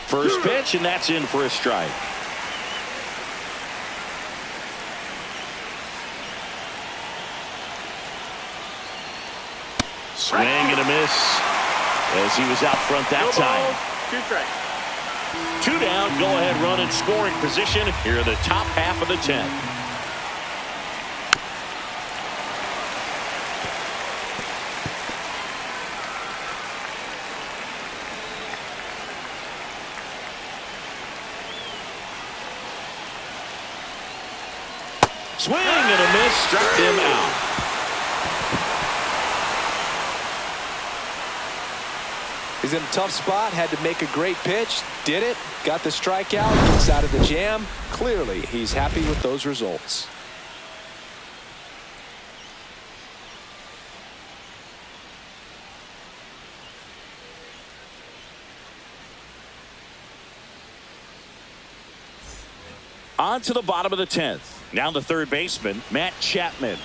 First pitch, and that's in for a strike. Swing and a miss as he was out front that time. 2 strikes. 2 down, go ahead run in scoring position here in the top half of the 10th. Swing and a miss, struck him out. He's in a tough spot, had to make a great pitch, did it, got the strikeout, gets out of the jam. Clearly, he's happy with those results. On to the bottom of the 10th. Now the third baseman, Matt Chapman.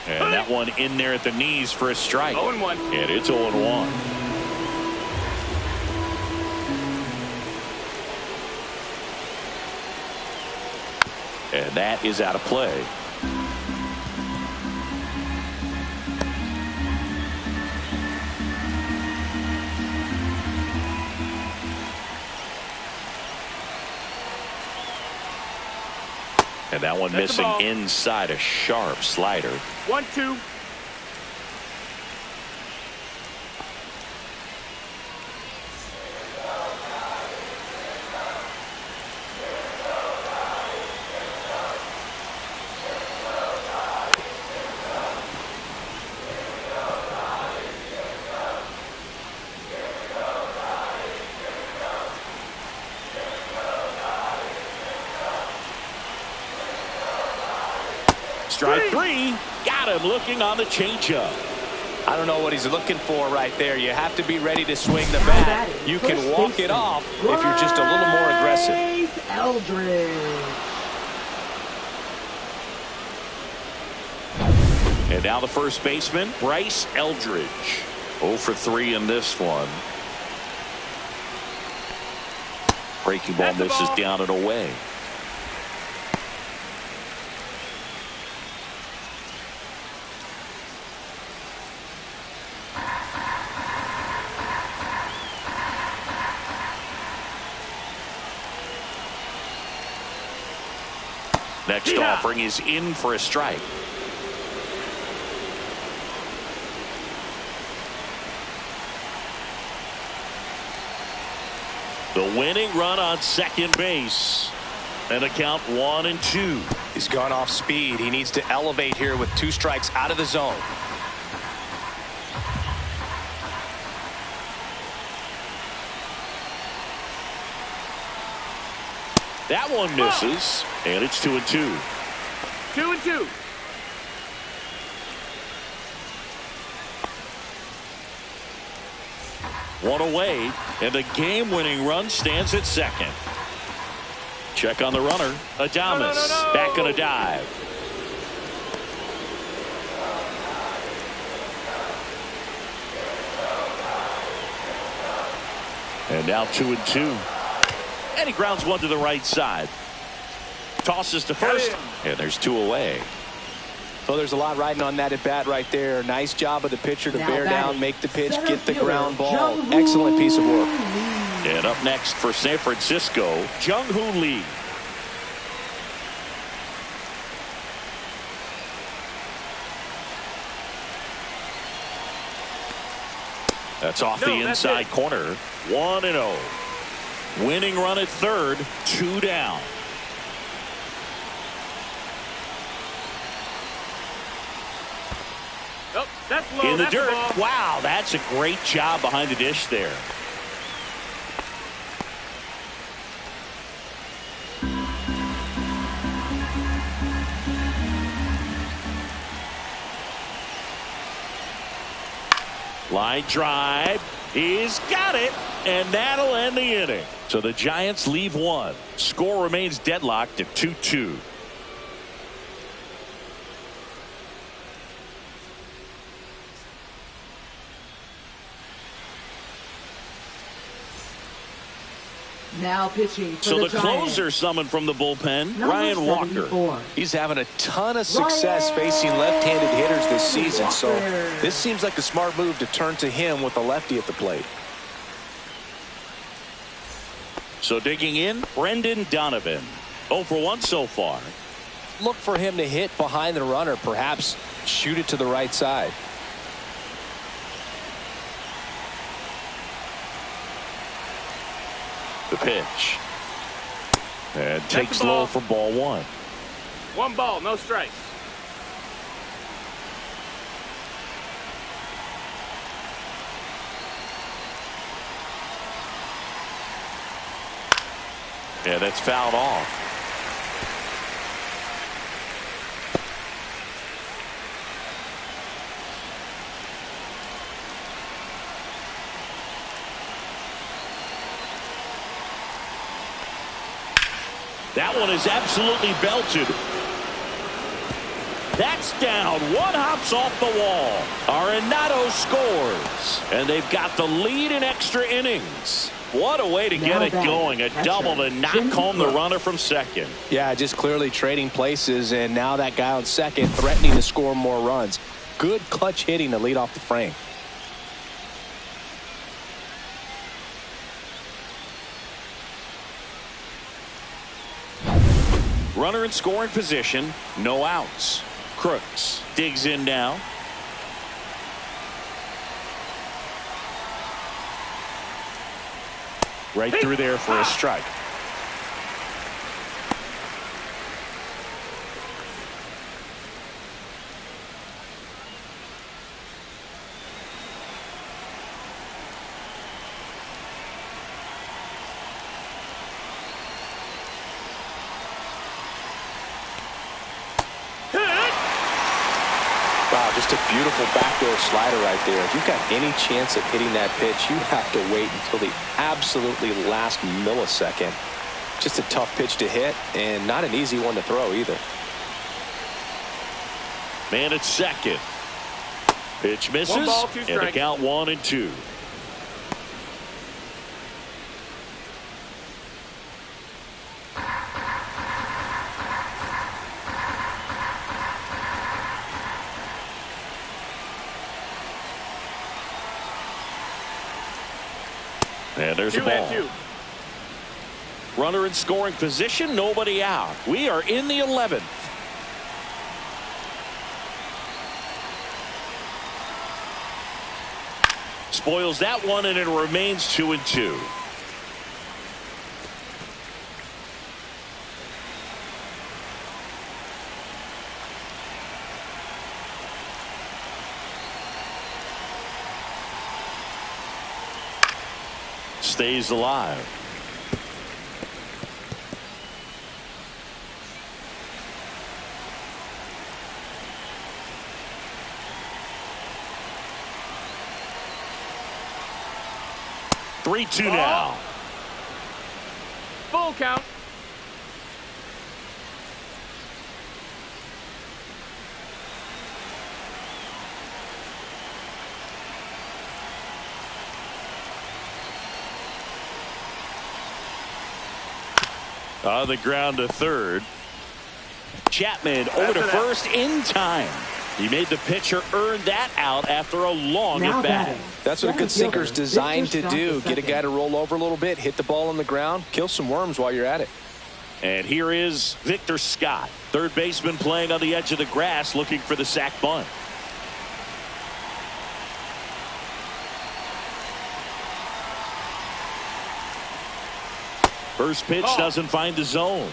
And that one in there at the knees for a strike. 0-1. And it's 0-1. And that is out of play. And that one missing inside, a sharp slider. 1-2. Strike three. Got him looking on the changeup. I don't know what he's looking for right there. You have to be ready to swing the bat. You can walk it off if you're just a little more aggressive. Eldridge. And now the first baseman, Bryce Eldridge. 0 for 3 in this one. Breaking ball misses down and away. Next offering is in for a strike. The winning run on second base. And a count 1-2. He's gone off speed. He needs to elevate here with 2 strikes out of the zone. That one misses, and it's 2-2. 2-2. One away, and the game-winning run stands at second. Check on the runner. Adames back on a dive. And now 2-2. And he grounds one to the right side. Tosses to first. And there's 2 away. So there's a lot riding on that at bat right there. Nice job of the pitcher to bear down, make the pitch, get the ground ball. Excellent piece of work. And up next for San Francisco, Jung-Hoo Lee. That's off the inside corner. 1-0. Winning run at third, 2 down. Oh, that's low. In the That's dirt. a ball. Wow, that's a great job behind the dish there. Line drive. He's got it, and that'll end the inning. So the Giants leave one. Score remains deadlocked at 2-2. Now pitching for So the Giants. closer summoned from the bullpen, Number Ryan Walker. 74. He's having a ton of success facing left-handed hitters this season, so this seems like a smart move to turn to him with a lefty at the plate. So digging in, Brendan Donovan. 0 for 1 so far. Look for him to hit behind the runner, perhaps shoot it to the right side. The pitch. And takes low for ball 1. 1 ball, no strikes. Yeah, that's fouled off. That one is absolutely belted. That's down. One hops off the wall. Arenado scores. And they've got the lead in extra innings. What a way to get it going. A double to knock home the runner from second. Yeah, just clearly trading places, and now that guy on second threatening to score more runs. Good clutch hitting to lead off the frame. Runner in scoring position. No outs. Crooks digs in now. Right through there for a strike. Wow, just a beautiful backdoor slider right there. If you've got any chance of hitting that pitch, you have to wait until the absolutely last millisecond. Just a tough pitch to hit, and not an easy one to throw either. Man at second. Pitch misses. 1 ball, 2 and the strikes. count 1-2. And there's the ball. 2-2. Runner in scoring position, nobody out. We are in the 11th. Spoils that one, and it remains 2-2. Stays alive. Three-two now. Full count. On the ground to third. Chapman over to first in time. He made the pitcher earn that out after a long at bat. That's what a good sinker's designed to do. Get a guy to roll over a little bit, hit the ball on the ground, kill some worms while you're at it. And here is Victor Scott, third baseman, playing on the edge of the grass, looking for the sac bunt. First pitch doesn't find the zone.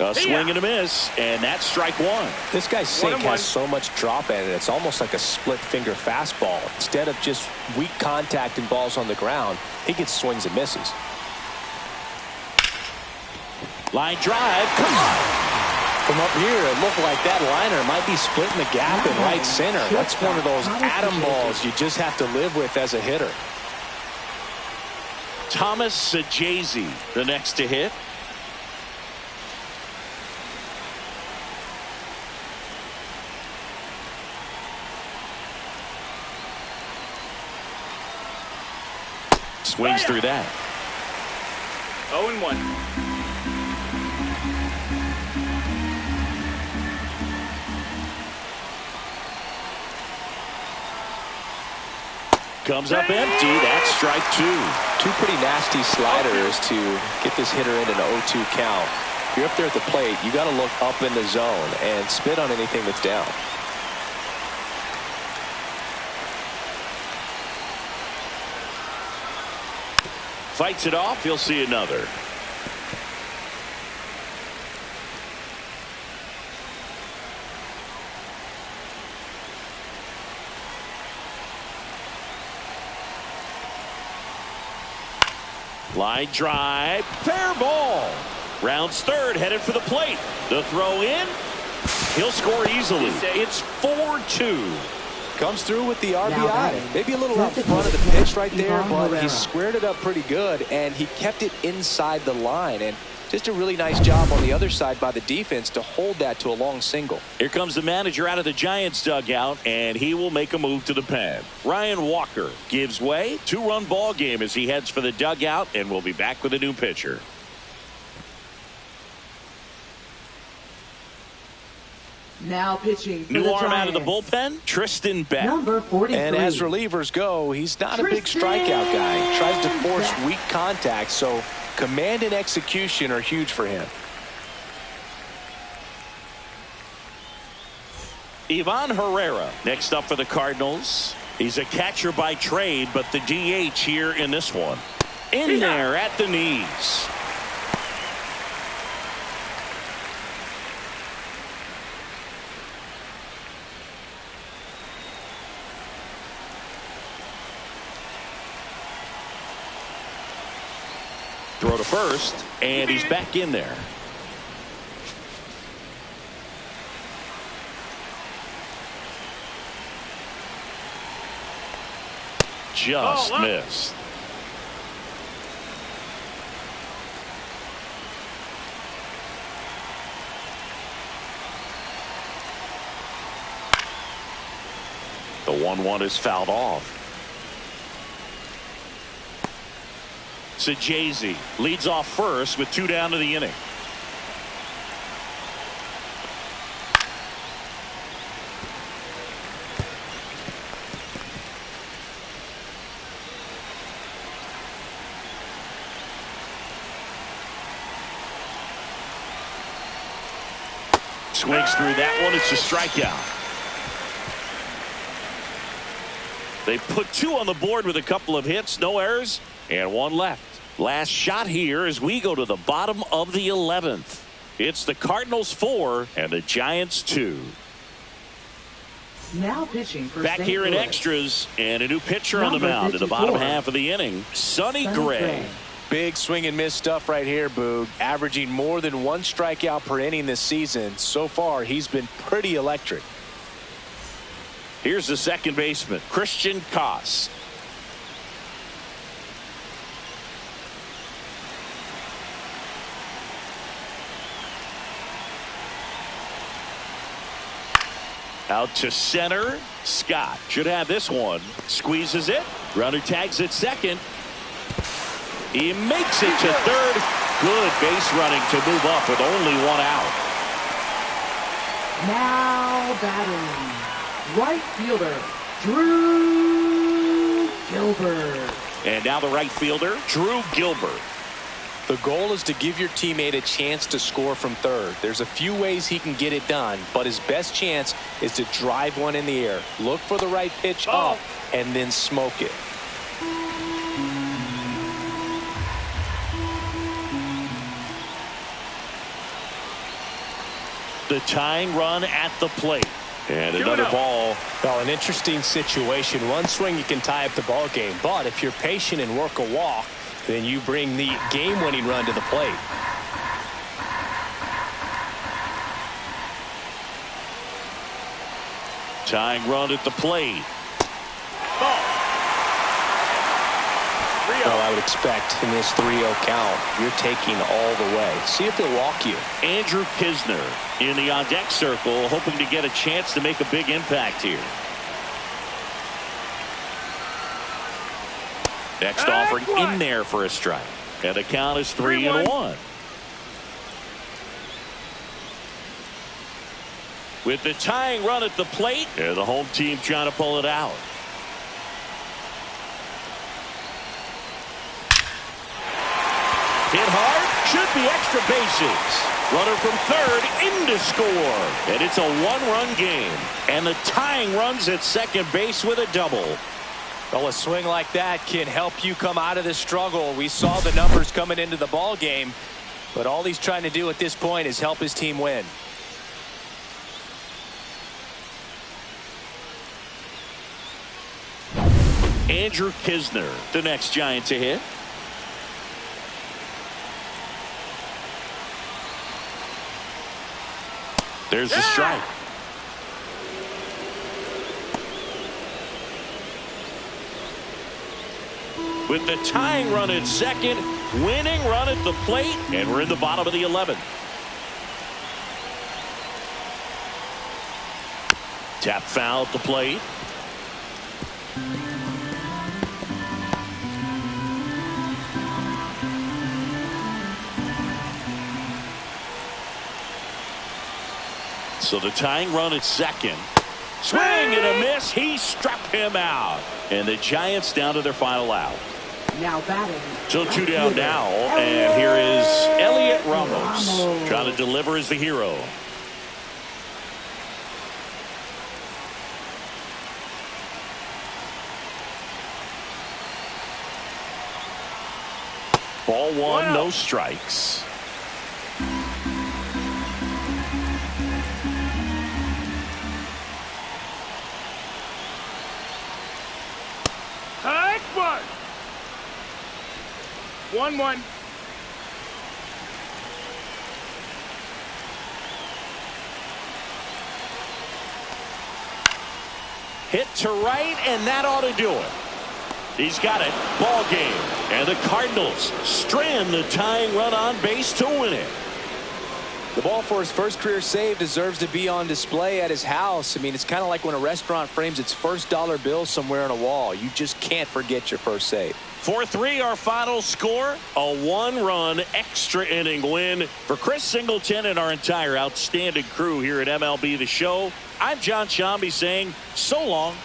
A swing and a miss, and that's strike one. This guy's sink has so much drop in it. It's almost like a split finger fastball. Instead of just weak contact and balls on the ground, he gets swings and misses. Line drive, come on. From up here, it looked like that liner might be splitting the gap in right center. That's one of those atom balls you just have to live with as a hitter. Thomas Sajazi, the next to hit. Swings through that. 0-1. Comes up empty. That's strike two. Two pretty nasty sliders to get this hitter in an 0-2 count. If you're up there at the plate, you got to look up in the zone and spit on anything that's down. Fights it off. He'll see another. Line drive. Fair ball. Rounds third, headed for the plate. The throw in. He'll score easily. It's 4-2. Comes through with the RBI. Maybe a little out front of the pitch right there, but he squared it up pretty good, and he kept it inside the line. And just a really nice job on the other side by the defense to hold that to a long single. Here comes the manager out of the Giants dugout, and he will make a move to the pen. Ryan Walker gives way. 2-run ball game as he heads for the dugout, and we'll be back with a new pitcher. Now pitching for New the arm Giants. out of the bullpen, Tristan Beck. Number 43. And as relievers go, he's not a big strikeout guy. He tries to force weak contact, so command and execution are huge for him. Ivan Herrera next up for the Cardinals. He's a catcher by trade, but the DH here in this one. In there at the knees. Throw to first, and he's back in there. Just missed. The 1-1 is fouled off. Ncaa leads off first with 2 down to the inning. Swings through that one. It's a strikeout. They put 2 on the board with a couple of hits, no errors, and 1 left. Last shot here as we go to the bottom of the 11th. It's the Cardinals 4 and the Giants 2. Now pitching for Back St. here in Louis. extras, and a new pitcher on the Number mound in the 54. bottom half of the inning, Sonny Gray. Big swing and miss stuff right here, Boog. Averaging more than 1 strikeout per inning this season. So far, he's been pretty electric. Here's the second baseman, Christian Koss. Out to center. Scott should have this one. Squeezes it. Runner tags at second. He makes it to third. Good base running to move up with only 1 out. Now batting. Right fielder, Drew Gilbert. And now the right fielder, Drew Gilbert. The goal is to give your teammate a chance to score from third. There's a few ways he can get it done, but his best chance is to drive one in the air. Look for the right pitch up and then smoke it. The tying run at the plate. And another ball. Well, an interesting situation. One swing you can tie up the ball game, but if you're patient and work a walk, then you bring the game-winning run to the plate. Tying run at the plate. Well, I would expect in this 3-0 count, you're taking all the way. See if they'll walk you. Andrew Kisner in the on-deck circle, hoping to get a chance to make a big impact here. Next offering in there for a strike. And the count is 3-1. With the tying run at the plate, and the home team trying to pull it out. Hit hard, should be extra bases. Runner from third in to score. And it's a 1-run game. And the tying runs at second base with a double. Well, a swing like that can help you come out of this struggle. We saw the numbers coming into the ball game, but all he's trying to do at this point is help his team win. Andrew Kisner, the next Giant to hit. There's the strike. With the tying run at second, winning run at the plate, and we're in the bottom of the 11th. Tap foul at the plate. So the tying run at second. Swing and a miss. He struck him out. And the Giants down to their final out. Now batting. So 2 down now. And here is Elliot Ramos. Trying to deliver as the hero. Ball one, no strikes. Hike one. 1-1. Hit to right, and that ought to do it. He's got it. Ball game. And the Cardinals strand the tying run on base to win it. The ball for his first career save deserves to be on display at his house. I mean, it's kind of like when a restaurant frames its first dollar bill somewhere on a wall. You just can't forget your first save. 4-3 our final score. A 1-run extra inning win for Chris Singleton and our entire outstanding crew here at MLB The Show. I'm Ncaa saying so long.